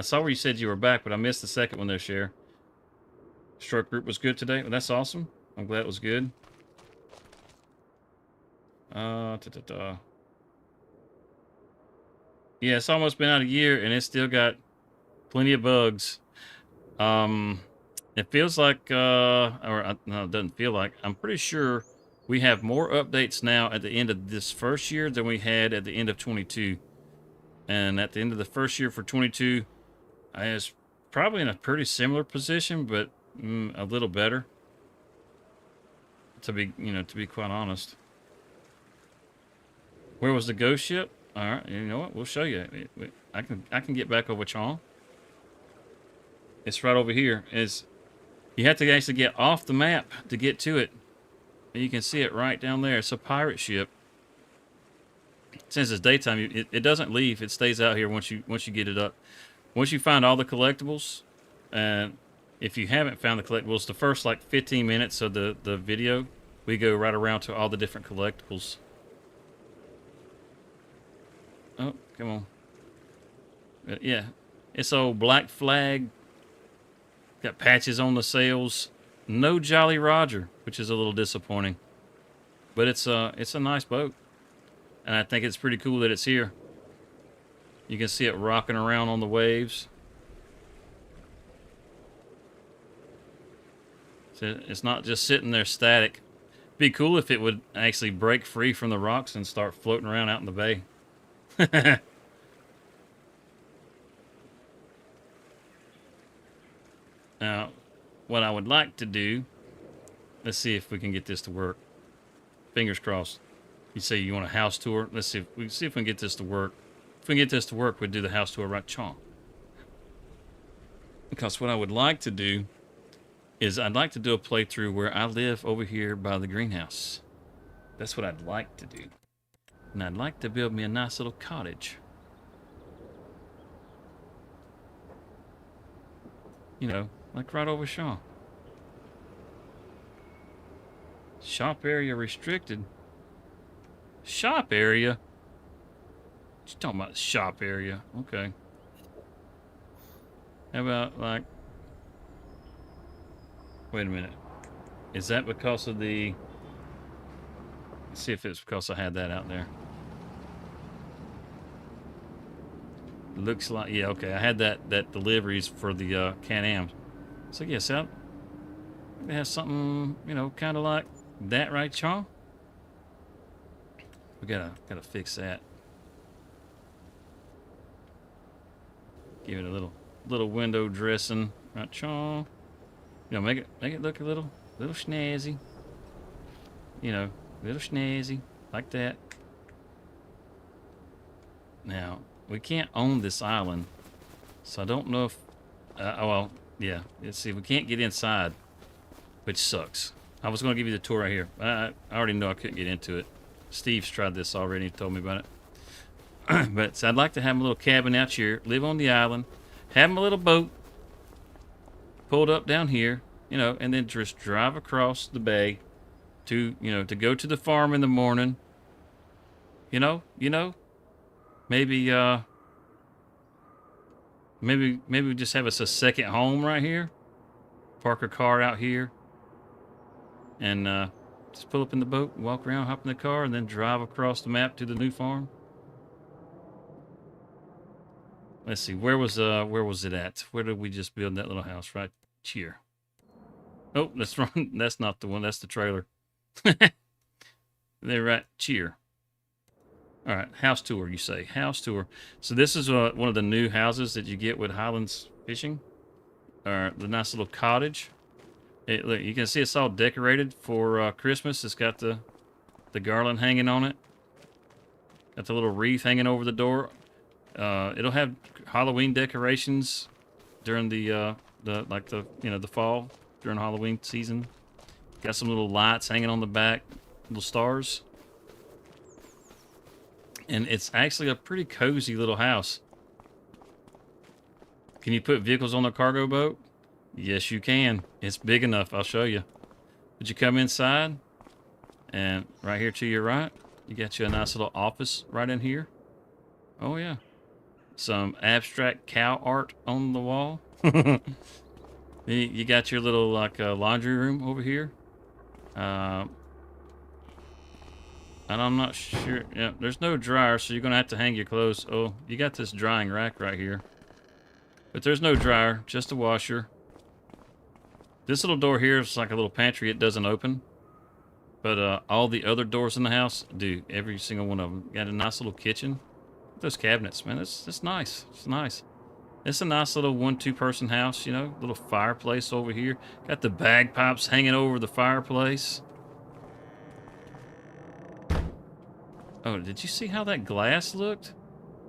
A: saw where you said you were back, but I missed the second one there, Cher. Stroke group was good today. Well, that's awesome. I'm glad it was good. Yeah, it's almost been out a year, and it's still got plenty of bugs. It feels like, no, it doesn't feel like. I'm pretty sure we have more updates now at the end of this first year than we had at the end of 22. And at the end of the first year for 22, I was probably in a pretty similar position, but a little better. To be quite honest. Where was the ghost ship? All right, you know what? We'll show you. I can get back over Chong. It's right over here. You have to actually get off the map to get to it. And you can see it right down there. It's a pirate ship. Since it's daytime, it doesn't leave. It stays out here once you get it up. Once you find all the collectibles, and if you haven't found the collectibles, the first like 15 minutes of the video, we go right around to all the different collectibles. Oh, come on. But yeah, it's old Black Flag. Got patches on the sails. No Jolly Roger, which is a little disappointing. But it's a nice boat. And I think it's pretty cool that it's here. You can see it rocking around on the waves. So it's not just sitting there static. It'd be cool if it would actually break free from the rocks and start floating around out in the bay. Now, what I would like to do, let's see if we can get this to work. Fingers crossed. You say you want a house tour. Let's see if we can get this to work. If we can get this to work, we'd do the house tour right chomp. Because what I would like to do is I'd like to do a playthrough where I live over here by the greenhouse. That's what I'd like to do. And I'd like to build me a nice little cottage. You know, like right over Shaw. Shop area restricted. Shop area? What you talking about, shop area? Okay. How about, like... Wait a minute. Is that because of the... Let's see if it's because I had that out there. Looks like... Yeah, okay. I had that deliveries for the Can-Am. So, yes, it has something, you know, kind of like that, right, Chong? We gotta fix that. Give it a little window dressing. Right, chaw. You know, make it look a little snazzy. You know, little snazzy like that. Now we can't own this island, so I don't know if. Oh well, yeah. Let's see. We can't get inside, which sucks. I was going to give you the tour right here. I already know I couldn't get into it. Steve's tried this already. He told me about it. But so I'd like to have a little cabin out here, live on the island, have a little boat pulled up down here, you know, and then just drive across the bay to, you know, to go to the farm in the morning. You know, maybe we just have us a second home right here. Park a car out here. And just pull up in the boat, walk around, hop in the car, and then drive across the map to the new farm. Let's see, where was it at? Where did we just build that little house? Right here. Oh, that's wrong. That's not the one. That's the trailer. They're right here. All right, house tour. You say house tour. So this is one of the new houses that you get with Highlands Fishing. The nice little cottage. Look, you can see it's all decorated for Christmas. It's got the garland hanging on it. Got the little wreath hanging over the door. It'll have Halloween decorations during the fall during Halloween season. Got some little lights hanging on the back, little stars. And it's actually a pretty cozy little house. Can you put vehicles on the cargo boat? Yes, you can. It's big enough. I'll show you. Would you come inside? And right here to your right, you got you a nice little office right in here. Oh, yeah. Some abstract cow art on the wall. You got your little, like, laundry room over here. And I'm not sure. Yeah, there's no dryer, so you're going to have to hang your clothes. Oh, you got this drying rack right here. But there's no dryer, just a washer. This little door here is like a little pantry. It doesn't open. But all the other doors in the house do. Every single one of them. Got a nice little kitchen. Those cabinets, man. It's nice. It's nice. It's a nice little 1-2 person house, you know. Little fireplace over here. Got the bagpipes hanging over the fireplace. Oh, did you see how that glass looked?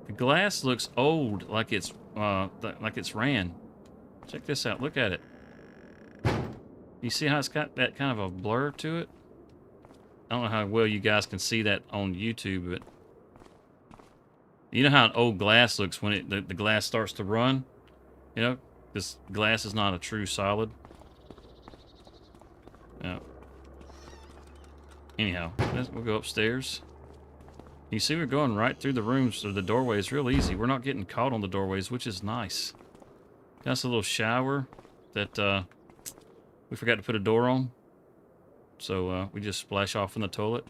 A: The glass looks old, like it's ran. Check this out. Look at it. You see how it's got that kind of a blur to it? I don't know how well you guys can see that on YouTube, but you know how an old glass looks when the glass starts to run? You know, this glass is not a true solid. Yeah. Anyhow, we'll go upstairs. You see we're going right through the rooms or the doorways real easy. We're not getting caught on the doorways, which is nice. Got a little shower that we forgot to put a door on. So we just splash off in the toilet.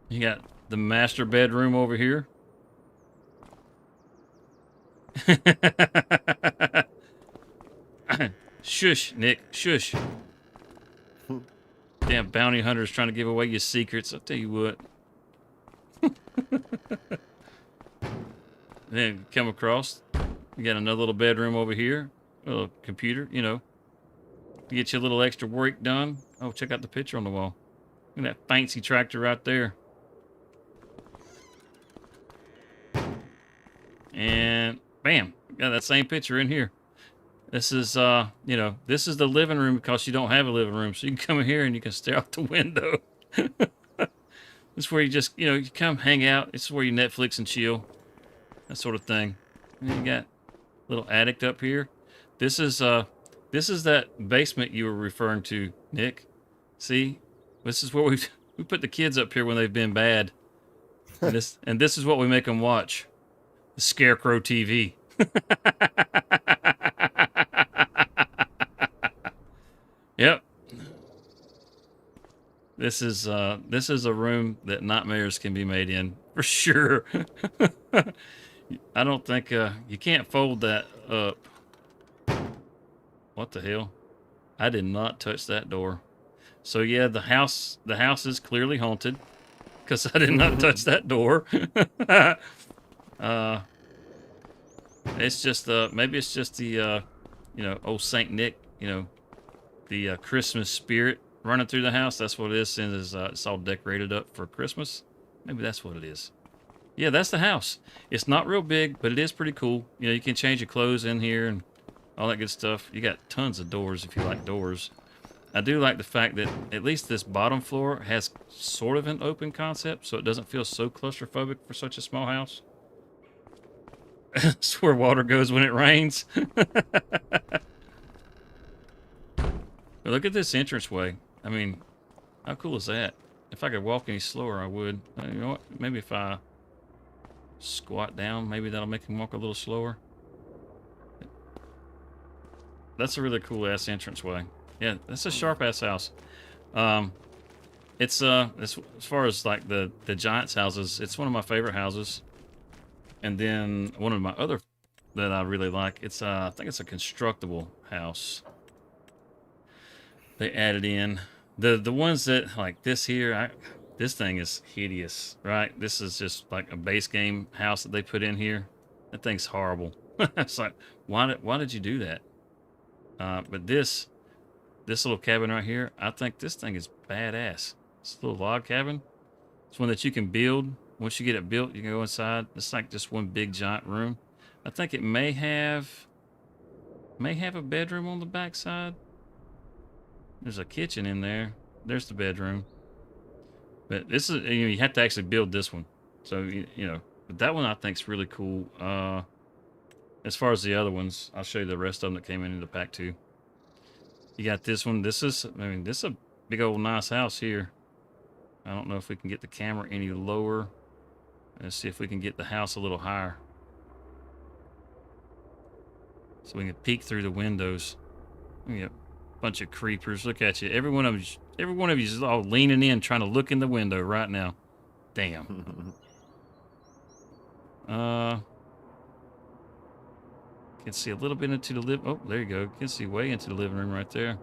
A: You got the master bedroom over here. Shush, Nick. Shush. Damn bounty hunters trying to give away your secrets. I'll tell you what. Then come across. You got another little bedroom over here. A little computer, you know. Get you a little extra work done. Oh, check out the picture on the wall. Look at that fancy tractor right there. And bam, got that same picture in here. This is, you know, this is the living room because you don't have a living room. So you can come in here and you can stare out the window. This is where you just, you know, you come hang out. This is where you Netflix and chill. That sort of thing. And then you got a little attic up here. This is that basement you were referring to, Nick. See? This is where we put the kids up here when they've been bad. And this is what we make them watch. The Scarecrow TV. Yep. This is a room that nightmares can be made in for sure. I don't think you can't fold that up. What the hell? I did not touch that door. So yeah, the house is clearly haunted. because I did not touch that door. It's just maybe it's just the old Saint Nick, the Christmas spirit running through the house. That's what it is, since it's all decorated up for Christmas. Maybe that's what it is. Yeah, that's the house. It's not real big, but it is pretty cool. You can change your clothes in here and all that good stuff. You got tons of doors if you like doors. I do like the fact that at least this bottom floor has sort of an open concept, so it doesn't feel so claustrophobic for such a small house. That's where water goes when it rains. But look at this entranceway. I mean, how cool is that? If I could walk any slower, I would. You know what? Maybe if I squat down, maybe that'll make him walk a little slower. That's a really cool ass entranceway. Yeah, that's a sharp ass house. It's as far as like the Giants houses, it's one of my favorite houses. And then one of my other that I really like, it's I think it's a constructible house. They added in the ones that like this here. This thing is hideous, right? This is just like a base game house that they put in here. That thing's horrible. It's like, why did you do that? But this little cabin right here, I think this thing is badass. This little log cabin. It's one that you can build. Once you get it built, you can go inside. It's like just one big giant room. I think it may have a bedroom on the back side. There's a kitchen in there. There's the bedroom. But this is, you have to actually build this one. So, but that one I think is really cool. As far as the other ones, I'll show you the rest of them that came in the pack too. You got this one. This is a big old nice house here. I don't know if we can get the camera any lower. Let's see if we can get the house a little higher, so we can peek through the windows. We got a bunch of creepers. Look at you. Every one of you is all leaning in, trying to look in the window right now. Damn. Can see a little bit into the living. Oh, there you go. Can see way into the living room right there.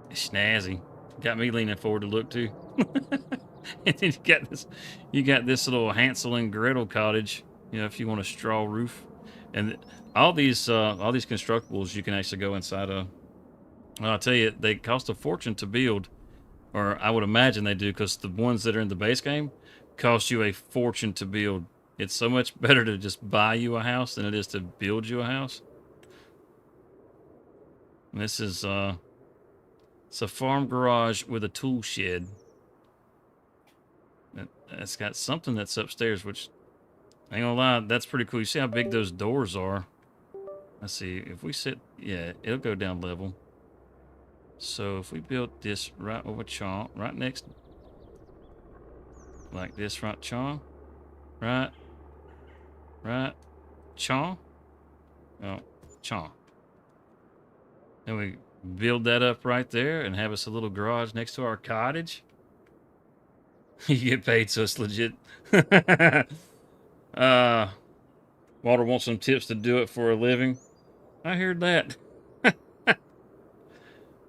A: It's snazzy. Got me leaning forward to look too. And then you got this little Hansel and Gretel cottage. If you want a straw roof, and all these constructibles you can actually go inside of. Well, I'll tell you, they cost a fortune to build, or I would imagine they do, because the ones that are in the base game cost you a fortune to build. It's so much better to just buy you a house than it is to build you a house. And this is it's a farm garage with a tool shed. It's got something that's upstairs, which I ain't gonna lie, that's pretty cool. You see how big those doors are? Let's see, if we sit, yeah, it'll go down level. So if we built this right over Chomp, right next, like this, right Chomp, right, Chomp, oh, Chomp. And we build that up right there and have us a little garage next to our cottage. You get paid, so it's legit. Walter wants some tips to do it for a living. I heard that.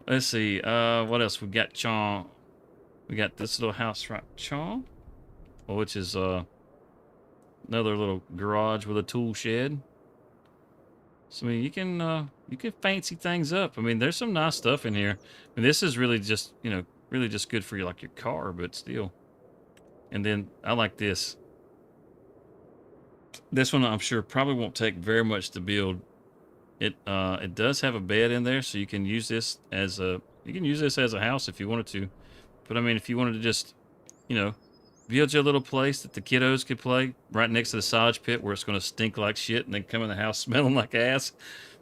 A: Let's see. What else we got? Chong. We got this little house right, Chong, which is another little garage with a tool shed. So I mean, you can fancy things up. I mean, there's some nice stuff in here. I mean, this is really just really just good for your car, but still. And then I like this. This one I'm sure probably won't take very much to build. It does have a bed in there, so you can use this as a house if you wanted to. But I mean, if you wanted to just build you a little place that the kiddos could play right next to the silage pit where it's going to stink like shit and then come in the house smelling like ass,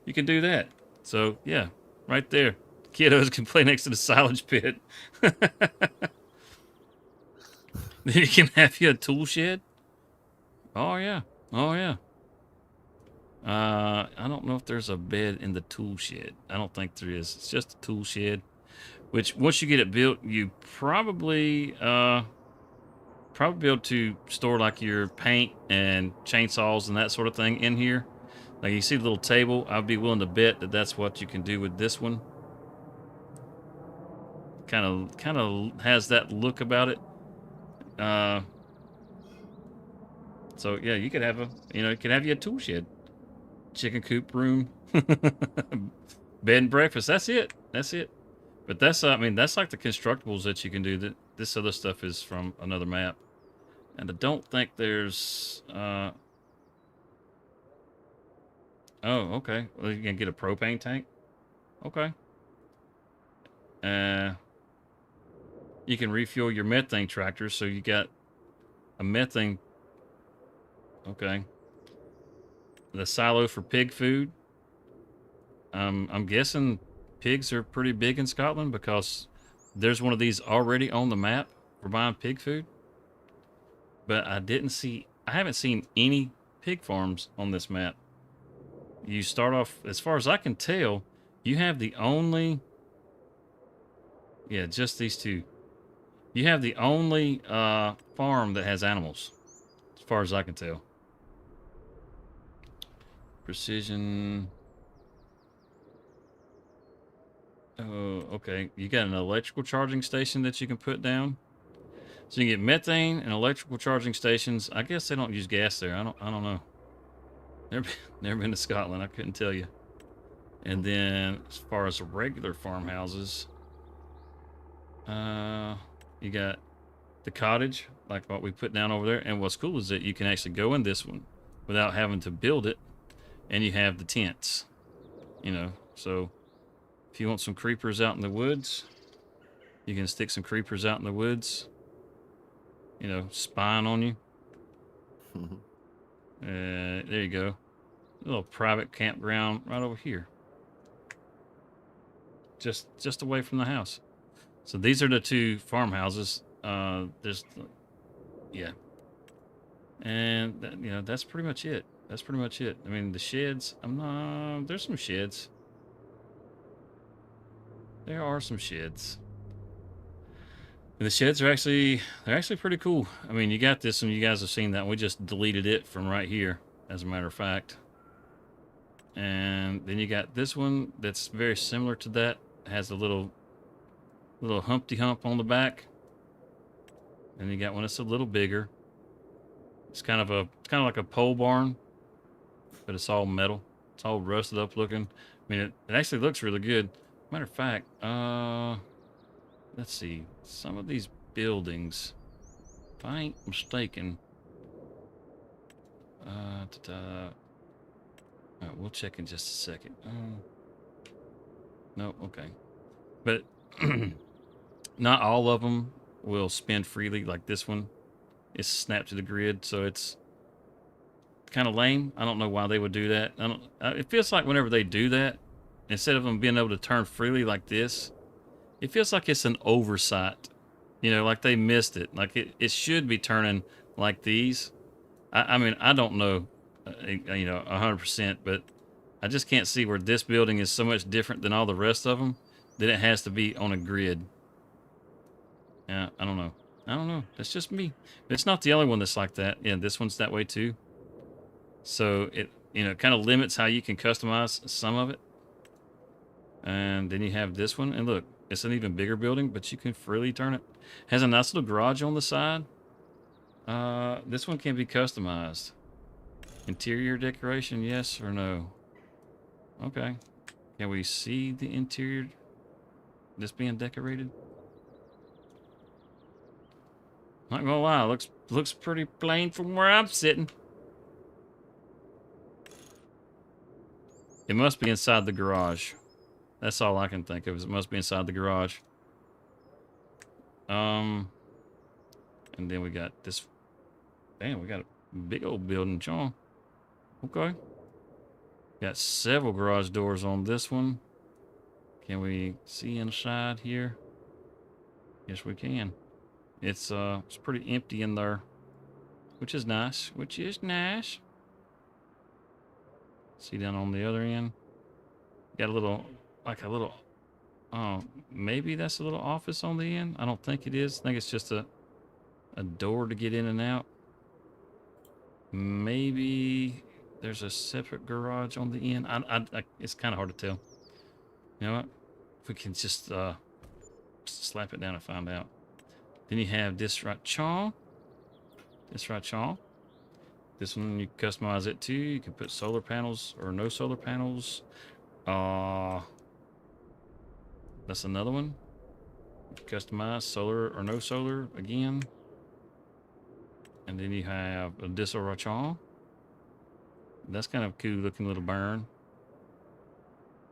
A: you can do that. So yeah, right there, kiddos can play next to the silage pit. Then you can have you a tool shed. Oh yeah. I don't know if there's a bed in the tool shed. I don't think there is. It's just a tool shed, which once you get it built, you probably be able to store your paint and chainsaws and that sort of thing in here. Like you see the little table, I'd be willing to bet that that's what you can do with this one. kind of has that look about it. So yeah, you could have you could have your tool shed, chicken coop room, bed and breakfast. That's it. That's it. But that's I mean that's like the constructibles that you can do. That this other stuff is from another map, and I don't think there's. Oh, okay. Well, you can get a propane tank. Okay. You can refuel your methane tractor, so you got a methane. Okay. The silo for pig food. I'm guessing pigs are pretty big in Scotland because there's one of these already on the map for buying pig food. But I haven't seen any pig farms on this map. You start off, as far as I can tell, you have the only, yeah, just these two. You have the only farm that has animals, as far as I can tell. Precision. Oh, okay. You got an electrical charging station that you can put down. So you can get methane and electrical charging stations. I guess they don't use gas there. I don't know. Never been to Scotland. I couldn't tell you. And then as far as regular farmhouses, you got the cottage, like what we put down over there. And what's cool is that you can actually go in this one without having to build it. And you have the tents, so if you want some creepers out in the woods, you can stick some creepers out in the woods, spying on you. There you go. A little private campground right over here. Just away from the house. So these are the two farmhouses. Yeah. And, that's pretty much it. That's pretty much it. I mean, the sheds, there's some sheds. There are some sheds. And the sheds they're actually pretty cool. I mean, you got this one, you guys have seen that. We just deleted it from right here, as a matter of fact. And then you got this one that's very similar to that. It has a little Humpty Hump on the back. And you got one that's a little bigger. It's kind of like a pole barn, but it's all metal. It's all rusted up looking. I mean, it actually looks really good. Matter of fact, let's see. Some of these buildings, if I ain't mistaken, all right, we'll check in just a second. No, okay. But not all of them will spin freely like this one. It's snapped to the grid, so it's kind of lame. I don't know why they would do that. It feels like whenever they do that, instead of them being able to turn freely like this, it feels like it's an oversight. Like they missed it. Like it should be turning like these. I mean, I don't know, 100%, but I just can't see where this building is so much different than all the rest of them that it has to be on a grid. Yeah, I don't know. That's just me. But it's not the only one that's like that. Yeah, this one's that way too. So it, kind of limits how you can customize some of it. And then you have this one, and look, it's an even bigger building, but you can freely turn it. Has a nice little garage on the side. This one can be customized. Interior decoration, yes or no? Okay. Can we see the interior? This being decorated? Not gonna lie, looks pretty plain from where I'm sitting. It must be inside the garage. That's all I can think of. Is it must be inside the garage. And then we got this. Damn, we got a big old building, John. Okay. Got several garage doors on this one. Can we see inside here? Yes, we can. It's pretty empty in there, which is nice. See down on the other end, got a little, oh, maybe that's a little office on the end. I don't think it is. I think it's just a door to get in and out. Maybe there's a separate garage on the end. It's kind of hard to tell. You know what? If we can just slap it down and find out. Then you have DesertOx. DesertOx. This one you can customize it too. You can put solar panels or no solar panels. That's another one. Customize solar or no solar again. And then you have a DesertOx. That's kind of a cool looking little burn.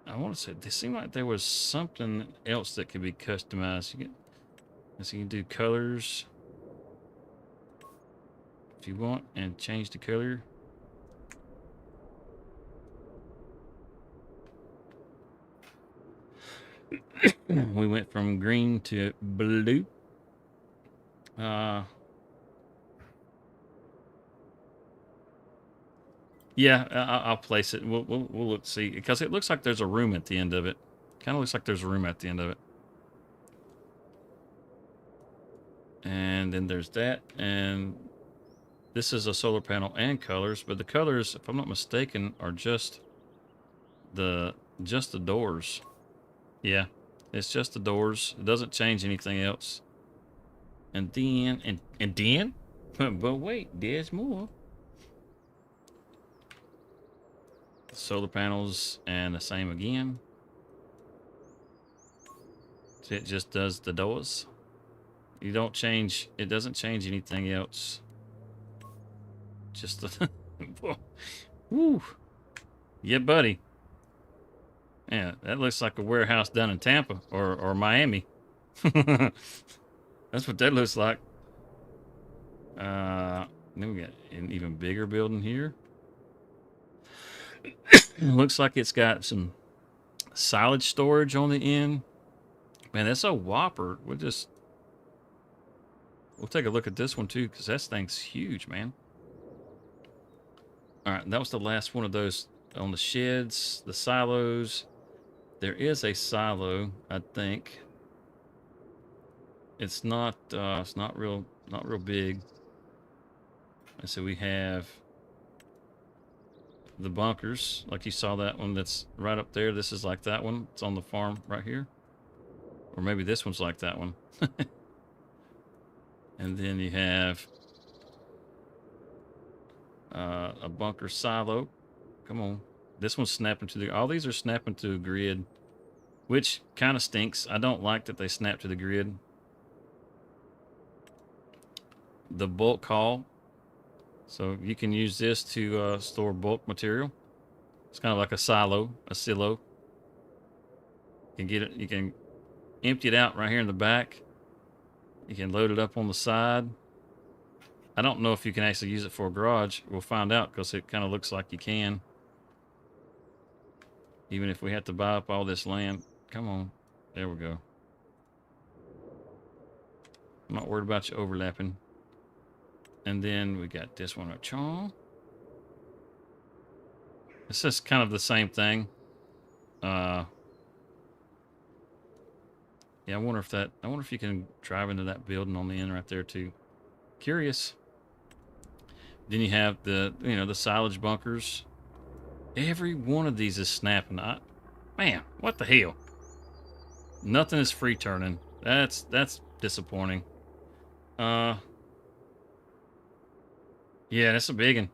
A: I want to say, they seem like there was something else that could be customized. You can do colors if you want and change the color. We went from green to blue. Yeah, I'll place it. We'll look, see, because it looks like there's a room at the end of it. Kind of looks like there's a room at the end of it. And then there's that, and this is a solar panel and colors, but the colors, if I'm not mistaken, are just the doors. Yeah, it's just the doors. It doesn't change anything else. And then, and then, but wait, there's more. Solar panels and the same again. So it just does the doors. You don't change, it doesn't change anything else. Just the woo. Yeah, buddy. Yeah, that looks like a warehouse down in Tampa or Miami. That's what that looks like. Then we got an even bigger building here. Looks like it's got some silage storage on the end. Man, that's a whopper. We'll take a look at this one too, because that thing's huge, man. All right, that was the last one of those on the sheds, the silos. There is a silo, I think. It's not real big. And so we have the bunkers, like you saw that one that's right up there. This is like that one. It's on the farm right here. Or maybe this one's like that one. And then you have a bunker silo. Come on. This one's snapping to the... All these are snapping to a grid, which kind of stinks. I don't like that they snap to the grid. The bulk haul. So you can use this to store bulk material. It's kind of like a silo, a silo. You can get it. You can empty it out right here in the back. You can load it up on the side. I don't know if you can actually use it for a garage. We'll find out, because it kind of looks like you can. Even if we have to buy up all this land. Come on. There we go. I'm not worried about you overlapping. And then we got this one, a chong. It's just kind of the same thing. Yeah, I wonder if you can drive into that building on the end right there too. Curious. Then you have the silage bunkers. Every one of these is snapping. Man, what the hell? Nothing is free turning. That's disappointing. Yeah, that's a big one.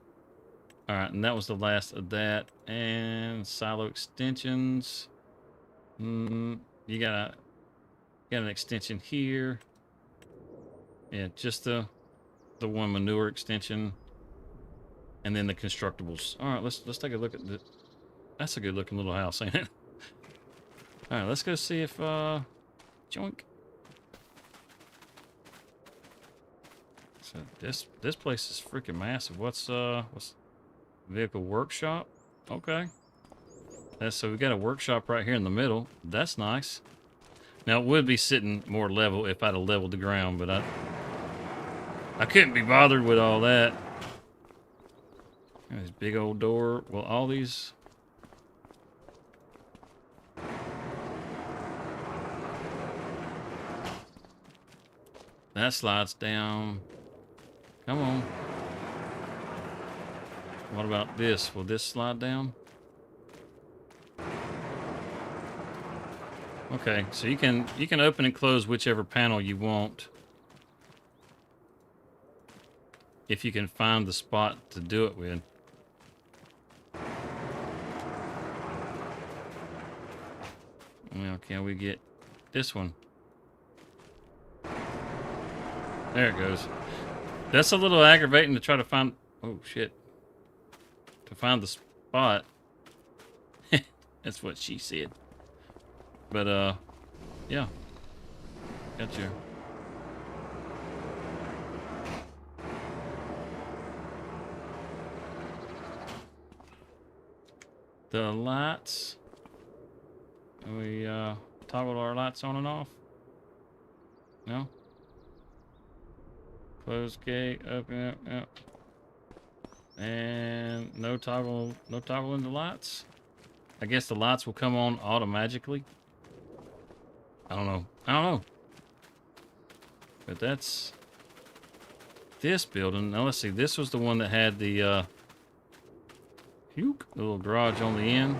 A: All right, and that was the last of that. And silo extensions. You got an extension here. Yeah, just the one manure extension. And then the constructables. All right, let's take a look at this. That's a good looking little house, ain't it? All right, let's go see if joink. So this place is freaking massive. What's vehicle workshop? Okay. So we got a workshop right here in the middle. That's nice. Now it would be sitting more level if I'd have leveled the ground, but I couldn't be bothered with all that. This big old door. Well, all these. That slides down. Come on. What about this? Will this slide down? Okay, so you can open and close whichever panel you want. If you can find the spot to do it with. Well, can we get this one? There it goes. That's a little aggravating to try to find. Oh shit! To find the spot. That's what she said. But yeah, got you. The lights. We toggled our lights on and off. No. Close gate, open it, yep. And no toggling the lights. I guess the lights will come on automatically. I don't know. But that's this building. Now let's see. This was the one that had the little garage on the end.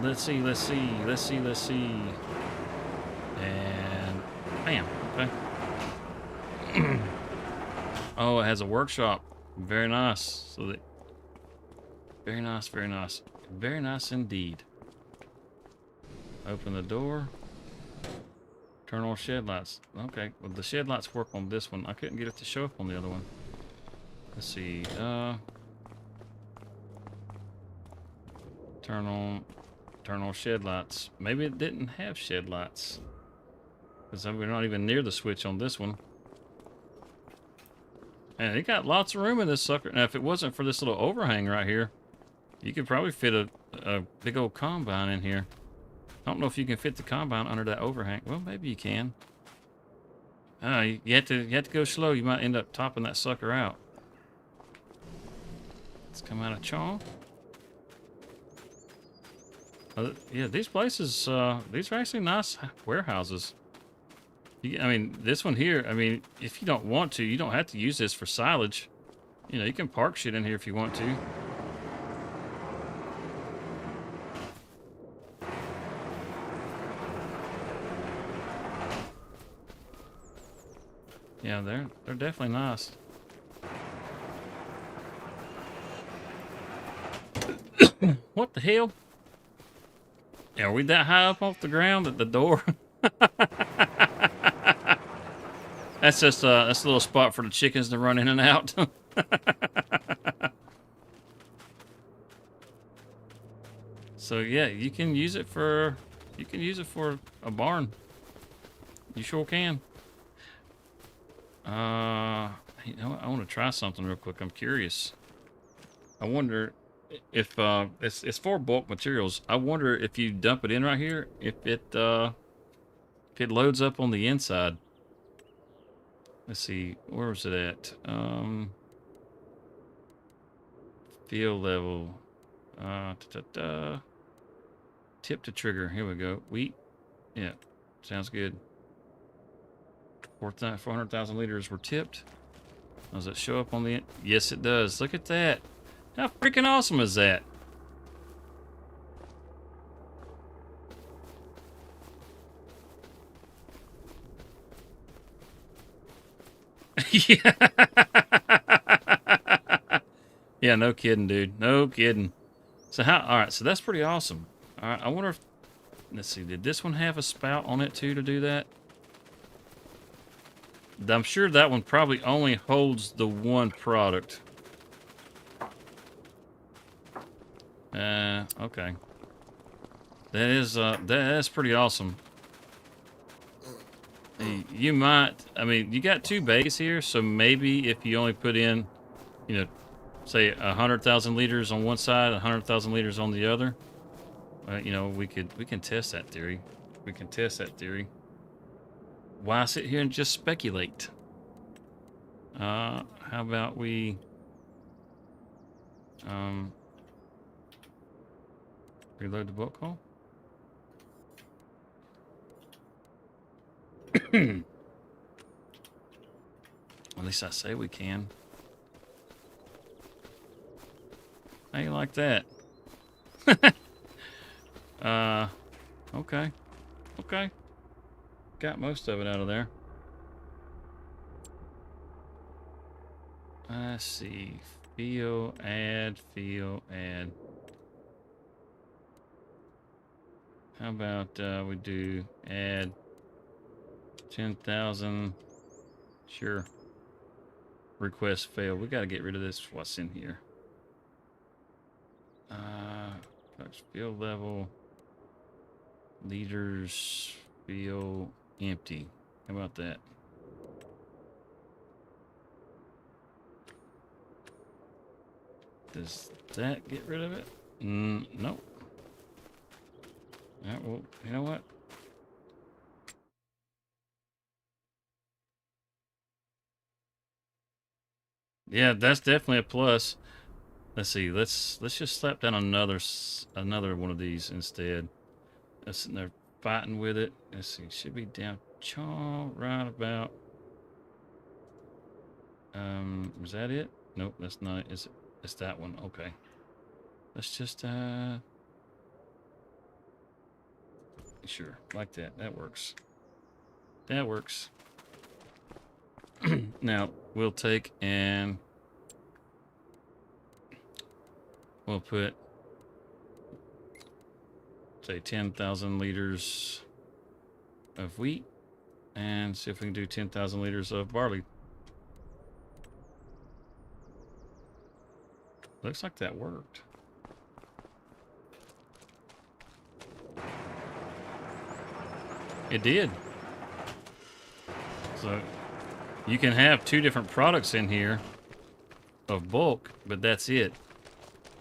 A: Let's see. And bam. Okay. Oh, it has a workshop. Very nice. So that very nice. Very nice indeed. Open the door. Turn on shed lights. Okay, well the shed lights work on this one. I couldn't get it to show up on the other one. Let's see. Turn on shed lights. Maybe it didn't have shed lights. Because we're not even near the switch on this one. And it got lots of room in this sucker. Now, if it wasn't for this little overhang right here, you could probably fit a big old combine in here. I don't know if you can fit the combine under that overhang. Well, maybe you can. You have to go slow. You might end up topping that sucker out. Let's come out of chaw. Yeah, these places, these are actually nice warehouses. I mean, this one here, I mean, if you don't want to, you don't have to use this for silage. You know, you can park shit in here if you want to. Yeah, they're definitely nice. What the hell? Are we that high up off the ground at the door? That's just that's a little spot for the chickens to run in and out. So yeah, you can use it for a barn. You sure can. You know, I want to try something real quick. I'm curious. I wonder if it's for bulk materials. I wonder if you dump it in right here, if it loads up on the inside. Let's see, where was it at? Field level. Tip to trigger. Here we go. Wheat. Yeah, sounds good. 400,000 liters were tipped. Does it show up on the end? Yes, it does. Look at that. How freaking awesome is that? Yeah. Yeah, no kidding, dude. No kidding. So all right, so that's pretty awesome. All right, I wonder if, let's see, did this one have a spout on it too to do that? I'm sure that one probably only holds the one product. Okay. That's pretty awesome. You might, I mean, you got two bays here, so maybe if you only put in, you know, say 100,000 liters on one side, 100,000 liters on the other, you know, we can test that theory. We can test that theory. Why sit here and just speculate? How about we reload the book hole? At least I say we can. How you like that? Okay. Okay. Got most of it out of there. Let's see. Field add. How about we do add 10,000? Sure. Request failed. We got to get rid of this. What's in here? Field level. Leaders feel empty. How about that? Does that get rid of it? Nope. Yeah, well, you know what? Yeah, that's definitely a plus. Let's see. Let's just slap down another one of these instead. That's sitting there fighting with it. Let's see. Should be down right about. Is that it? Nope, that's not. It's that one. Okay. Let's just sure, like that. That works. That works. Now we'll take and we'll put, say, 10,000 liters of wheat, and see if we can do 10,000 liters of barley. Looks like that worked. It did. So you can have 2 different products in here of bulk, but that's it.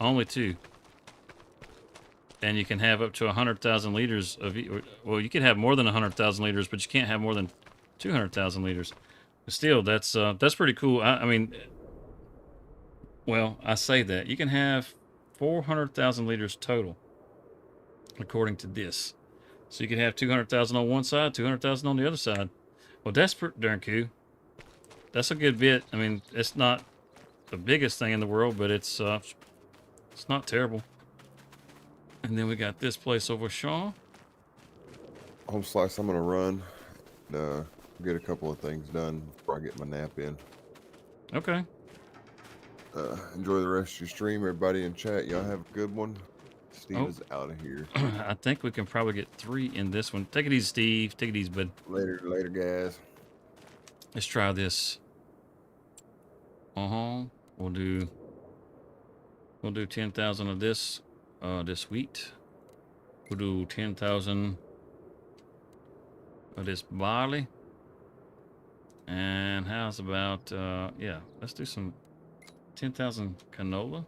A: Only 2. And you can have up to 100,000 liters of, well, you can have more than 100,000 liters, but you can't have more than 200,000 liters. But still, that's pretty cool. I mean, well, I say that you can have 400,000 liters total, according to this. So you can have 200,000 on one side, 200,000 on the other side. Well, that's pretty darn cool. That's a good bit. I mean, it's not the biggest thing in the world, but it's not terrible. And then we got this place over Shaw.
C: Home slice, I'm going to run and get a couple of things done before I get my nap in.
A: Okay.
C: Enjoy the rest of your stream, everybody in chat. Y'all have a good one. Steve is out of here.
A: I think we can probably get 3 in this one. Take it easy, Steve. Take it easy, bud.
C: Later, guys.
A: Let's try this. We'll do 10,000 of this wheat. We'll do 10,000 of this barley. And how's about yeah, let's do some 10,000 canola.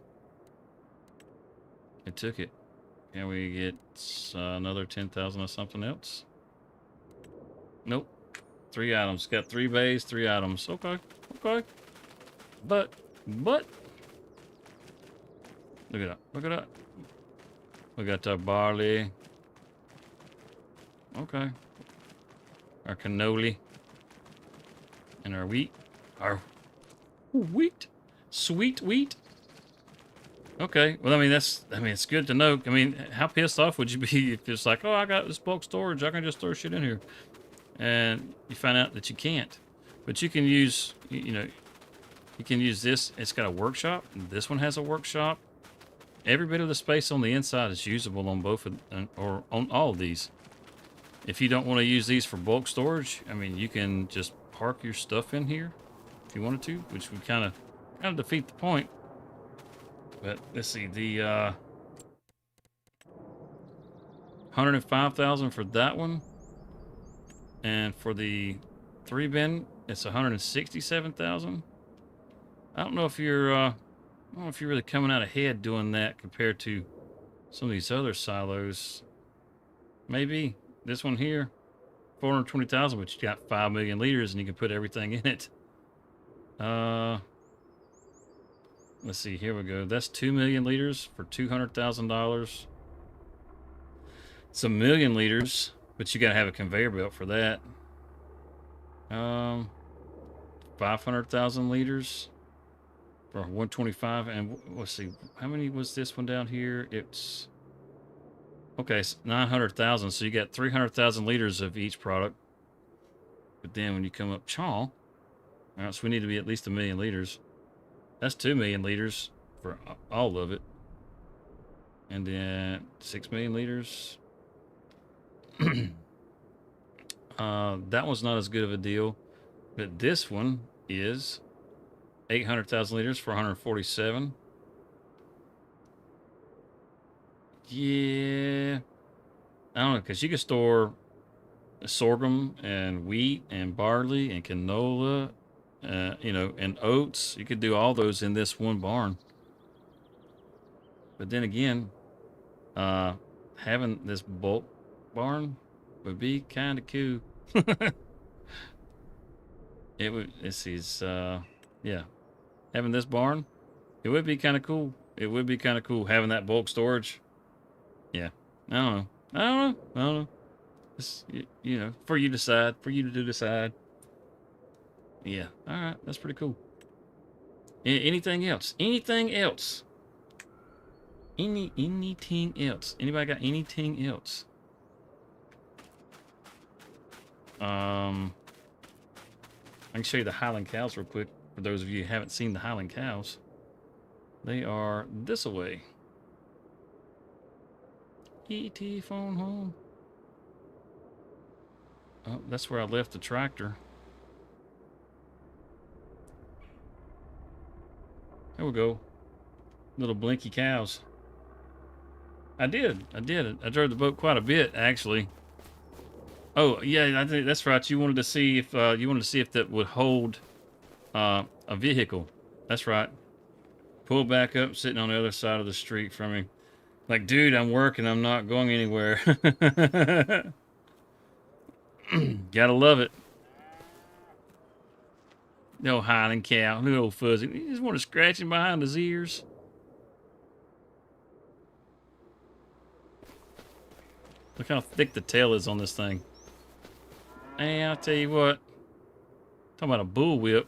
A: It took it. Can we get another 10,000 of something else? Nope. 3 items. Got 3 bays, 3 items. Okay. But look at that. Look at that. We got our barley. Okay. Our cannoli. And our wheat. Our wheat. Sweet wheat. Okay. Well, I mean, it's good to know. I mean, how pissed off would you be if it's like, oh, I got this bulk storage, I can just throw shit in here. And you find out that you can't. But you can use, you can use this. It's got a workshop. This one has a workshop. Every bit of the space on the inside is usable on both or on all of these. If you don't want to use these for bulk storage, I mean, you can just park your stuff in here if you wanted to, which would kind of defeat the point. But let's see, the 105,000 for that one, and for the 3 bin, it's 167,000. I don't know if you're really coming out ahead doing that compared to some of these other silos. Maybe this one here, 420,000, but you got 5 million liters and you can put everything in it. Let's see, here we go. That's 2 million liters for $200,000. It's 1 million liters, but you gotta have a conveyor belt for that. 500,000 liters for 125. And let's see, how many was this one down here? It's okay, it's 900,000. So you got 300,000 liters of each product. But then when you come up chaw, all right, so we need to be at least 1,000,000 liters. That's 2,000,000 liters for all of it. And then 6,000,000 liters. That one's not as good of a deal, but this one is 800,000 liters for 147. Yeah, I don't know, because you can store sorghum and wheat and barley and canola, you know, and oats. You could do all those in this one barn. But then again, having this bulk barn would be kind of cool. It would. This is yeah, having this barn, it would be kind of cool. It would be kind of cool having that bulk storage. Yeah, I don't know. I don't know. I don't know. It's, you know, for you to decide. For you to decide. Yeah. All right. That's pretty cool. Anything else? Anything else? Anything else? Anybody got anything else? I can show you the Highland cows real quick for those of you who haven't seen the Highland cows. They are this away. ET phone home. Oh, that's where I left the tractor. There we go. Little blinky cows. I did. I drove the boat quite a bit, actually. Oh, yeah, I think that's right. You wanted to see if that would hold a vehicle. That's right. Pull back up, sitting on the other side of the street from me. Like, dude, I'm working. I'm not going anywhere. Gotta love it. No Highland cow. No old fuzzy. You just want to scratch him behind his ears. Look how thick the tail is on this thing. Hey, I'll tell you what. Talking about a bullwhip.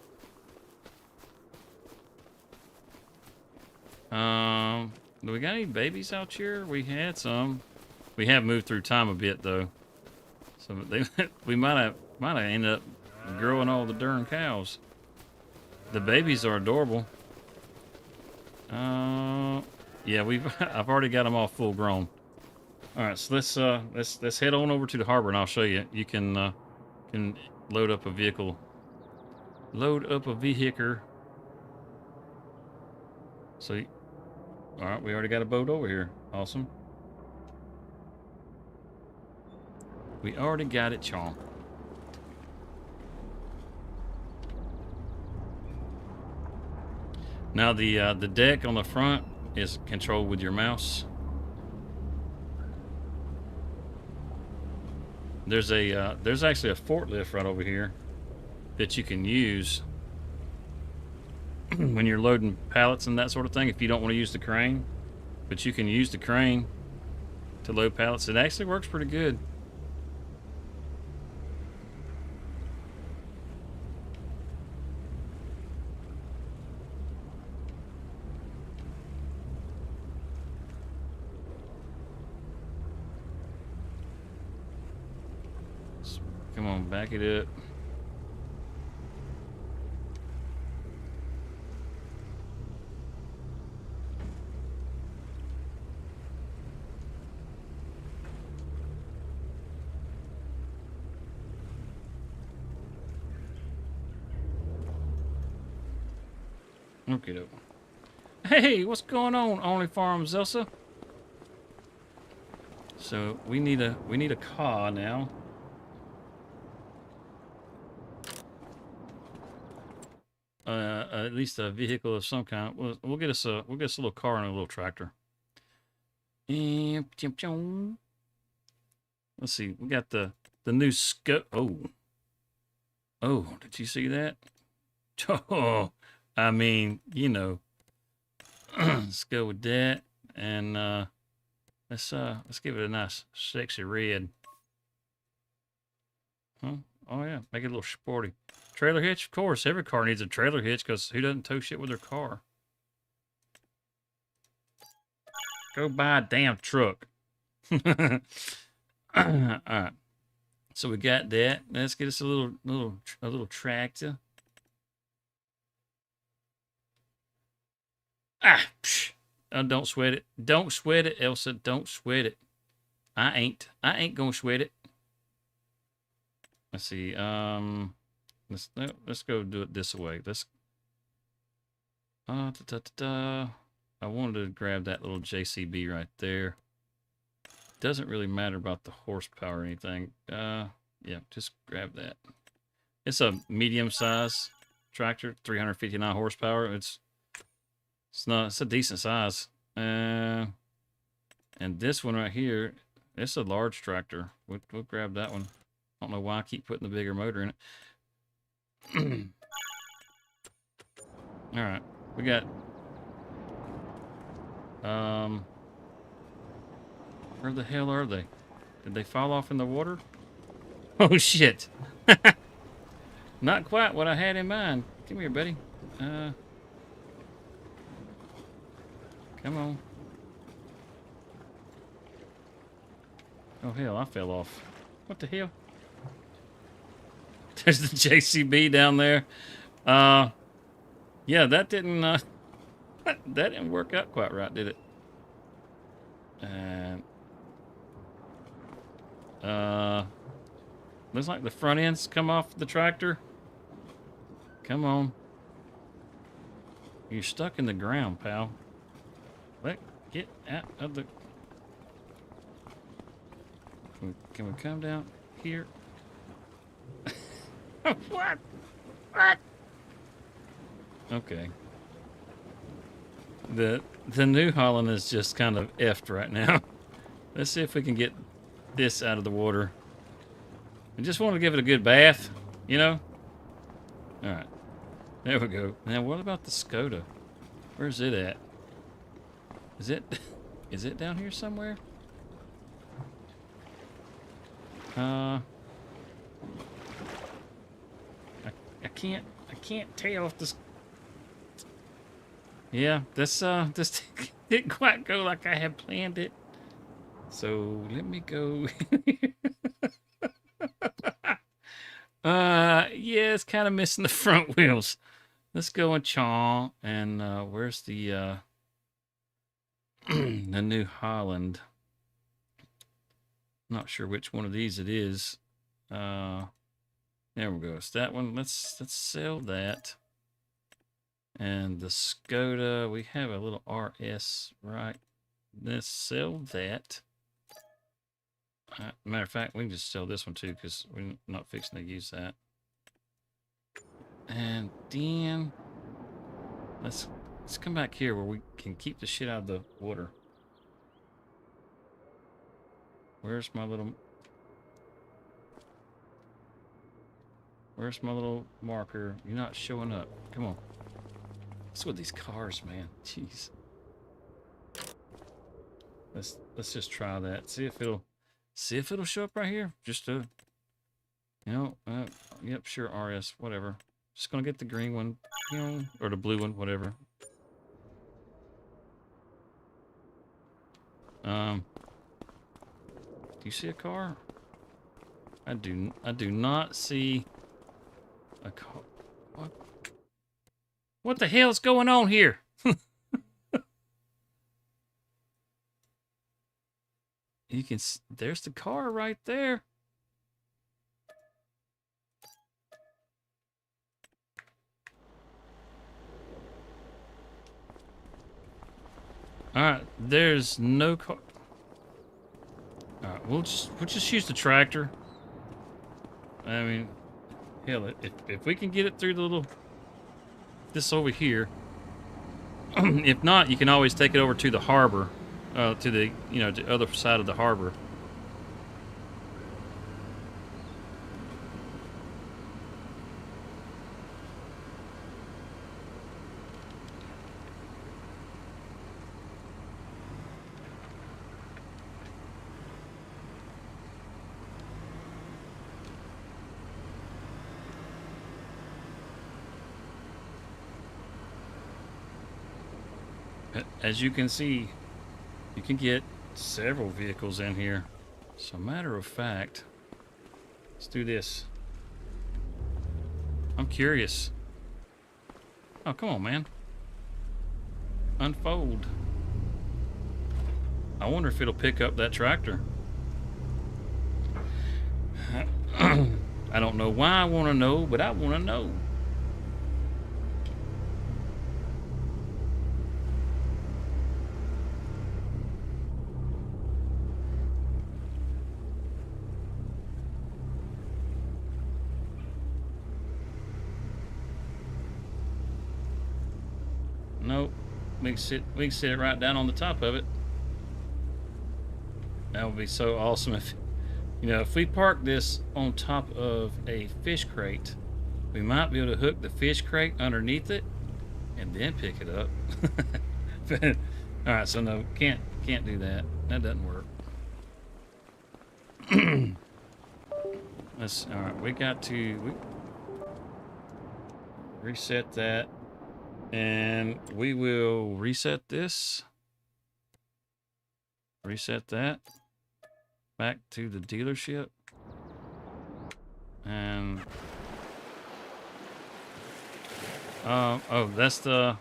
A: Do we got any babies out here? We had some. We have moved through time a bit though. So we might have ended up growing all the darn cows. The babies are adorable. Yeah, I've already got them all full grown. All right, so let's head on over to the harbor and I'll show you. You can load up a vehicle. Load up a vehicle. So, all right, we already got a boat over here. Awesome. We already got it, Chom. Now the deck on the front is controlled with your mouse. There's actually a forklift right over here that you can use when you're loading pallets and that sort of thing. If you don't want to use the crane, but you can use the crane to load pallets. It actually works pretty good. Come on, back it up. Okay, hey, what's going on, Only Farms Elsa? So we need a car now. At least a vehicle of some kind. We'll get us a little car and a little tractor. Let's see. We got the new scope. Oh, did you see that? Oh, I mean, you know. Let's go with that, and let's give it a nice, sexy red. Huh? Oh yeah, make it a little sporty. Trailer hitch, of course. Every car needs a trailer hitch because who doesn't tow shit with their car? Go buy a damn truck. All right. So we got that. Let's get us a little tractor. Ah, psh. Oh, don't sweat it. Don't sweat it, Elsa. Don't sweat it. I ain't gonna sweat it. Let's see. Let's go do it this way. Let's. I wanted to grab that little JCB right there. Doesn't really matter about the horsepower or anything. Yeah, just grab that. It's a medium size tractor, 359 horsepower. It's a decent size. And this one right here, it's a large tractor. We'll grab that one. I don't know why I keep putting the bigger motor in it. All right, we got where the hell are they? Did they fall off in the water? Oh shit. Not quite what I had in mind. Come here, buddy. Come on. Oh hell, I fell off. What the hell? There's the JCB down there. Yeah, that didn't that didn't work out quite right, did it? And looks like the front ends come off the tractor. Come on. You're stuck in the ground, pal. Get out of the... Can we come down here? What? What? Okay. The New Holland is just kind of effed right now. Let's see if we can get this out of the water. I just want to give it a good bath, you know? Alright. There we go. Now what about the Skoda? Where's it at? Is it down here somewhere? I can't tell if this... Yeah, this didn't quite go like I had planned it. So let me go. Yeah, it's kind of missing the front wheels. Let's go and chaw. And where's the the New Holland? Not sure which one of these it is. There we go. It's that one. Let's sell that. And the Skoda, we have a little RS, right? Let's sell that. Matter of fact, we can just sell this one too because we're not fixing to use that. And then let's come back here where we can keep the shit out of the water. Where's my little marker? You're not showing up. Come on. What's with these cars, man? Jeez. Let's just try that. See if it'll show up right here. Just to, you know, yep, sure, RS, whatever. Just gonna get the green one, you know, or the blue one, whatever. Do you see a car? I do not see a car. What the hell is going on here? You can, there's the car right there. All right, there's no car. All right, we'll just use the tractor. I mean, hell, if we can get it through the little this over here. If not, you can always take it over to the harbor, to the the other side of the harbor. As you can see, You can get several vehicles in here. So, matter of fact, let's do this. I'm curious. Oh, come on, man. Unfold. I wonder if it'll pick up that tractor. I don't know why I want to know, but I want to know. Nope. We can sit it right down on the top of it. That would be so awesome if, you know, if we park this on top of a fish crate, we might be able to hook the fish crate underneath it and then pick it up. All right, so no, can't do that. That doesn't work. All right, we got to reset that, and we will reset this. Reset that back to the dealership, and oh, that's the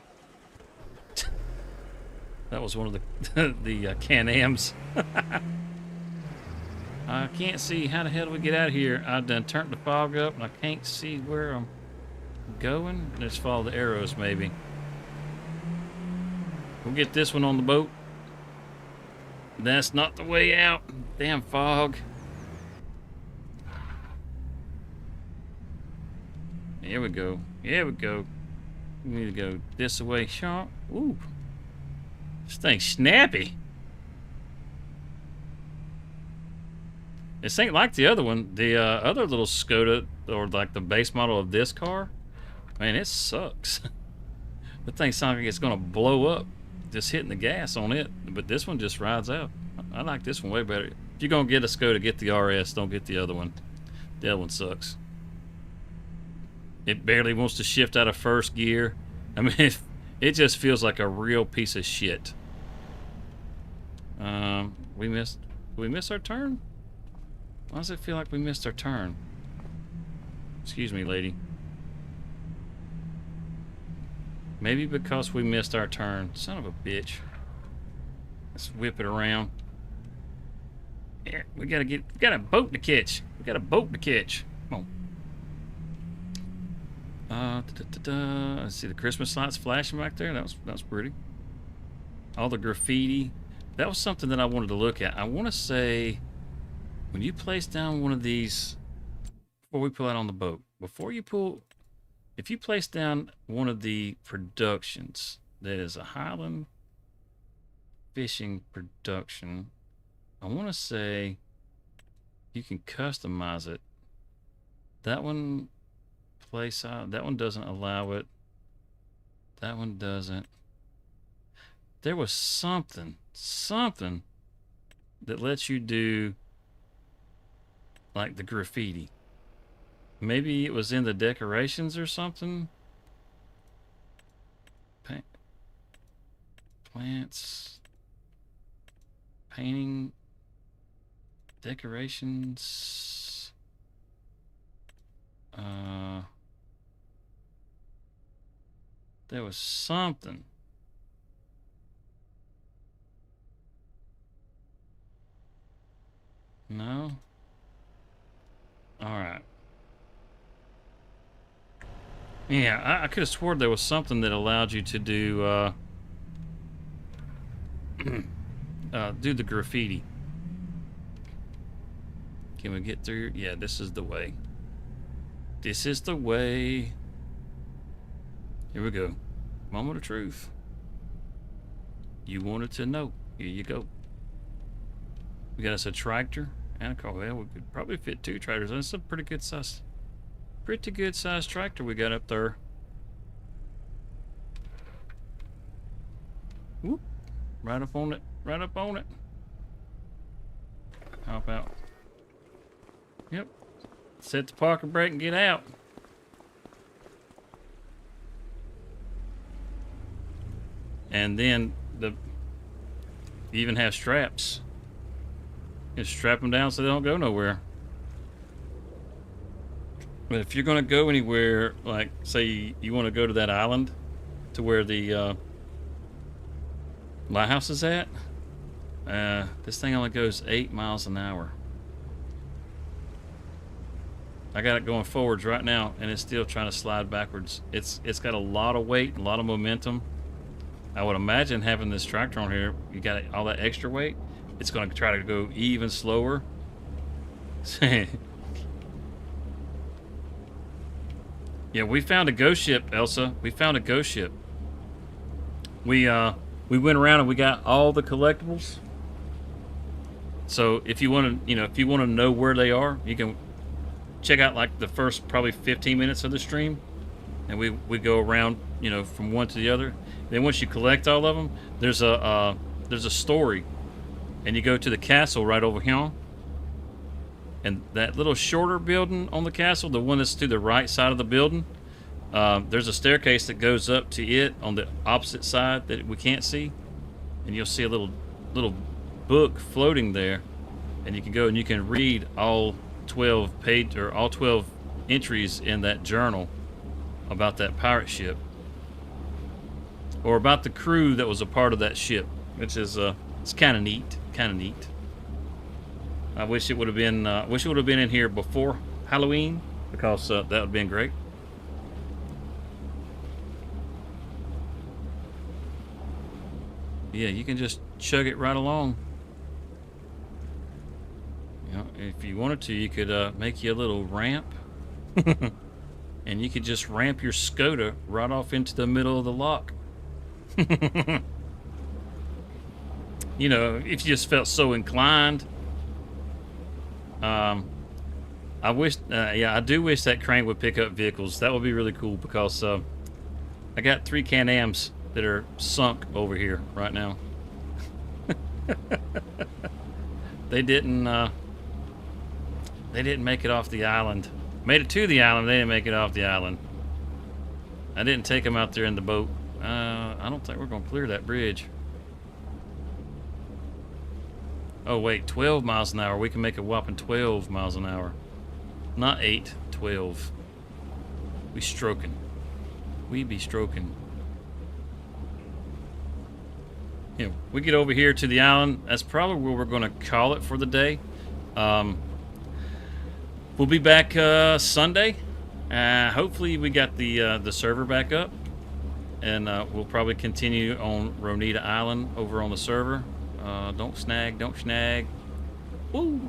A: that was one of the Can-Ams. I can't see how the hell do we get out of here. I done turned the fog up and I can't see where I'm going. Let's follow the arrows maybe. We'll get this one on the boat. That's not the way out. Damn fog. Here we go. Here we go. We need to go this way, Sean. Ooh. This thing's snappy. This ain't like the other one. The other little Skoda, or like the base model of this car, man, it sucks. The thing sounds like it's gonna blow up just hitting the gas on it, but this one just rides out. I like this one way better. If you're gonna get a Skoda, get the RS, don't get the other one. The other one sucks. It barely wants to shift out of first gear. I mean, it just feels like a real piece of shit. We missed. Did we miss our turn? Why does it feel like we missed our turn? Excuse me, lady. Maybe because we missed our turn. Son of a bitch. Let's whip it around. Yeah, we got a boat to catch. We got a boat to catch. Come on. Let's see the Christmas lights flashing back there. That was pretty. All the graffiti. That was something that I wanted to look at. I want to say, when you place down one of these, before we pull out on the boat, if you place down one of the productions that is a Highland Fishing production, I want to say you can customize it. That one that one doesn't allow it. That one doesn't. There was something that lets you do like the graffiti. Maybe it was in the decorations or something. Plants, painting, decorations. There was something. No? Alright. Yeah, I could have sworn there was something that allowed you to do, do the graffiti. Can we get through? Yeah, this is the way. This is the way. Here we go. Moment of truth. You wanted to know. Here you go. We got us a tractor and a car. Well, we could probably fit 2 tractors. That's a pretty good size tractor we got up there. Whoop. Right up on it. Right up on it. Hop out. Yep. Set the parking brake and get out. And then You even have straps. Just strap them down so they don't go nowhere. But if you're going to go anywhere, like say you want to go to that island to where the lighthouse is at, this thing only goes 8 miles an hour. I got it going forwards right now, and it's still trying to slide backwards. It's got a lot of weight, a lot of momentum. I would imagine having this tractor on here, you got all that extra weight, it's going to try to go even slower. Yeah, we found a ghost ship, Elsa. We found a ghost ship. We went around and we got all the collectibles. So if you want to, if you want to know where they are, you can check out like the first probably 15 minutes of the stream, and we go around, from one to the other. Then once you collect all of them, there's a story, and you go to the castle right over here. And that little shorter building on the castle, the one that's to the right side of the building, there's a staircase that goes up to it on the opposite side that we can't see, and you'll see a little book floating there, and you can go and you can read all 12 entries in that journal about that pirate ship, or about the crew that was a part of that ship, which is it's kind of neat. I wish it would have been in here before Halloween, because that would have been great. Yeah, you can just chug it right along. If you wanted to, you could make you a little ramp, and you could just ramp your Skoda right off into the middle of the lock. If you just felt so inclined. I do wish that crane would pick up vehicles. That would be really cool, because I got 3 Can-Ams that are sunk over here right now. They didn't make it off the island. Made it to the island, they didn't make it off the island. I didn't take them out there in the boat. I don't think we're gonna clear that bridge. Oh wait, 12 miles an hour. We can make a whopping 12 miles an hour. Not 8, 12. We stroking. We be stroking. We get over here to the island. That's probably where we're going to call it for the day. We'll be back Sunday. Hopefully we got the server back up, and we'll probably continue on Ronita Island over on the server. Don't snag. Woo!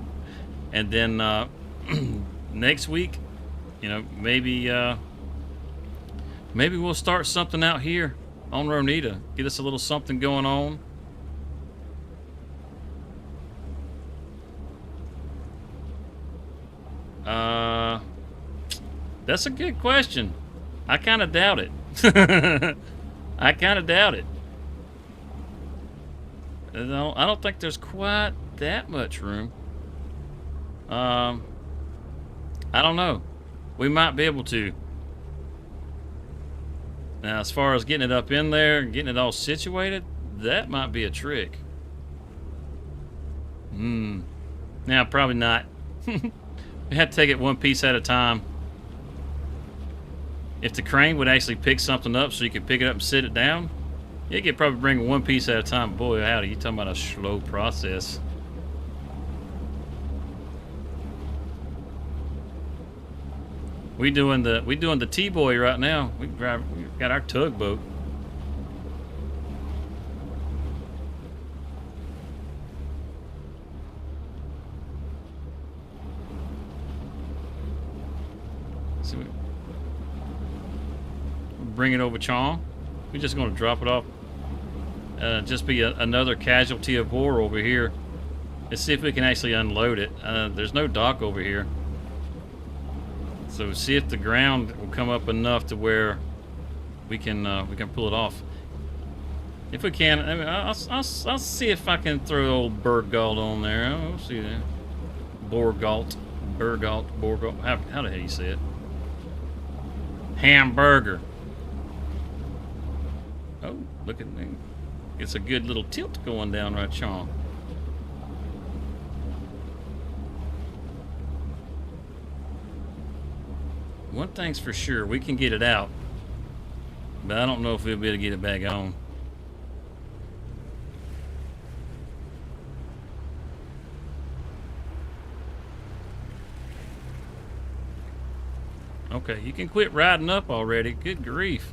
A: And then next week, maybe we'll start something out here on Ronita. Get us a little something going on. That's a good question. I kind of doubt it. I don't think there's quite that much room. I don't know. We might be able to. Now, as far as getting it up in there and getting it all situated, that might be a trick. Now, probably not. We have to take it one piece at a time. If the crane would actually pick something up so you could pick it up and sit it down, you could probably bring one piece at a time. Boy, howdy, you talking about a slow process. We doing the T-boy right now. We got our tugboat. So we bring it over Chong. We're just going to drop it off. Just be another casualty of war over here. Let's see if we can actually unload it. There's no dock over here. So see if the ground will come up enough to where we can pull it off. If we can, I mean, I'll see if I can throw old Burgalt on there. We'll see that. Burgalt. How the hell you say it? Hamburger. Oh, look at me. It's a good little tilt going down right, Sean. One thing's for sure, we can get it out, but I don't know if we'll be able to get it back on. Okay, you can quit riding up already. Good grief.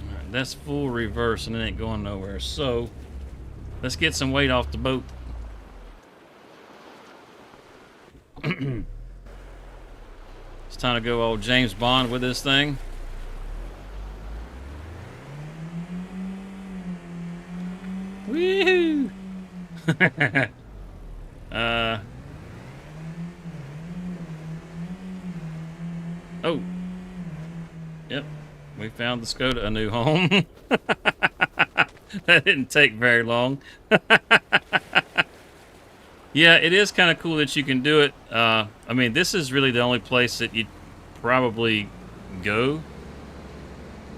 A: All right, that's full reverse and it ain't going nowhere. So, let's get some weight off the boat. It's time to go old James Bond with this thing. Woohoo! Oh. Yep. We found the Skoda a new home. That didn't take very long. Yeah, it is kind of cool that you can do it. I mean, this is really the only place that you'd probably go,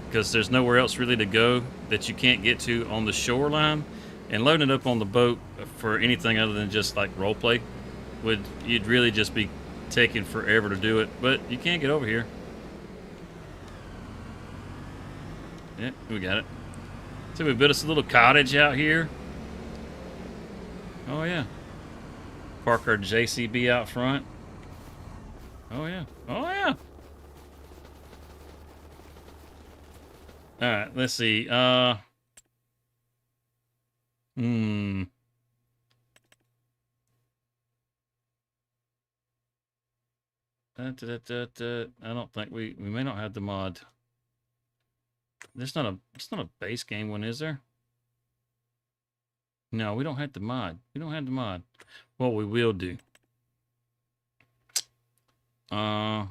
A: because there's nowhere else really to go that you can't get to on the shoreline. And loading it up on the boat for anything other than just like role play you'd really just be taking forever to do it. But you can get over here. Yeah, we got it. So we built us a little cottage out here. Oh yeah. Park our JCB out front. Oh yeah. Oh yeah. All right, let's see. I don't think we may not have the mod. It's not a base game one, is there? No, we don't have the mod. We don't have the mod. What we will do. I'm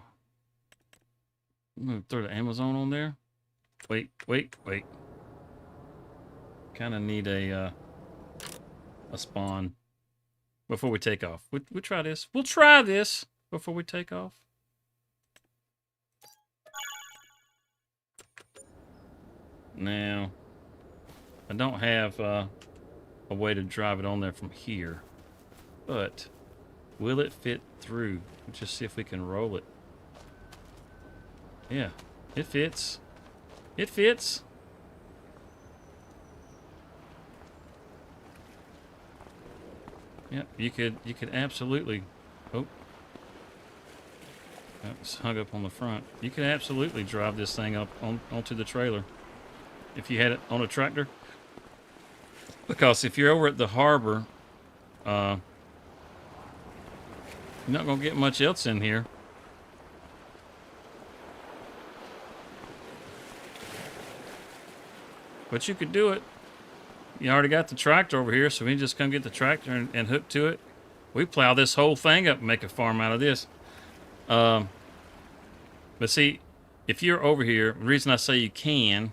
A: gonna throw the Amazon on there. Wait. Kind of need a spawn before we take off. We'll try this. We'll try this before we take off. Now, I don't have a way to drive it on there from here, but will it fit through? Let's just see if we can roll it. Yeah, it fits. It fits. Yep, you could absolutely. Oh, it's hung up on the front. You could absolutely drive this thing up onto the trailer if you had it on a tractor. Because if you're over at the harbor, you're not gonna get much else in here. But you could do it. You already got the tractor over here, so we can just come get the tractor and hook to it. We plow this whole thing up and make a farm out of this. But see, if you're over here, the reason I say you can,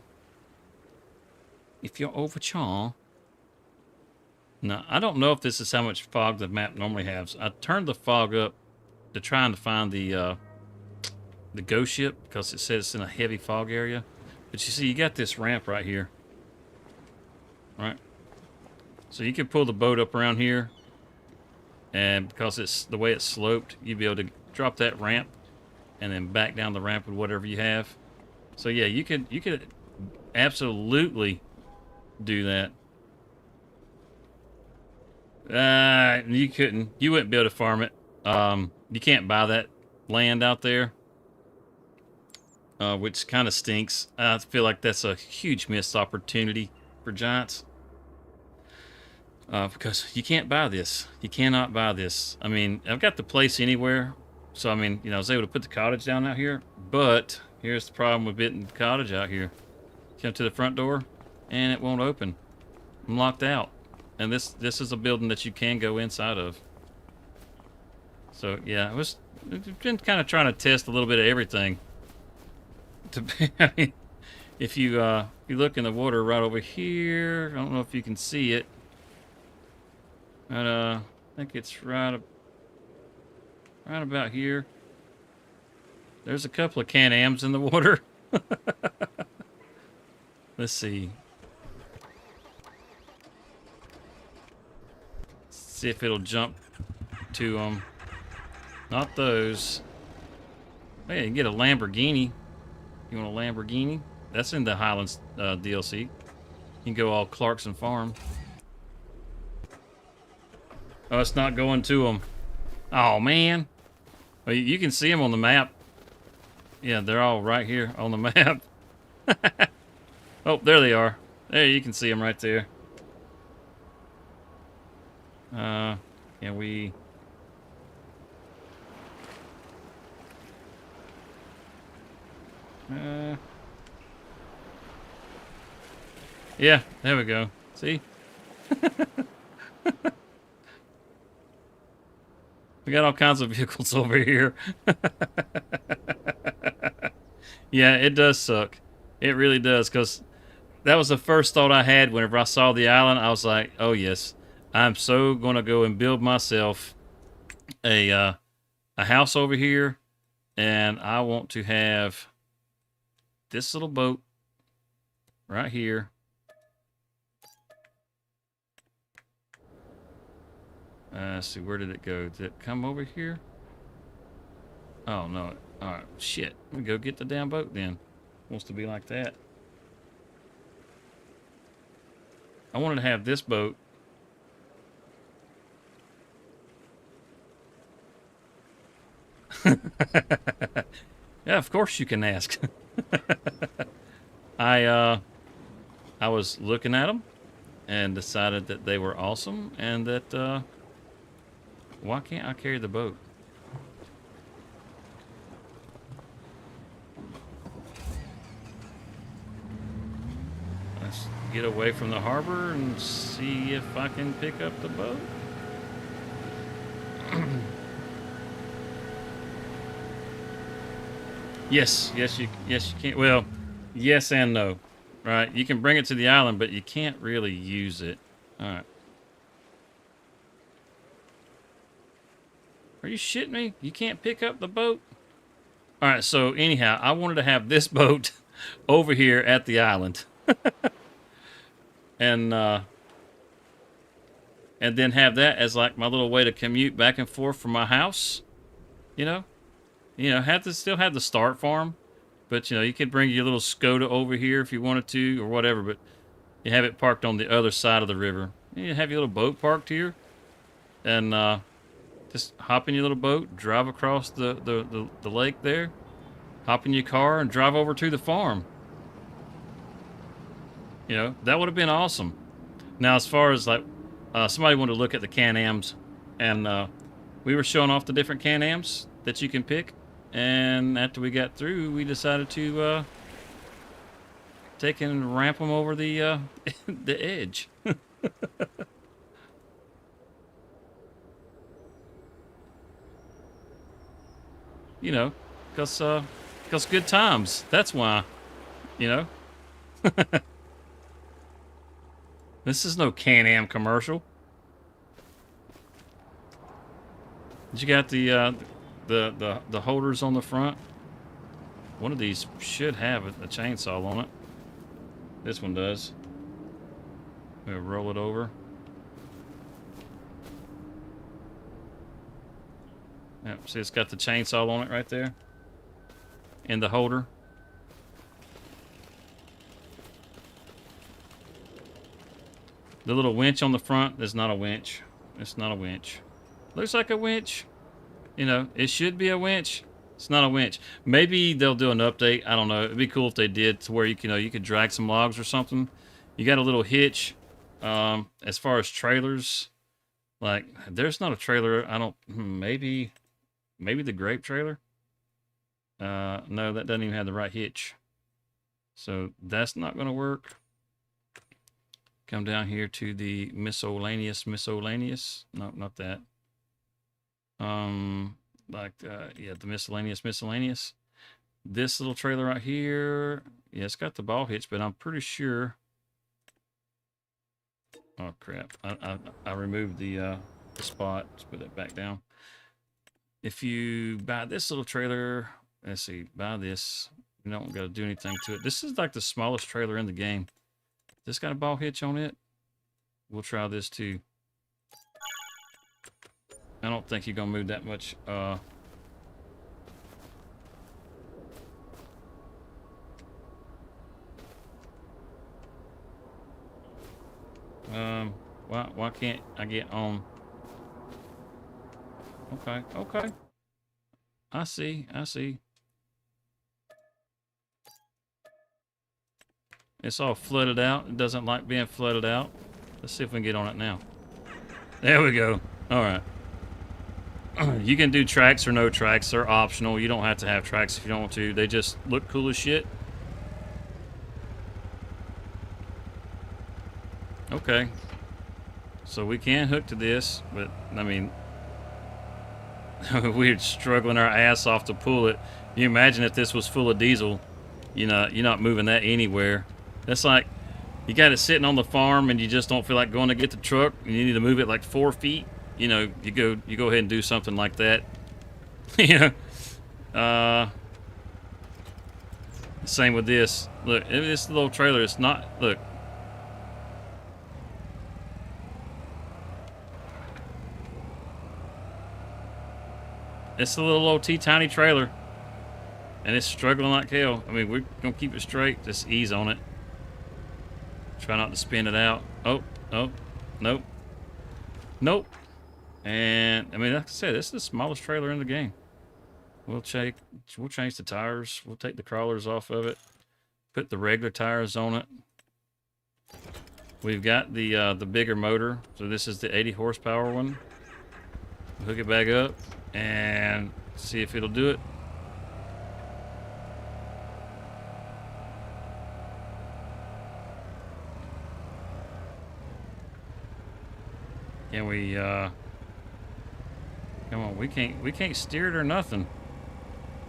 A: if you're over Chaw. Now, I don't know if this is how much fog the map normally has. I turned the fog up to try to find the ghost ship, because it says it's in a heavy fog area. But you see, you got this ramp right here. Right? So you can pull the boat up around here, and because it's the way it's sloped, you'd be able to drop that ramp and then back down the ramp with whatever you have. So yeah, you could absolutely do that. You wouldn't be able to farm it. You can't buy that land out there, which kind of stinks. I feel like that's a huge missed opportunity for Giants. Because you can't buy this. You cannot buy this. I mean, I've got the place anywhere. So, I mean, I was able to put the cottage down out here. But here's the problem with getting the cottage out here. Come to the front door, and it won't open. I'm locked out. And this is a building that you can go inside of. So, yeah, I've been kind of trying to test a little bit of everything. I mean, if you look in the water right over here, I don't know if you can see it. But I think it's right about here. There's a couple of Can-Ams in the water. Let's see. See if it'll jump to them. Not those. Oh, yeah, you can get a Lamborghini. You want a Lamborghini? That's in the Highlands DLC. You can go all Clarkson Farm. Oh, it's not going to them. Oh, man. Well, you can see them on the map. Yeah, they're all right here on the map. Oh, there they are. There, you can see them right there. Can we... yeah, there we go. See? We got all kinds of vehicles over here. Yeah, it does suck. It really does, because that was the first thought I had whenever I saw the island. I was like, oh yes, I'm so going to go and build myself a house over here, and I want to have this little boat right here. Let's see, where did it go? Did it come over here? Oh, no. All right, shit. Let me go get the damn boat then. Wants to be like that. I wanted to have this boat. Yeah, of course you can ask. I was looking at them and decided that they were awesome, and that why can't I carry the boat? Let's get away from the harbor and see if I can pick up the boat. Yes, you can. Well, yes and no. Right? You can bring it to the island, but you can't really use it. All right. Are you shitting me? You can't pick up the boat? All right, so anyhow, I wanted to have this boat over here at the island. And then have that as like my little way to commute back and forth from my house. You know, still have the start farm, but you could bring your little Skoda over here if you wanted to or whatever. But you have it parked on the other side of the river. You have your little boat parked here, and just hop in your little boat, drive across the lake there, hop in your car, and drive over to the farm. That would have been awesome. Now, as far as like, somebody wanted to look at the Can-Ams, and we were showing off the different Can-Ams that you can pick. And after we got through, we decided to take and ramp them over the the edge. Because good times. That's why. This is no Can-Am commercial. You got the holders on the front. One of these should have a chainsaw on it. This one does. We'll roll it over. Yep, see, it's got the chainsaw on it right there. In the holder. The little winch on the front is not a winch. It's not a winch. Looks like a winch. It should be a winch. It's not a winch. Maybe they'll do an update. I don't know. It'd be cool if they did, to where you could drag some logs or something. You got a little hitch. As far as trailers, like there's not a trailer. I don't. Maybe the grape trailer. No, that doesn't even have the right hitch. So that's not going to work. Come down here to the miscellaneous. No, not that. Yeah, the miscellaneous. This little trailer right here. Yeah, it's got the ball hitch, but I'm pretty sure. Oh crap! I removed the spot. Let's put that back down. If you buy this little trailer, let's see, buy this. We don't got to do anything to it. This is like the smallest trailer in the game. This got a ball hitch on it. We'll try this too. I don't think you're gonna move that much. Why can't I get on? Okay, okay. I see. It's all flooded out. It doesn't like being flooded out. Let's see if we can get on it now. There we go. All right. You can do tracks or no tracks. They're optional. You don't have to have tracks if you don't want to. They just look cool as shit. Okay. So we can hook to this, but I mean, we're struggling our ass off to pull it. You imagine if this was full of diesel, you're not moving that anywhere. That's like, you got it sitting on the farm and you just don't feel like going to get the truck and you need to move it like 4 feet. You go ahead and do something like that. Same with this. Look, this little trailer, it's not, look. It's a little old tiny trailer. And it's struggling like hell. I mean, we're going to keep it straight. Just ease on it. Try not to spin it out. Oh, nope. Nope. And, I mean, like I said, this is the smallest trailer in the game. We'll change the tires. We'll take the crawlers off of it. Put the regular tires on it. We've got the bigger motor. So this is the 80 horsepower one. Hook it back up and see if it'll do it. Can we come on, we can't steer it or nothing.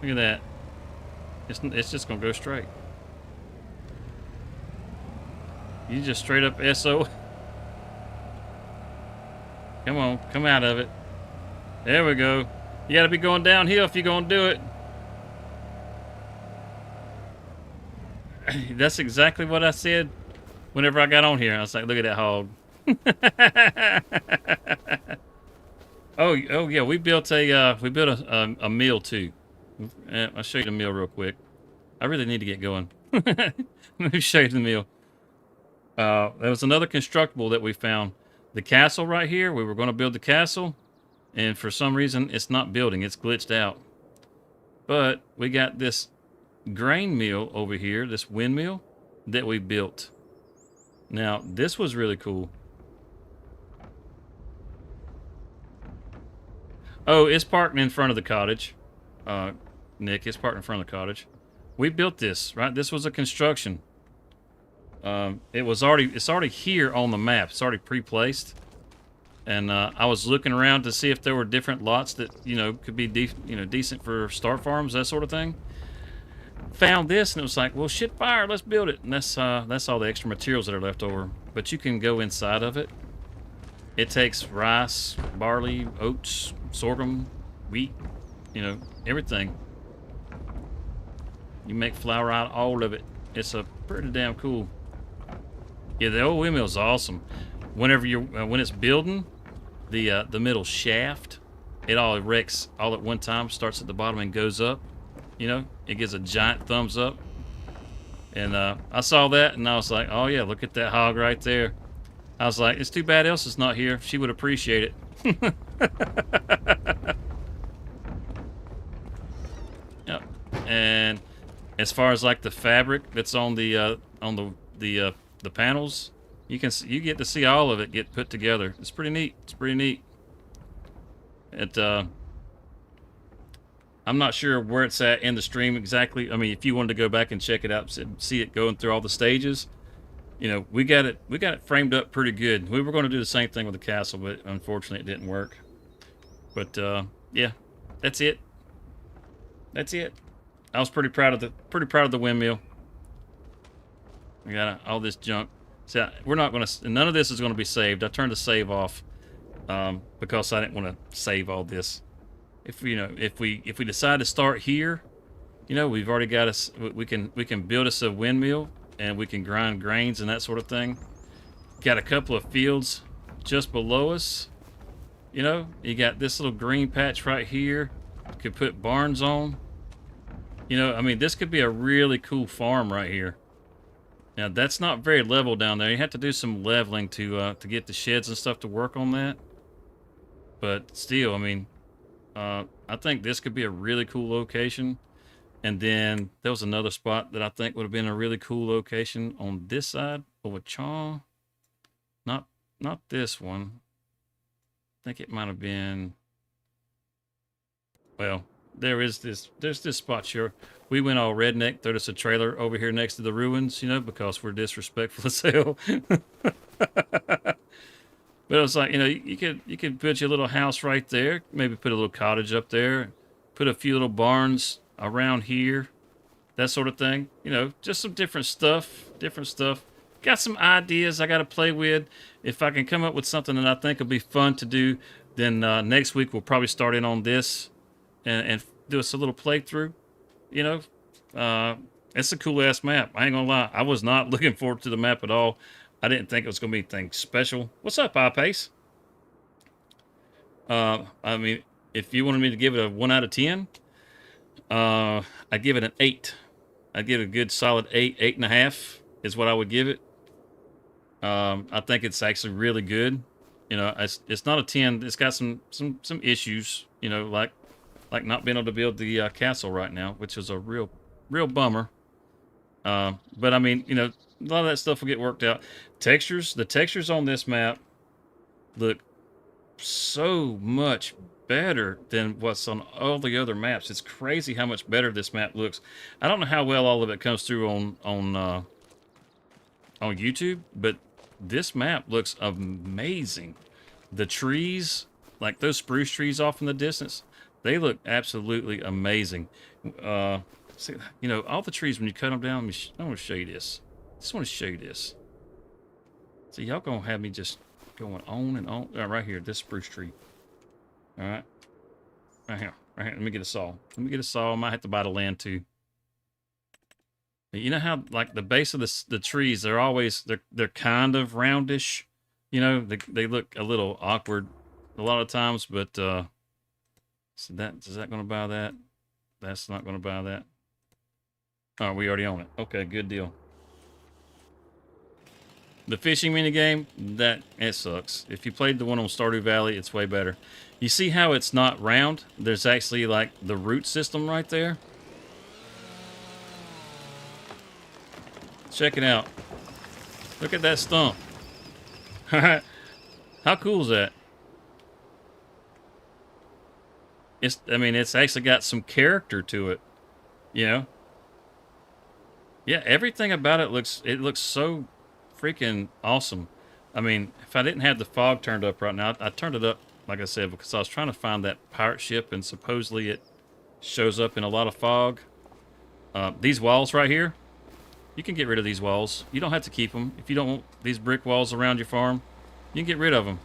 A: Look at that. It's just gonna go straight. You just straight up SO. Come on, come out of it. There we go. You gotta be going downhill if you're gonna do it. That's exactly what I said whenever I got on here. I was like, look at that hog. oh yeah, we built a mill too. I'll show you the mill real quick. I really need to get going. Let me show you the mill. There was another constructible that we found. The castle right here. We were going to build the castle, and for some reason it's not building. It's glitched out. But we got this grain mill over here, this windmill that we built. Now this was really cool. Oh, it's parked in front of the cottage. Nick, it's parked in front of the cottage. We built this, right? This was a construction. It's already here on the map. It's already pre-placed. And I was looking around to see if there were different lots that, could be decent for start farms, that sort of thing. Found this and it was like, well, shit fire, let's build it. And that's all the extra materials that are left over. But you can go inside of it. It takes rice, barley, oats, sorghum, wheat, everything. You make flour out of all of it. It's a pretty damn cool. Yeah, the old windmill is awesome. Whenever when it's building, the middle shaft, it all erects all at one time, starts at the bottom and goes up. It gives a giant thumbs up. And I saw that and I was like, oh yeah, look at that hog right there. I was like, it's too bad Elsa's not here. She would appreciate it. Yep. And as far as like the fabric that's on the panels, you get to see all of it get put together. It's pretty neat. It's pretty neat. I'm not sure where it's at in the stream exactly. I mean, if you wanted to go back and check it out, see it going through all the stages. We got it framed up pretty good. We were going to do the same thing with the castle, but unfortunately it didn't work. But yeah, that's it. That's it. I was pretty proud of the windmill. We got all this junk. So we're not going to. None of this is going to be saved. I turned the save off because I didn't want to save all this. If we decide to start here, You know, we've already got us. We can build us a windmill, and we can grind grains and that sort of thing. Got a couple of fields just below us. You know, you got this little green patch right here. Could put barns on. You know, I mean, this could be a really cool farm right here. Now, that's not very level down there. You have to do some leveling to get the sheds and stuff to work on that. But still, I mean, I think this could be a really cool location. And then there was another spot that I think would have been a really cool location on this side of Chaw. Not this one. I think it might have been. Well, there's this spot here. We went all redneck, threw us a trailer over here next to the ruins, you know, because we're disrespectful as hell. But it was like, you know, you could put your little house right there, maybe put a little cottage up there, put a few little barns around here, that sort of thing. You know, just some different stuff. Got some ideas I got to play with. If I can come up with something that I think will be fun to do, then next week we'll probably start in on this and do us a little playthrough. You know, it's a cool ass map. I ain't gonna lie. I was not looking forward to the map at all. I didn't think it was gonna be anything special. What's up, iPace? I mean, if you wanted me to give it a 1 out of 10, I'd give it an 8. I'd give it a good solid 8, 8.5 is what I would give it. I think it's actually really good. You know, it's not a 10. It's got some issues. You know, like not being able to build the castle right now, which is a real bummer. But I mean, you know, a lot of that stuff will get worked out. The textures on this map look so much better than what's on all the other maps. It's crazy how much better this map looks. I don't know how well all of it comes through on YouTube, but this map looks amazing. The trees, like those spruce trees off in the distance, they look absolutely amazing. See, you know, all the trees, when you cut them down, I want to show you this. I just want to show you this. See, y'all gonna have me just going on and on. Right here, this spruce tree. All right. Right here. Let me get a saw. I might have to buy the land too. You know how, like, the base of the trees, they're kind of roundish. You know, they look a little awkward a lot of times, but so is that going to buy that? That's not going to buy that. Oh, we already own it. Okay, good deal. The fishing minigame, it sucks. If you played the one on Stardew Valley, it's way better. You see how it's not round? There's actually, like, the root system right there. Check it out. Look at that stump. How cool is that? I mean, it's actually got some character to it. You know? Yeah, everything about it looks so freaking awesome. I mean, if I didn't have the fog turned up right now, I turned it up, like I said, because I was trying to find that pirate ship, and supposedly it shows up in a lot of fog. These walls right here, you can get rid of these walls. You don't have to keep them. If you don't want these brick walls around your farm, you can get rid of them.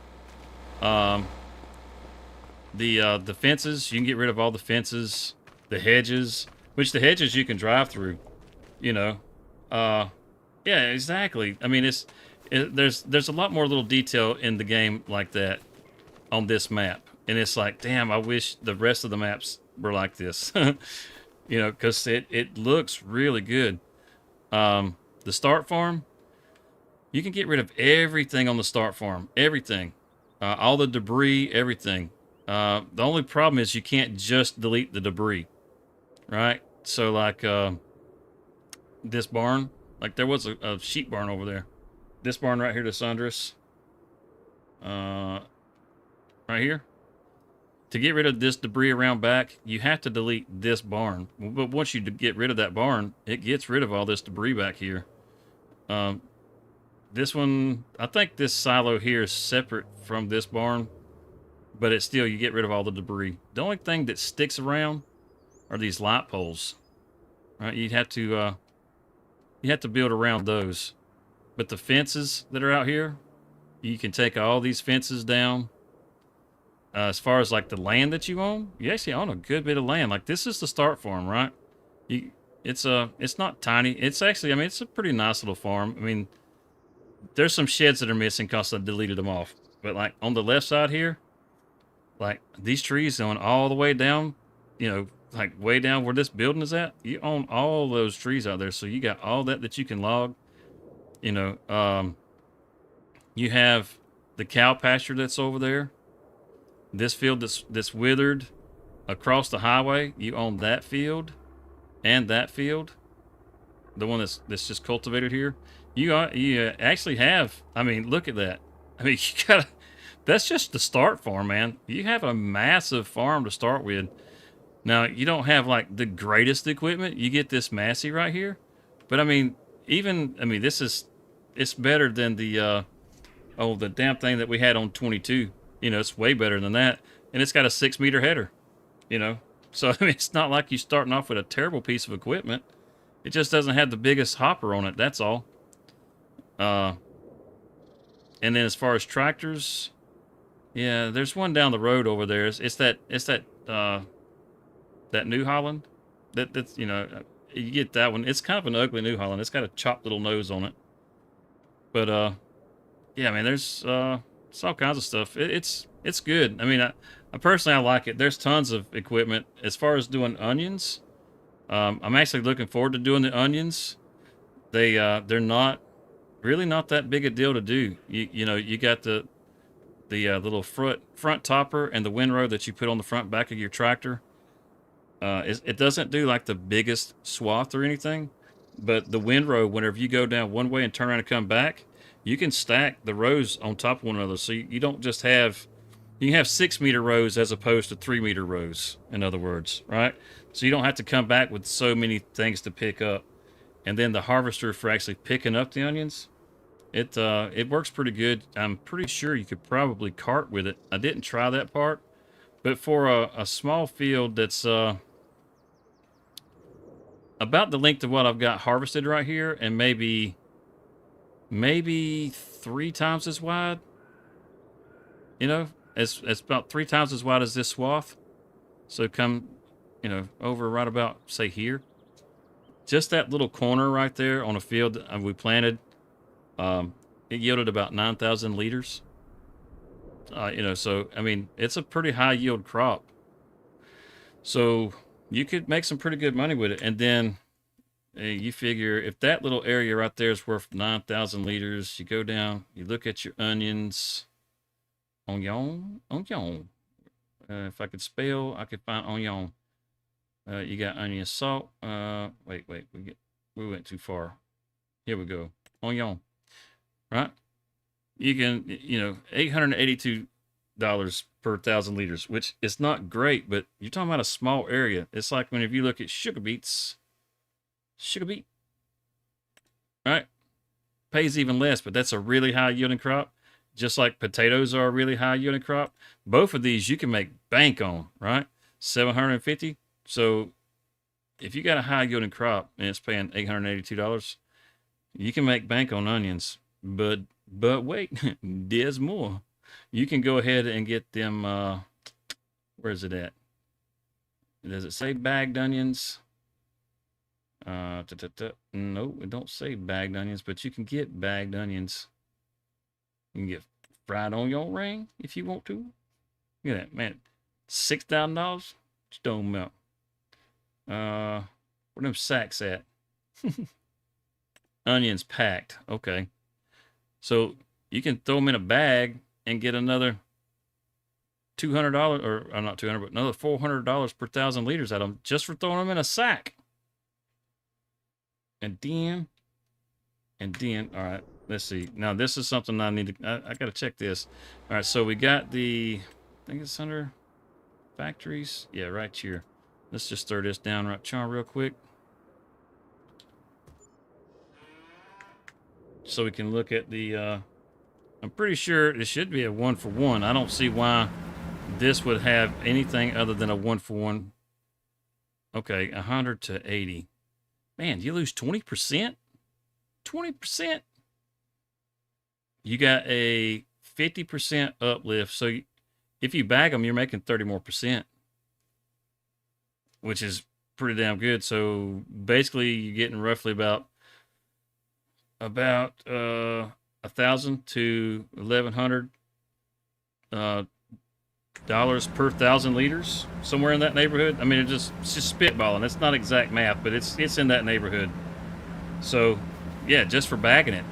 A: The fences, you can get rid of all the fences. The hedges, which the hedges you can drive through, you know. Yeah, exactly. I mean, there's a lot more little detail in the game like that on this map. And it's like, damn, I wish the rest of the maps were like this. You know, because it looks really good. The start farm, you can get rid of everything on the start farm. Everything. All the debris, everything. The only problem is you can't just delete the debris. Right? So, like, this barn, like there was a sheep barn over there. This barn right here to Sundra's. Right here. To get rid of this debris around back, you have to delete this barn. But once you get rid of that barn, it gets rid of all this debris back here. This one, I think this silo here is separate from this barn, but it's still, you get rid of all the debris. The only thing that sticks around are these light poles. Right? You have to build around those. But the fences that are out here, you can take all these fences down. As far as like the land that you own, you actually own a good bit of land. Like this is the start farm, right? You, it's not tiny. It's actually, I mean, it's a pretty nice little farm. I mean, there's some sheds that are missing because I deleted them off. But like on the left side here, like these trees going all the way down, like way down where this building is at, you own all those trees out there. So you got all that you can log. You know, you have the cow pasture that's over there. This field that's withered across the highway, you own that field and that field. The one that's just cultivated here. You actually have. I mean, look at that. I mean, you got. That's just the start farm, man. You have a massive farm to start with. Now you don't have like the greatest equipment. You get this Massey right here, but I mean, this is it's better than the the damn thing that we had on 22. It's way better than that, and it's got a 6-meter header. So I mean, it's not like you're starting off with a terrible piece of equipment. It just doesn't have the biggest hopper on it. That's all. And then as far as tractors, yeah, there's one down the road over there. It's that New Holland. That's you get that one. It's kind of an ugly New Holland. It's got a chopped little nose on it. But yeah, man, there's all kinds of stuff. It's good. I mean, I personally I like it. There's tons of equipment as far as doing onions. I'm actually looking forward to doing the onions. They're not that big a deal to do. You got the little front topper and the windrow that you put on the front back of your tractor. It doesn't do like the biggest swath or anything, but the windrow, whenever you go down one way and turn around and come back, you can stack the rows on top of one another. So you don't just have, you can have 6-meter rows as opposed to 3-meter rows, in other words, right? So you don't have to come back with so many things to pick up. And then the harvester for actually picking up the onions, it works pretty good. I'm pretty sure you could probably cart with it. I didn't try that part, but for a small field that's about the length of what I've got harvested right here, and maybe 3 times as wide. It's about 3 times as wide as this swath. So come, over right about say here. Just that little corner right there on a field that we planted, it yielded about 9,000 liters. So I mean, it's a pretty high yield crop. So you could make some pretty good money with it. And then you figure if that little area right there is worth 9,000 liters, you go down, you look at your onions. Onion. If I could spell, I could find onion. You got onion salt. Wait, we went too far. Here we go. Onion. Right? You can, $882 per 1,000 liters, which is not great, but you're talking about a small area. It's like whenever you look at sugar beet, right? Pays even less, but that's a really high yielding crop. Just like potatoes are a really high yielding crop. Both of these you can make bank on, right? 750. So if you got a high yielding crop and it's paying $882, you can make bank on onions. But wait, there's more. You can go ahead and get them. Where is it at? Does it say bagged onions? No, it don't say bagged onions, but you can get bagged onions. You can get fried onion ring if you want to. Look at that, man. $6,000. Stone melt. Where them sacks at? Onions packed. Okay. So you can throw them in a bag and get another $200, or not 200, but another $400 per 1,000 liters out of them just for throwing them in a sack. And then, all right, let's see. Now this is something I need to, I got to check this. All right, so we got I think it's under factories. Yeah, right here. Let's just throw this down right here real quick, so we can look at the, I'm pretty sure it should be a 1-for-1. I don't see why this would have anything other than a 1-for-1. Okay, 100 to 80. Man, you lose 20%? 20%? You got a 50% uplift. So if you bag them, you're making 30 more percent, which is pretty damn good. So basically, you're getting roughly about 1,000 to 1,100 dollars per 1,000 liters, somewhere in that neighborhood. I mean, it's just spitballing. It's not exact math, but it's in that neighborhood. So, yeah, just for bagging it,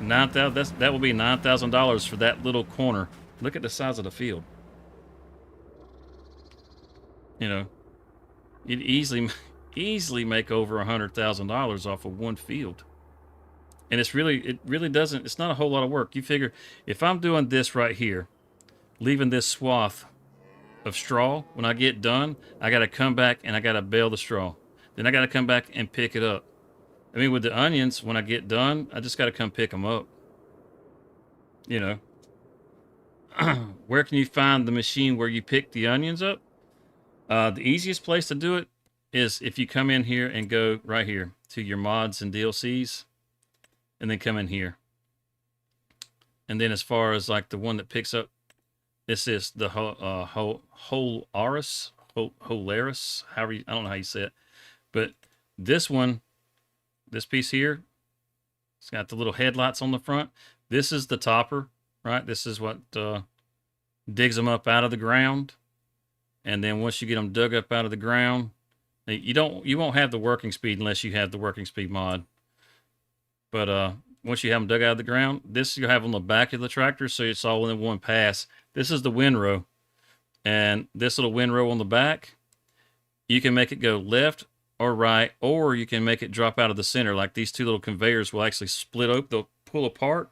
A: 9,000. That will be $9,000 for that little corner. Look at the size of the field. You know, you'd easily make over $100,000 off of one field. And it really doesn't. It's not a whole lot of work. You figure if I'm doing this right here, leaving this swath of straw, when I get done, I got to come back and I got to bale the straw. Then I got to come back and pick it up. I mean, with the onions, when I get done, I just got to come pick them up. You know, where can you find the machine where you pick the onions up? The easiest place to do it is if you come in here and go right here to your mods and DLCs, and then come in here. And then as far as like the one that picks up, this is the Holaris, however I don't know how you say it, but this one, this piece here, it's got the little headlights on the front. This is the topper, right? This is what digs them up out of the ground. And then once you get them dug up out of the ground, you won't have the working speed unless you have the working speed mod. But once you have them dug out of the ground, this you'll have on the back of the tractor, so it's all in one pass. This is the windrow. And this little windrow on the back, you can make it go left or right, or you can make it drop out of the center. Like these two little conveyors will actually split open, they'll pull apart,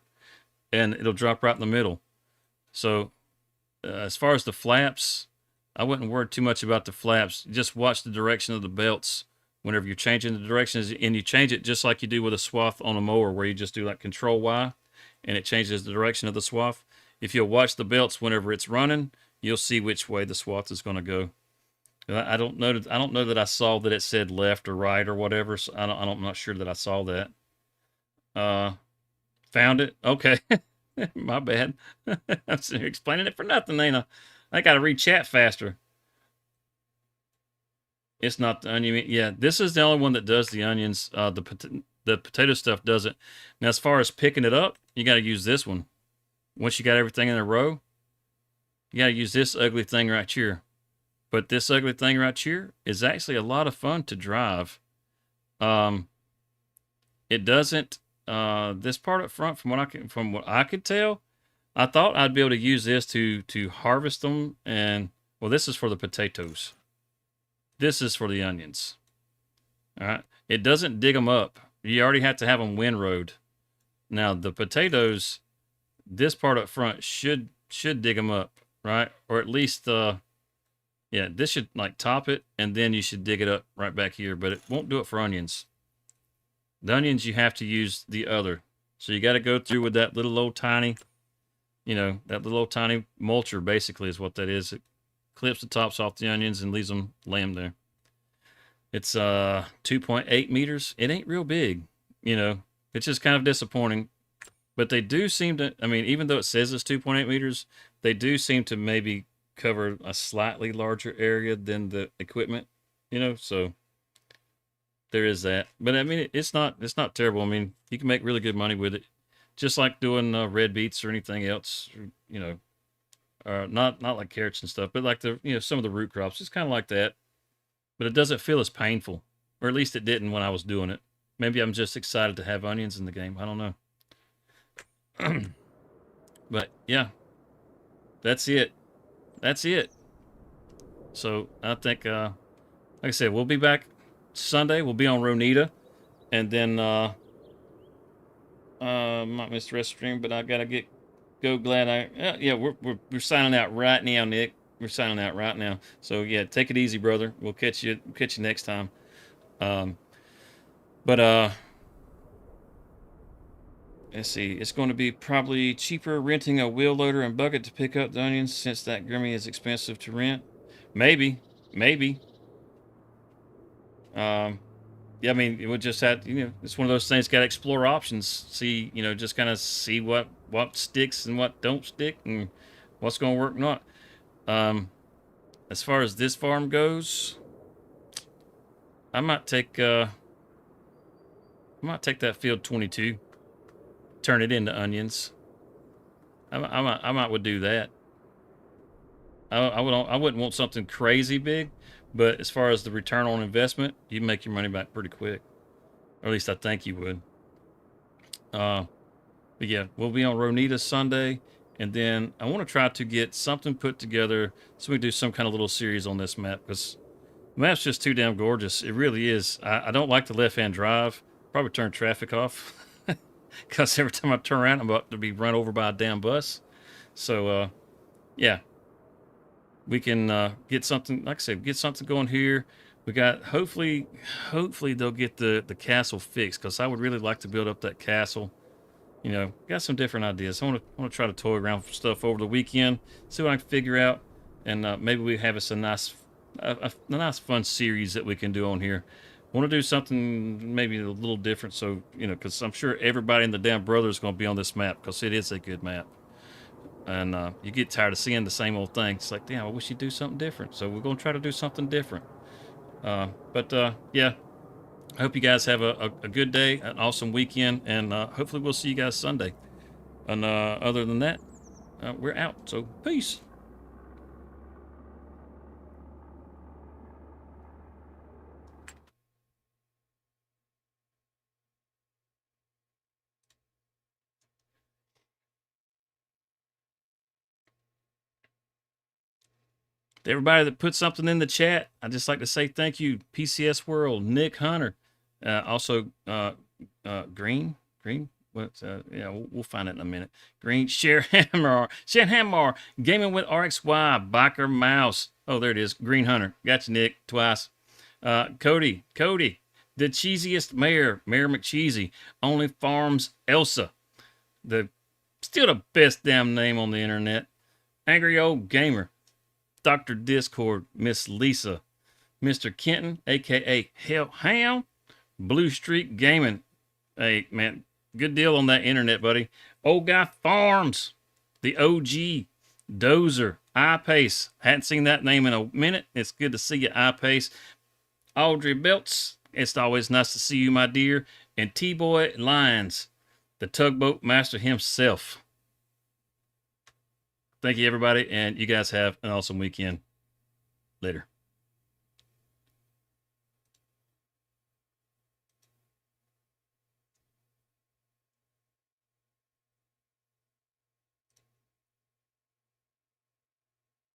A: and it'll drop right in the middle. So as far as the flaps, I wouldn't worry too much about the flaps. Just watch the direction of the belts whenever you're changing the directions, and you change it just like you do with a swath on a mower, where you just do like Control Y, and it changes the direction of the swath. If you'll watch the belts whenever it's running, you'll see which way the swath is going to go. I don't know that I saw that it said left or right or whatever. So I'm not sure that I saw that. Found it. Okay, my bad. I'm explaining it for nothing, ain't I? I got to read chat faster. It's not the onion. Yeah, this is the only one that does the onions. The potato stuff doesn't. Now, as far as picking it up, you got to use this one. Once you got everything in a row, you got to use this ugly thing right here. But this ugly thing right here is actually a lot of fun to drive. It doesn't. This part up front, from what I could tell, I thought I'd be able to use this to harvest them. And well, this is for the potatoes. This is for the onions. All right. It doesn't dig them up. You already have to have them windrowed. Now the potatoes, this part up front should dig them up, right? Or at least, yeah, this should like top it, and then you should dig it up right back here. But it won't do it for onions. The onions, you have to use the other. So you got to go through with that little old tiny, that little old tiny mulcher basically is what that is. It clips the tops off the onions and leaves them laying there. It's 2.8 meters. It ain't real big, It's just kind of disappointing. But they do seem to, I mean, even though it says it's 2.8 meters, they do seem to maybe cover a slightly larger area than the equipment, so there is that. But I mean, it's not terrible. I mean, you can make really good money with it. Just like doing red beets or anything else, not like carrots and stuff, but like some of the root crops. It's kind of like that, but it doesn't feel as painful, or at least it didn't when I was doing it. Maybe I'm just excited to have onions in the game. I don't know. But yeah, that's it. So I think, like I said, we'll be back Sunday. We'll be on Ronita, and then might miss the rest of the stream, but I gotta go. Glad we're signing out right now, Nick. We're signing out right now. So yeah, take it easy, brother. We'll catch you next time. But let's see. It's going to be probably cheaper renting a wheel loader and bucket to pick up the onions, since that Grimmy is expensive to rent. Maybe. Yeah, I mean, it would just have, it's one of those things, got to explore options, see, just kind of see what sticks and what don't stick and what's going to work or not. as far as this farm goes, I might take that field 22, turn it into onions. I might would do that. I wouldn't want something crazy big, but as far as the return on investment, you make your money back pretty quick, or at least I think you would. But yeah, we'll be on Ronita Sunday, and then I want to try to get something put together so we can do some kind of little series on this map, because the map's just too damn gorgeous. It really is. I don't like the left-hand drive. Probably turn traffic off, because every time I turn around, I'm about to be run over by a damn bus. So yeah, we can get something, like I said, get something going here. We got, hopefully they'll get the castle fixed, because I would really like to build up that castle. You know, got some different ideas. I want to try to toy around with stuff over the weekend, see what I can figure out, and maybe we have us a nice fun series that we can do on here. I want to do something maybe a little different, so, you know, because I'm sure everybody in the damn brother is going to be on this map, because it is a good map. And you get tired of seeing the same old thing. It's like, damn, I wish you'd do something different. So we're going to try to do something different. Yeah, I hope you guys have a good day, an awesome weekend, and hopefully we'll see you guys Sunday. And other than that, we're out. So peace. To everybody that put something in the chat, I'd just like to say thank you. PCS World, Nick Hunter, also Green. What's yeah, we'll find it in a minute. Green, Shanhamar, Gaming with RXY, Biker Mouse. Oh, there it is. Green Hunter. Got you, Nick, twice. Cody, the cheesiest mayor, Mayor McCheesy. Only Farms Elsa. Still the best damn name on the internet. Angry Old Gamer. Dr. Discord, Miss Lisa, Mr. Kenton, aka Hellhound, Blue Streak Gaming. Hey, man, good deal on that internet, buddy. Old Guy Farms, the OG, Dozer, iPace. Hadn't seen that name in a minute. It's good to see you, iPace. Audrey Belts, it's always nice to see you, my dear. And T-Boy Lyons, the tugboat master himself. Thank you, everybody, and you guys have an awesome weekend. Later.